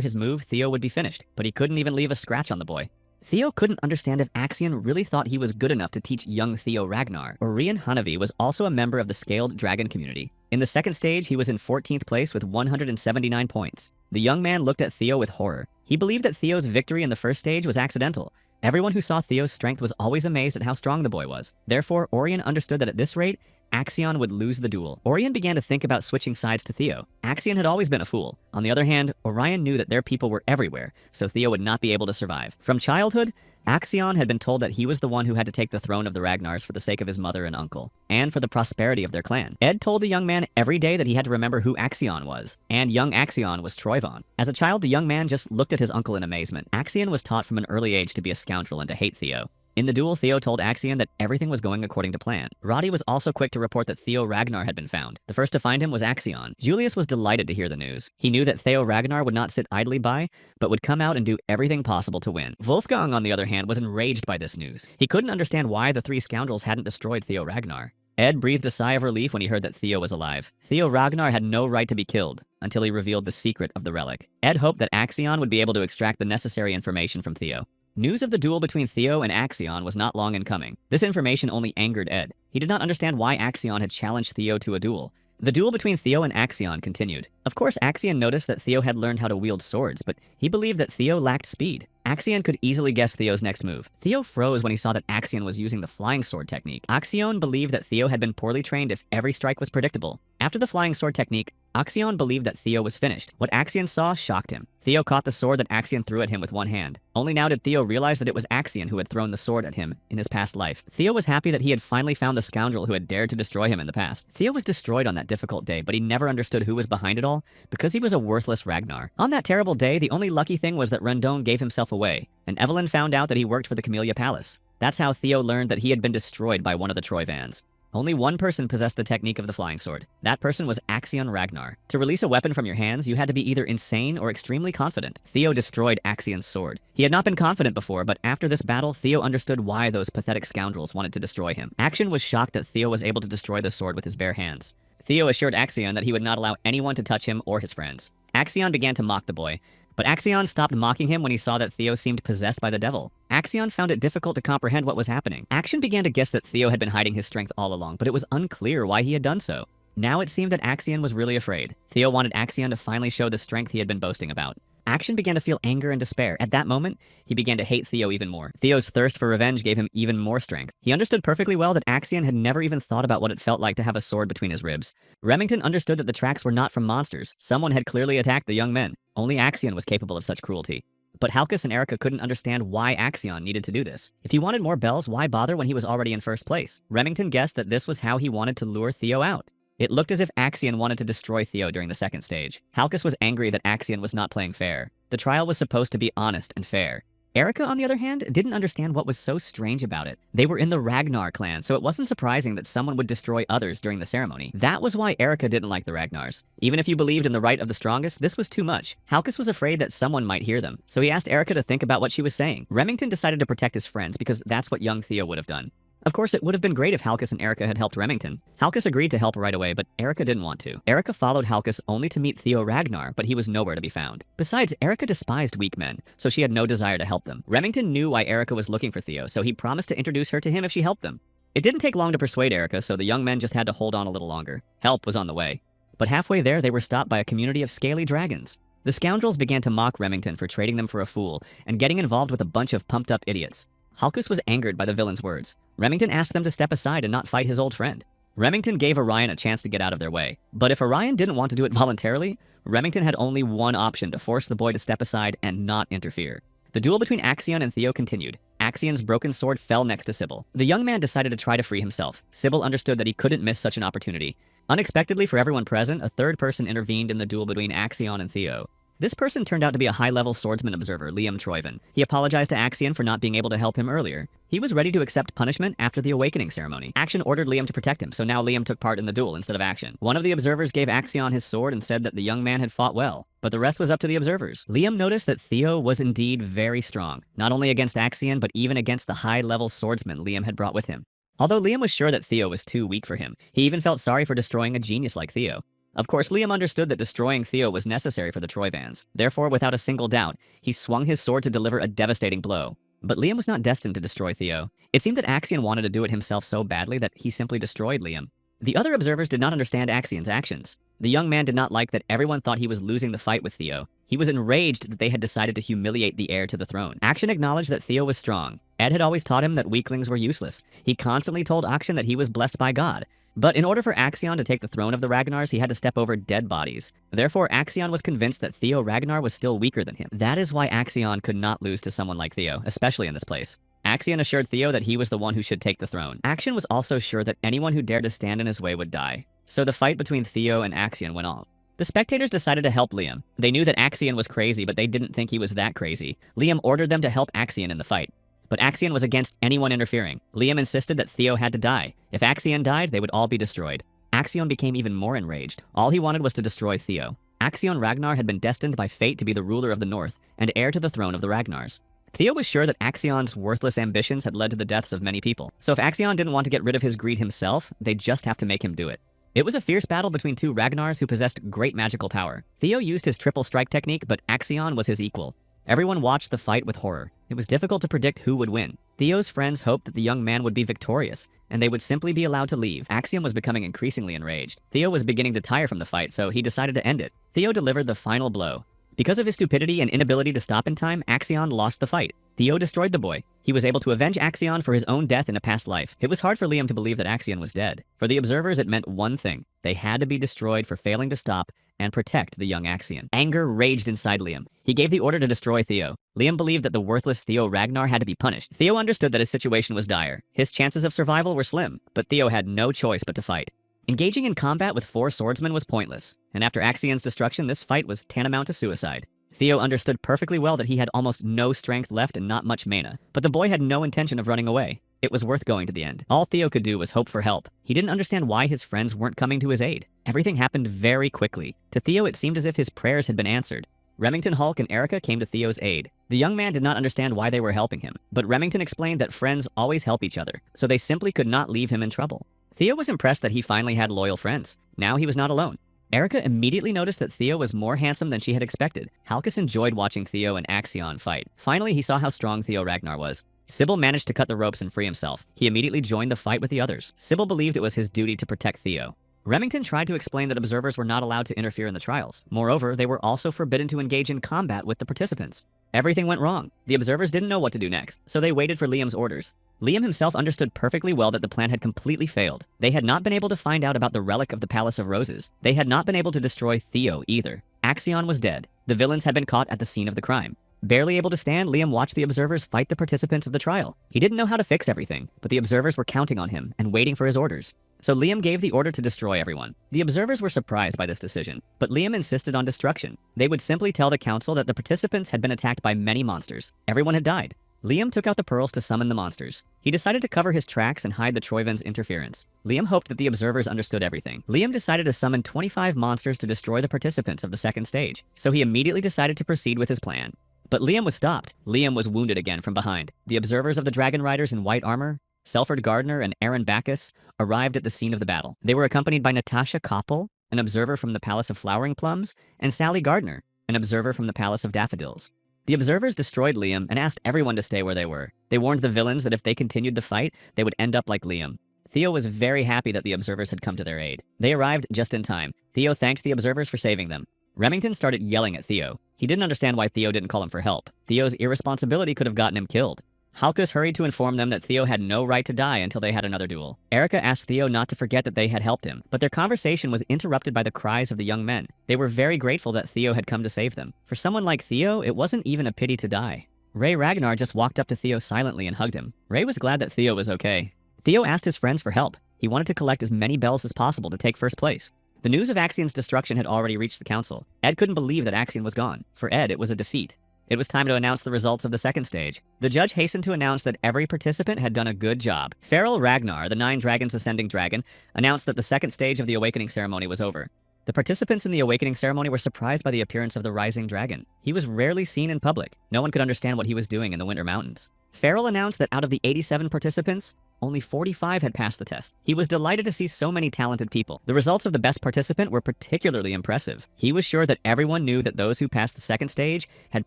his move, Theo would be finished, but he couldn't even leave a scratch on the boy. Theo couldn't understand if Axion really thought he was good enough to teach young Theo Ragnar. Orion Hanavi was also a member of the scaled dragon community. In the second stage, he was in 14th place with 179 points. The young man looked at Theo with horror. He believed that Theo's victory in the first stage was accidental. Everyone who saw Theo's strength was always amazed at how strong the boy was. Therefore, Orion understood that at this rate, Axion would lose the duel. Orion began to think about switching sides to Theo. Axion had always been a fool. On the other hand, Orion knew that their people were everywhere, so Theo would not be able to survive. From childhood, Axion had been told that he was the one who had to take the throne of the Ragnars for the sake of his mother and uncle, and for the prosperity of their clan. Ed told the young man every day that he had to remember who Axion was, and young Axion was Troyvon. As a child, the young man just looked at his uncle in amazement. Axion was taught from an early age to be a scoundrel and to hate Theo. In the duel, Theo told Axion that everything was going according to plan. Roddy was also quick to report that Theo Ragnar had been found. The first to find him was Axion. Julius was delighted to hear the news. He knew that Theo Ragnar would not sit idly by, but would come out and do everything possible to win. Wolfgang, on the other hand, was enraged by this news. He couldn't understand why the three scoundrels hadn't destroyed Theo Ragnar. Ed breathed a sigh of relief when he heard that Theo was alive. Theo Ragnar had no right to be killed until he revealed the secret of the relic. Ed hoped that Axion would be able to extract the necessary information from Theo. News of the duel between Theo and Axion was not long in coming. This information only angered Ed. He did not understand why Axion had challenged Theo to a duel. The duel between Theo and Axion continued. Of course, Axion noticed that Theo had learned how to wield swords, but he believed that Theo lacked speed. Axion could easily guess Theo's next move. Theo froze when he saw that Axion was using the flying sword technique. Axion believed that Theo had been poorly trained if every strike was predictable. After the flying sword technique, Axion believed that Theo was finished. What Axion saw shocked him. Theo caught the sword that Axion threw at him with one hand. Only now did Theo realize that it was Axion who had thrown the sword at him in his past life. Theo was happy that he had finally found the scoundrel who had dared to destroy him in the past. Theo was destroyed on that difficult day, but he never understood who was behind it all because he was a worthless Ragnar. On that terrible day, the only lucky thing was that Rendon gave himself away, and Evelyn found out that he worked for the Camellia Palace. That's how Theo learned that he had been destroyed by one of the Troy vans. Only one person possessed the technique of the flying sword. That person was Axion Ragnar. To release a weapon from your hands, you had to be either insane or extremely confident. Theo destroyed Axion's sword. He had not been confident before, but after this battle, Theo understood why those pathetic scoundrels wanted to destroy him. Axion was shocked that Theo was able to destroy the sword with his bare hands. Theo assured Axion that he would not allow anyone to touch him or his friends. Axion began to mock the boy, but Axion stopped mocking him when he saw that Theo seemed possessed by the devil. Axion found it difficult to comprehend what was happening. Axion began to guess that Theo had been hiding his strength all along, but it was unclear why he had done so. Now it seemed that Axion was really afraid. Theo wanted Axion to finally show the strength he had been boasting about. Axion began to feel anger and despair. At that moment, he began to hate Theo even more. Theo's thirst for revenge gave him even more strength. He understood perfectly well that Axion had never even thought about what it felt like to have a sword between his ribs. Remington understood that the tracks were not from monsters. Someone had clearly attacked the young men. Only Axion was capable of such cruelty. But Halkus and Erica couldn't understand why Axion needed to do this. If he wanted more bells, why bother when he was already in first place? Remington guessed that this was how he wanted to lure Theo out. It looked as if Axion wanted to destroy Theo during the second stage. Halkus was angry that Axion was not playing fair. The trial was supposed to be honest and fair. Erica, on the other hand, didn't understand what was so strange about it. They were in the Ragnar clan, so it wasn't surprising that someone would destroy others during the ceremony. That was why Erica didn't like the Ragnars. Even if you believed in the right of the strongest, this was too much. Halkus was afraid that someone might hear them, so he asked Erica to think about what she was saying. Remington decided to protect his friends because that's what young Theo would have done. Of course, it would have been great if Halkus and Erica had helped Remington. Halkus agreed to help right away, but Erica didn't want to. Erica followed Halkus only to meet Theo Ragnar, but he was nowhere to be found. Besides, Erica despised weak men, so she had no desire to help them. Remington knew why Erica was looking for Theo, so he promised to introduce her to him if she helped them. It didn't take long to persuade Erica, so the young men just had to hold on a little longer. Help was on the way. But halfway there, they were stopped by a community of scaly dragons. The scoundrels began to mock Remington for trading them for a fool and getting involved with a bunch of pumped-up idiots. Halkus was angered by the villain's words. Remington asked them to step aside and not fight his old friend. Remington gave Orion a chance to get out of their way. But if Orion didn't want to do it voluntarily, Remington had only one option to force the boy to step aside and not interfere. The duel between Axion and Theo continued. Axion's broken sword fell next to Sybil. The young man decided to try to free himself. Sybil understood that he couldn't miss such an opportunity. Unexpectedly for everyone present, a third person intervened in the duel between Axion and Theo. This person turned out to be a high-level swordsman observer, Liam Troyven. He apologized to Axion for not being able to help him earlier. He was ready to accept punishment after the awakening ceremony. Action ordered Liam to protect him, so now Liam took part in the duel instead of Action. One of the observers gave Axion his sword and said that the young man had fought well, but the rest was up to the observers. Liam noticed that Theo was indeed very strong, not only against Axion, but even against the high-level swordsman Liam had brought with him. Although Liam was sure that Theo was too weak for him, he even felt sorry for destroying a genius like Theo. Of course, Liam understood that destroying Theo was necessary for the Troyvans. Therefore, without a single doubt, he swung his sword to deliver a devastating blow. But Liam was not destined to destroy Theo. It seemed that Axion wanted to do it himself so badly that he simply destroyed Liam. The other observers did not understand Axion's actions. The young man did not like that everyone thought he was losing the fight with Theo. He was enraged that they had decided to humiliate the heir to the throne. Action acknowledged that Theo was strong. Ed had always taught him that weaklings were useless. He constantly told Action that he was blessed by God. But in order for Axion to take the throne of the Ragnars, he had to step over dead bodies. Therefore, Axion was convinced that Theo Ragnar was still weaker than him. That is why Axion could not lose to someone like Theo, especially in this place. Axion assured Theo that he was the one who should take the throne. Action was also sure that anyone who dared to stand in his way would die. So the fight between Theo and Axion went on. The spectators decided to help Liam. They knew that Axion was crazy, but they didn't think he was that crazy. Liam ordered them to help Axion in the fight. But Axion was against anyone interfering. Liam insisted that Theo had to die. If Axion died, they would all be destroyed. Axion became even more enraged. All he wanted was to destroy Theo. Axion Ragnar had been destined by fate to be the ruler of the North and heir to the throne of the Ragnars. Theo was sure that Axion's worthless ambitions had led to the deaths of many people. So if Axion didn't want to get rid of his greed himself, they'd just have to make him do it. It was a fierce battle between two Ragnars who possessed great magical power. Theo used his triple strike technique, but Axion was his equal. Everyone watched the fight with horror. It was difficult to predict who would win. Theo's friends hoped that the young man would be victorious, and they would simply be allowed to leave. Axion was becoming increasingly enraged. Theo was beginning to tire from the fight, so he decided to end it. Theo delivered the final blow. Because of his stupidity and inability to stop in time, Axion lost the fight. Theo destroyed the boy. He was able to avenge Axion for his own death in a past life. It was hard for Liam to believe that Axion was dead. For the observers, it meant one thing. They had to be destroyed for failing to stop and protect the young Axion. Anger raged inside Liam. He gave the order to destroy Theo. Liam believed that the worthless Theo Ragnar had to be punished. Theo understood that his situation was dire. His chances of survival were slim, but Theo had no choice but to fight. Engaging in combat with 4 swordsmen was pointless, and after Axion's destruction, this fight was tantamount to suicide. Theo understood perfectly well that he had almost no strength left and not much mana, but the boy had no intention of running away. It was worth going to the end. All Theo could do was hope for help. He didn't understand why his friends weren't coming to his aid. Everything happened very quickly. To Theo, it seemed as if his prayers had been answered. Remington, Hulk, and Erica came to Theo's aid. The young man did not understand why they were helping him, but Remington explained that friends always help each other, so they simply could not leave him in trouble. Theo was impressed that he finally had loyal friends. Now he was not alone. Erica immediately noticed that Theo was more handsome than she had expected. Halkus enjoyed watching Theo and Axion fight. Finally, he saw how strong Theo Ragnar was. Sybil managed to cut the ropes and free himself. He immediately joined the fight with the others. Sybil believed it was his duty to protect Theo. Remington tried to explain that observers were not allowed to interfere in the trials. Moreover, they were also forbidden to engage in combat with the participants. Everything went wrong. The observers didn't know what to do next, so they waited for Liam's orders. Liam himself understood perfectly well that the plan had completely failed. They had not been able to find out about the relic of the Palace of Roses. They had not been able to destroy Theo either. Axion was dead. The villains had been caught at the scene of the crime. Barely able to stand, Liam watched the observers fight the participants of the trial. He didn't know how to fix everything, but the observers were counting on him and waiting for his orders. So Liam gave the order to destroy everyone. The observers were surprised by this decision, but Liam insisted on destruction. They would simply tell the council that the participants had been attacked by many monsters. Everyone had died. Liam took out the pearls to summon the monsters. He decided to cover his tracks and hide the Troivens' interference. Liam hoped that the observers understood everything. Liam decided to summon 25 monsters to destroy the participants of the second stage, so he immediately decided to proceed with his plan. But Liam was stopped. Liam was wounded again from behind. The observers of the Dragon Riders in white armor, Selford Gardner and Aaron Bacchus, arrived at the scene of the battle. They were accompanied by Natasha Koppel, an observer from the Palace of Flowering Plums, and Sally Gardner, an observer from the Palace of Daffodils. The observers destroyed Liam and asked everyone to stay where they were. They warned the villains that if they continued the fight, they would end up like Liam. Theo was very happy that the observers had come to their aid. They arrived just in time. Theo thanked the observers for saving them. Remington started yelling at Theo. He didn't understand why Theo didn't call him for help. Theo's irresponsibility could have gotten him killed. Halkus hurried to inform them that Theo had no right to die until they had another duel. Erica asked Theo not to forget that they had helped him, but their conversation was interrupted by the cries of the young men. They were very grateful that Theo had come to save them. For someone like Theo, it wasn't even a pity to die. Ray Ragnar just walked up to Theo silently and hugged him. Ray was glad that Theo was okay. Theo asked his friends for help. He wanted to collect as many bells as possible to take first place. The news of Axion's destruction had already reached the council. Ed couldn't believe that Axion was gone. For Ed, it was a defeat. It was time to announce the results of the second stage. The judge hastened to announce that every participant had done a good job. Feral Ragnar, the 9 Dragons Ascending Dragon, announced that the second stage of the awakening ceremony was over. The participants in the awakening ceremony were surprised by the appearance of the rising dragon. He was rarely seen in public. No one could understand what he was doing in the Winter Mountains. Feral announced that out of the 87 participants, only 45 had passed the test. He was delighted to see so many talented people. The results of the best participant were particularly impressive. He was sure that everyone knew that those who passed the second stage had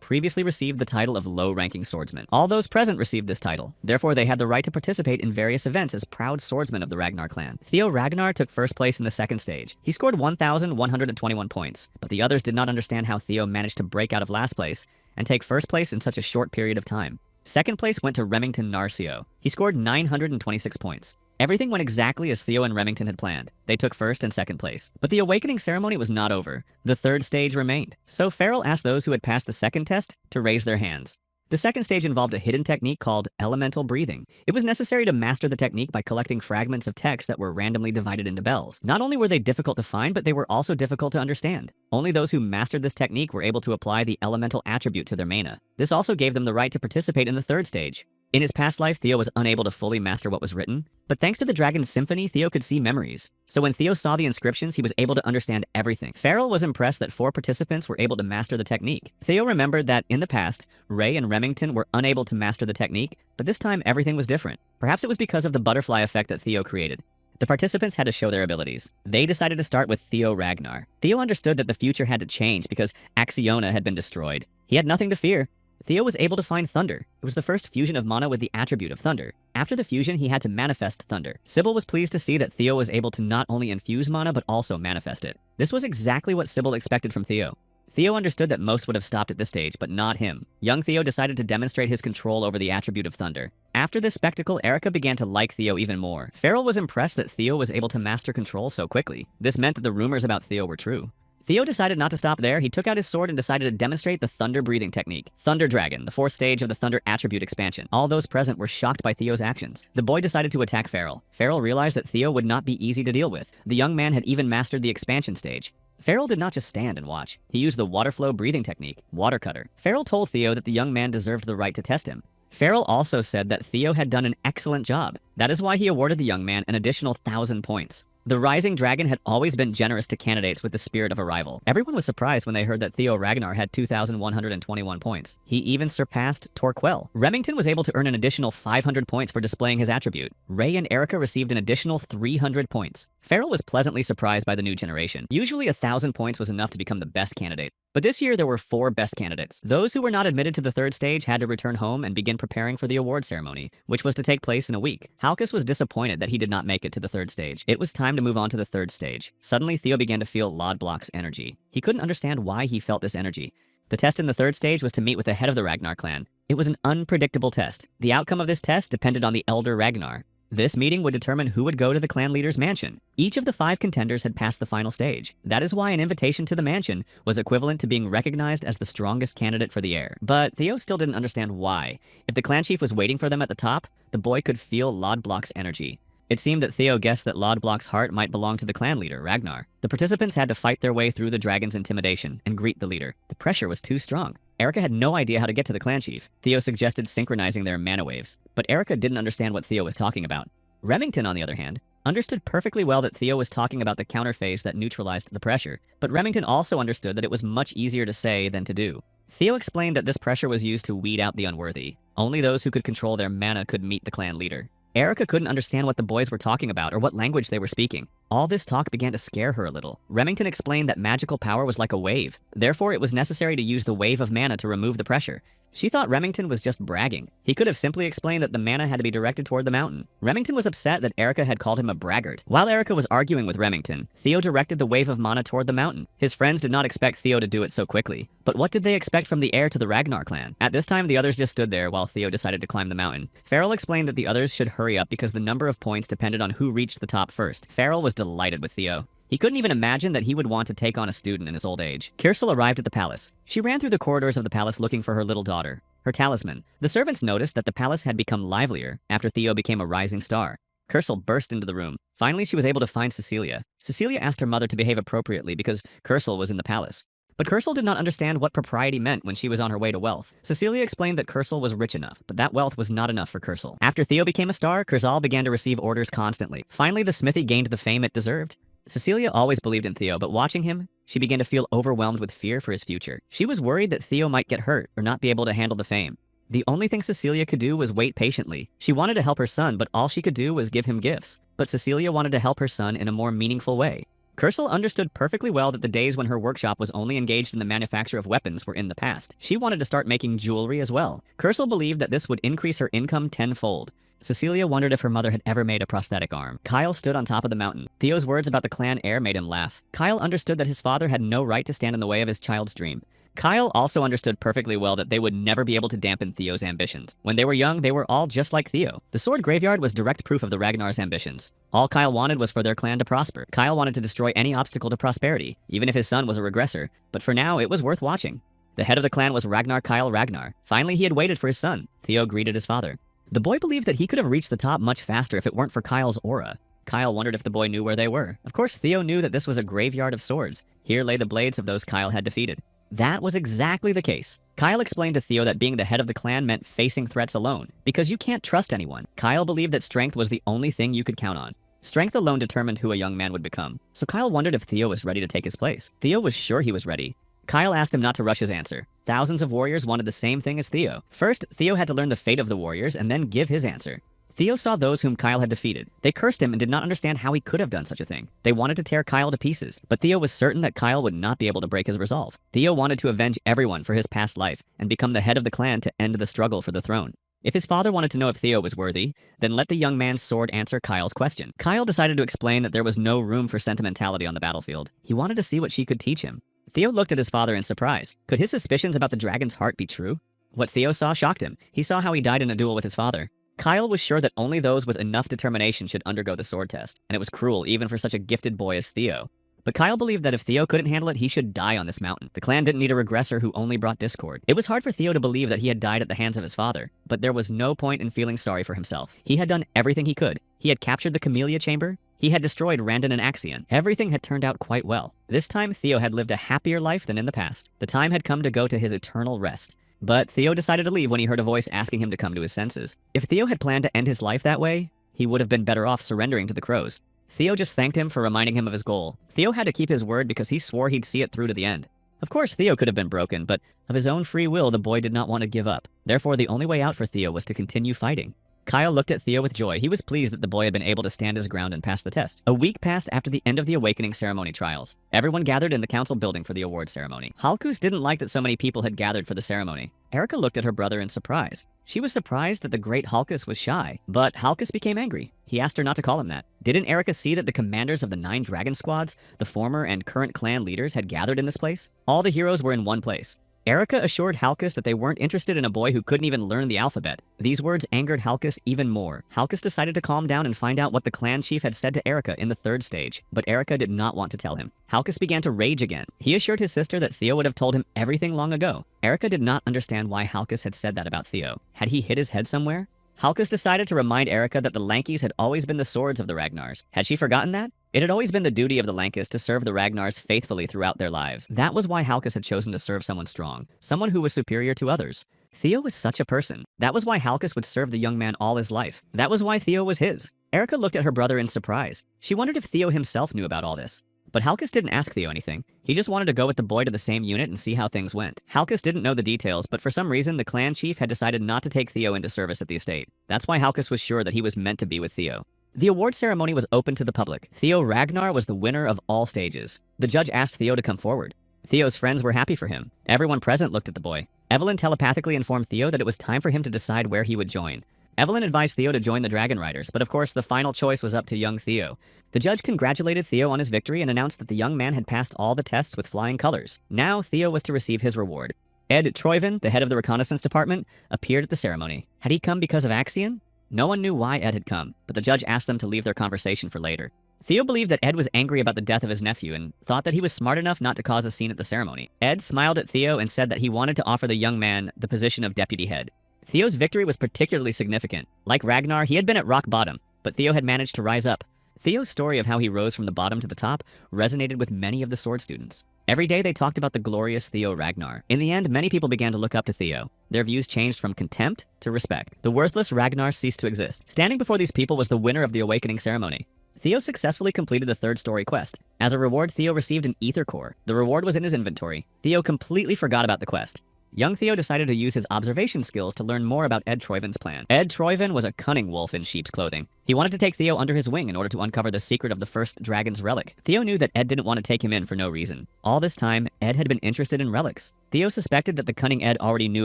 previously received the title of low-ranking swordsman. All those present received this title. Therefore, they had the right to participate in various events as proud swordsmen of the Ragnar clan. Theo Ragnar took first place in the second stage. He scored 1,121 points, but the others did not understand how Theo managed to break out of last place and take first place in such a short period of time. Second place went to Remington Narcio. He scored 926 points. Everything went exactly as Theo and Remington had planned. They took first and second place. But the awakening ceremony was not over. The third stage remained. So Feral asked those who had passed the second test to raise their hands. The second stage involved a hidden technique called elemental breathing. It was necessary to master the technique by collecting fragments of text that were randomly divided into bells. Not only were they difficult to find, but they were also difficult to understand. Only those who mastered this technique were able to apply the elemental attribute to their mana. This also gave them the right to participate in the third stage. In his past life, Theo was unable to fully master what was written, but thanks to the Dragon's Symphony, Theo could see memories. So when Theo saw the inscriptions, he was able to understand everything. Feral was impressed that 4 participants were able to master the technique. Theo remembered that, in the past, Ray and Remington were unable to master the technique, but this time everything was different. Perhaps it was because of the butterfly effect that Theo created. The participants had to show their abilities. They decided to start with Theo Ragnar. Theo understood that the future had to change because Axiona had been destroyed. He had nothing to fear. Theo was able to find thunder. It was the first fusion of mana with the attribute of thunder. After the fusion, he had to manifest thunder. Sybil was pleased to see that Theo was able to not only infuse mana but also manifest it. This was exactly what Sybil expected from Theo. Theo understood that most would have stopped at this stage, but not him. Young Theo decided to demonstrate his control over the attribute of thunder. After this spectacle, Erica began to like Theo even more. Farrell was impressed that Theo was able to master control so quickly. This meant that the rumors about Theo were true. Theo decided not to stop there. He took out his sword and decided to demonstrate the thunder breathing technique. Thunder Dragon, the 4th stage of the thunder attribute expansion. All those present were shocked by Theo's actions. The boy decided to attack Farrell. Farrell realized that Theo would not be easy to deal with. The young man had even mastered the expansion stage. Farrell did not just stand and watch. He used the water flow breathing technique, Water Cutter. Farrell told Theo that the young man deserved the right to test him. Farrell also said that Theo had done an excellent job. That is why he awarded the young man an additional 1,000 points. The Rising Dragon had always been generous to candidates with the spirit of a rival. Everyone was surprised when they heard that Theo Ragnar had 2,121 points. He even surpassed Torquell. Remington was able to earn an additional 500 points for displaying his attribute. Ray and Erica received an additional 300 points. Farrell was pleasantly surprised by the new generation. Usually 1,000 points was enough to become the best candidate. But this year there were 4 best candidates. Those who were not admitted to the 3rd stage had to return home and begin preparing for the award ceremony, which was to take place in a week. Halkus was disappointed that he did not make it to the 3rd stage. It was time to move on to the 3rd stage. Suddenly, Theo began to feel Lodblock's energy. He couldn't understand why he felt this energy. The test in the 3rd stage was to meet with the head of the Ragnar clan. It was an unpredictable test. The outcome of this test depended on the Elder Ragnar. This meeting would determine who would go to the clan leader's mansion. Each of the 5 contenders had passed the final stage. That is why an invitation to the mansion was equivalent to being recognized as the strongest candidate for the heir. But Theo still didn't understand why. If the clan chief was waiting for them at the top, the boy could feel Lodblock's energy. It seemed that Theo guessed that Lodblock's heart might belong to the clan leader, Ragnar. The participants had to fight their way through the dragon's intimidation and greet the leader. The pressure was too strong. Erica had no idea how to get to the clan chief. Theo suggested synchronizing their mana waves, but Erica didn't understand what Theo was talking about. Remington, on the other hand, understood perfectly well that Theo was talking about the counter phase that neutralized the pressure, but Remington also understood that it was much easier to say than to do. Theo explained that this pressure was used to weed out the unworthy. Only those who could control their mana could meet the clan leader. Erica couldn't understand what the boys were talking about or what language they were speaking. All this talk began to scare her a little. Remington explained that magical power was like a wave. Therefore, it was necessary to use the wave of mana to remove the pressure. She thought Remington was just bragging. He could have simply explained that the mana had to be directed toward the mountain. Remington was upset that Erica had called him a braggart. While Erica was arguing with Remington, Theo directed the wave of mana toward the mountain. His friends did not expect Theo to do it so quickly. But what did they expect from the heir to the Ragnar clan? At this time, the others just stood there while Theo decided to climb the mountain. Farrell explained that the others should hurry up because the number of points depended on who reached the top first. Farrell was delighted with Theo. He couldn't even imagine that he would want to take on a student in his old age. Kirsel arrived at the palace. She ran through the corridors of the palace looking for her little daughter, her talisman. The servants noticed that the palace had become livelier after Theo became a rising star. Kirsel burst into the room. Finally, she was able to find Cecilia. Cecilia asked her mother to behave appropriately because Kirsel was in the palace. But Kirsel did not understand what propriety meant when she was on her way to wealth. Cecilia explained that Kirsel was rich enough, but that wealth was not enough for Kirsel. After Theo became a star, Kirsal began to receive orders constantly. Finally, the smithy gained the fame it deserved. Cecilia always believed in Theo, but watching him, she began to feel overwhelmed with fear for his future. She was worried that Theo might get hurt or not be able to handle the fame. The only thing Cecilia could do was wait patiently. She wanted to help her son, but all she could do was give him gifts. But Cecilia wanted to help her son in a more meaningful way. Kirsel understood perfectly well that the days when her workshop was only engaged in the manufacture of weapons were in the past. She wanted to start making jewelry as well. Kirsel believed that this would increase her income tenfold. Cecilia wondered if her mother had ever made a prosthetic arm. Kyle stood on top of the mountain. Theo's words about the clan heir made him laugh. Kyle understood that his father had no right to stand in the way of his child's dream. Kyle also understood perfectly well that they would never be able to dampen Theo's ambitions. When they were young, they were all just like Theo. The sword graveyard was direct proof of the Ragnar's ambitions. All Kyle wanted was for their clan to prosper. Kyle wanted to destroy any obstacle to prosperity, even if his son was a regressor. But for now, it was worth watching. The head of the clan was Ragnar Kyle Ragnar. Finally, he had waited for his son. Theo greeted his father. The boy believed that he could have reached the top much faster if it weren't for Kyle's aura. Kyle wondered if the boy knew where they were. Of course, Theo knew that this was a graveyard of swords. Here lay the blades of those Kyle had defeated. That was exactly the case. Kyle explained to Theo that being the head of the clan meant facing threats alone, because you can't trust anyone. Kyle believed that strength was the only thing you could count on. Strength alone determined who a young man would become. So Kyle wondered if Theo was ready to take his place. Theo was sure he was ready. Kyle asked him not to rush his answer. Thousands of warriors wanted the same thing as Theo. First, Theo had to learn the fate of the warriors and then give his answer. Theo saw those whom Kyle had defeated. They cursed him and did not understand how he could have done such a thing. They wanted to tear Kyle to pieces, but Theo was certain that Kyle would not be able to break his resolve. Theo wanted to avenge everyone for his past life and become the head of the clan to end the struggle for the throne. If his father wanted to know if Theo was worthy, then let the young man's sword answer Kyle's question. Kyle decided to explain that there was no room for sentimentality on the battlefield. He wanted to see what she could teach him. Theo looked at his father in surprise. Could his suspicions about the dragon's heart be true? What Theo saw shocked him. He saw how he died in a duel with his father. Kyle was sure that only those with enough determination should undergo the sword test, and it was cruel even for such a gifted boy as Theo. But Kyle believed that if Theo couldn't handle it, he should die on this mountain. The clan didn't need a regressor who only brought discord. It was hard for Theo to believe that he had died at the hands of his father, but there was no point in feeling sorry for himself. He had done everything he could. He had captured the Camellia Chamber. He had destroyed Randon and Axion. Everything had turned out quite well. This time, Theo had lived a happier life than in the past. The time had come to go to his eternal rest. But Theo decided to leave when he heard a voice asking him to come to his senses. If Theo had planned to end his life that way, he would have been better off surrendering to the crows. Theo just thanked him for reminding him of his goal. Theo had to keep his word because he swore he'd see it through to the end. Of course, Theo could have been broken, but of his own free will, the boy did not want to give up. Therefore, the only way out for Theo was to continue fighting. Kyle looked at Theo with joy. He was pleased that the boy had been able to stand his ground and pass the test. A week passed after the end of the Awakening ceremony trials. Everyone gathered in the council building for the award ceremony. Halkus didn't like that so many people had gathered for the ceremony. Erica looked at her brother in surprise. She was surprised that the great Halkus was shy, but Halkus became angry. He asked her not to call him that. Didn't Erica see that the commanders of the 9 dragon squads, the former and current clan leaders, had gathered in this place? All the heroes were in one place. Erica assured Halkus that they weren't interested in a boy who couldn't even learn the alphabet. These words angered Halkus even more. Halkus decided to calm down and find out what the clan chief had said to Erica in the 3rd stage, but Erica did not want to tell him. Halkus began to rage again. He assured his sister that Theo would have told him everything long ago. Erica did not understand why Halkus had said that about Theo. Had he hit his head somewhere? Halkus decided to remind Erica that the Lankies had always been the swords of the Ragnars. Had she forgotten that? It had always been the duty of the Lankies to serve the Ragnars faithfully throughout their lives. That was why Halkus had chosen to serve someone strong, someone who was superior to others. Theo was such a person. That was why Halkus would serve the young man all his life. That was why Theo was his. Erica looked at her brother in surprise. She wondered if Theo himself knew about all this. But Halkus didn't ask Theo anything. He just wanted to go with the boy to the same unit and see how things went. Halkus didn't know the details, but for some reason, the clan chief had decided not to take Theo into service at the estate. That's why Halkus was sure that he was meant to be with Theo. The award ceremony was open to the public. Theo Ragnar was the winner of all stages. The judge asked Theo to come forward. Theo's friends were happy for him. Everyone present looked at the boy. Evelyn telepathically informed Theo that it was time for him to decide where he would join. Evelyn advised Theo to join the Dragon Riders, but of course the final choice was up to young Theo. The judge congratulated Theo on his victory and announced that the young man had passed all the tests with flying colors. Now Theo was to receive his reward. Ed Troyven, the head of the reconnaissance department, appeared at the ceremony. Had he come because of Axion? No one knew why Ed had come, but the judge asked them to leave their conversation for later. Theo believed that Ed was angry about the death of his nephew and thought that he was smart enough not to cause a scene at the ceremony. Ed smiled at Theo and said that he wanted to offer the young man the position of deputy head. Theo's victory was particularly significant. Like Ragnar, he had been at rock bottom, but Theo had managed to rise up. Theo's story of how he rose from the bottom to the top resonated with many of the sword students. Every day they talked about the glorious Theo Ragnar. In the end, many people began to look up to Theo. Their views changed from contempt to respect. The worthless Ragnar ceased to exist. Standing before these people was the winner of the Awakening ceremony. Theo successfully completed the 3rd story quest. As a reward, Theo received an ether core. The reward was in his inventory. Theo completely forgot about the quest. Young Theo decided to use his observation skills to learn more about Ed Troyven's plan. Ed Troyven was a cunning wolf in sheep's clothing. He wanted to take Theo under his wing in order to uncover the secret of the first dragon's relic. Theo knew that Ed didn't want to take him in for no reason. All this time, Ed had been interested in relics. Theo suspected that the cunning Ed already knew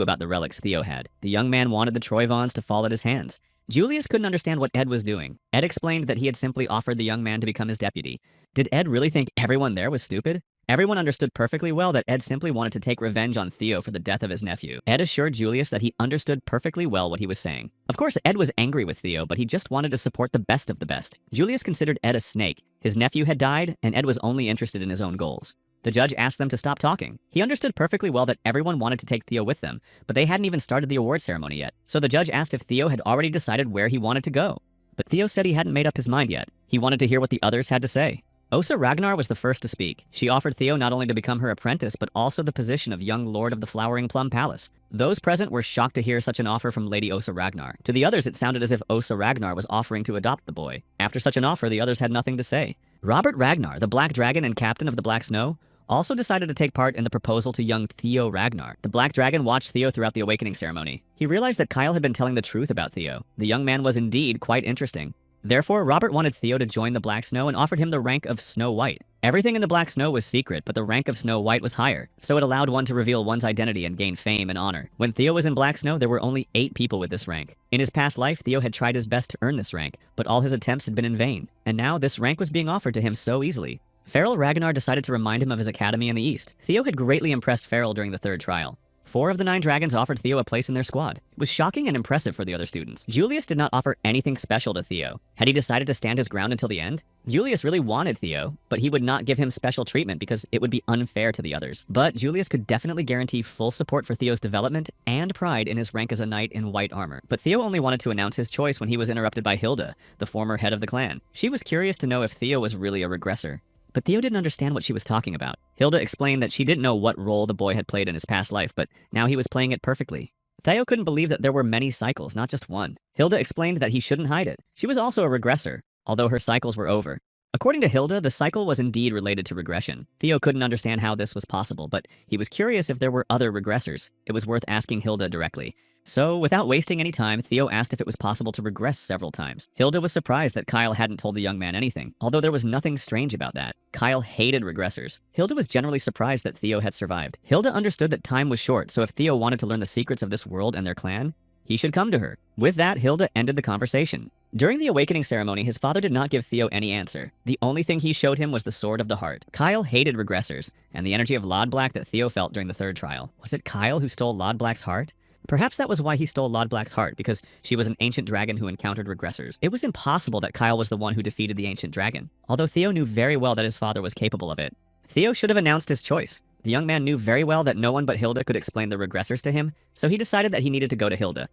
about the relics Theo had. The young man wanted the Troyvons to fall at his hands. Julius couldn't understand what Ed was doing. Ed explained that he had simply offered the young man to become his deputy. Did Ed really think everyone there was stupid? Everyone understood perfectly well that Ed simply wanted to take revenge on Theo for the death of his nephew. Ed assured Julius that he understood perfectly well what he was saying. Of course, Ed was angry with Theo, but he just wanted to support the best of the best. Julius considered Ed a snake. His nephew had died, and Ed was only interested in his own goals. The judge asked them to stop talking. He understood perfectly well that everyone wanted to take Theo with them, but they hadn't even started the award ceremony yet. So the judge asked if Theo had already decided where he wanted to go. But Theo said he hadn't made up his mind yet. He wanted to hear what the others had to say. Osa Ragnar was the first to speak. She offered Theo not only to become her apprentice, but also the position of young lord of the Flowering Plum Palace. Those present were shocked to hear such an offer from Lady Osa Ragnar. To the others, it sounded as if Osa Ragnar was offering to adopt the boy. After such an offer, the others had nothing to say. Robert Ragnar, the Black Dragon and captain of the Black Snow, also decided to take part in the proposal to young Theo Ragnar. The Black Dragon watched Theo throughout the awakening ceremony. He realized that Kyle had been telling the truth about Theo. The young man was indeed quite interesting. Therefore, Robert wanted Theo to join the Black Snow and offered him the rank of Snow White. Everything in the Black Snow was secret, but the rank of Snow White was higher, so it allowed one to reveal one's identity and gain fame and honor. When Theo was in Black Snow, there were only 8 people with this rank. In his past life, Theo had tried his best to earn this rank, but all his attempts had been in vain, and now this rank was being offered to him so easily. Feral Ragnar decided to remind him of his academy in the East. Theo had greatly impressed Feral during the 3rd trial. 4 of the 9 dragons offered Theo a place in their squad. It was shocking and impressive for the other students. Julius did not offer anything special to Theo. Had he decided to stand his ground until the end? Julius really wanted Theo, but he would not give him special treatment because it would be unfair to the others. But Julius could definitely guarantee full support for Theo's development and pride in his rank as a knight in white armor. But Theo only wanted to announce his choice when he was interrupted by Hilda, the former head of the clan. She was curious to know if Theo was really a regressor. But Theo didn't understand what she was talking about. Hilda explained that she didn't know what role the boy had played in his past life, but now he was playing it perfectly. Theo couldn't believe that there were many cycles, not just one. Hilda explained that he shouldn't hide it. She was also a regressor, although her cycles were over. According to Hilda, the cycle was indeed related to regression. Theo couldn't understand how this was possible, but he was curious if there were other regressors. It was worth asking Hilda directly. So, without wasting any time, Theo asked if it was possible to regress several times. Hilda was surprised that Kyle hadn't told the young man anything, although there was nothing strange about that. Kyle hated regressors. Hilda was generally surprised that Theo had survived. Hilda understood that time was short, so if Theo wanted to learn the secrets of this world and their clan, he should come to her. With that, Hilda ended the conversation. During the awakening ceremony, his father did not give Theo any answer. The only thing he showed him was the Sword of the Heart. Kyle hated regressors, and the energy of Lodblack that Theo felt during the 3rd trial. Was it Kyle who stole Lodblack's heart? Perhaps that was why he stole Lodblack's heart, because she was an ancient dragon who encountered regressors. It was impossible that Kyle was the one who defeated the ancient dragon, although Theo knew very well that his father was capable of it. Theo should have announced his choice. The young man knew very well that no one but Hilda could explain the regressors to him, so he decided that he needed to go to Hilda.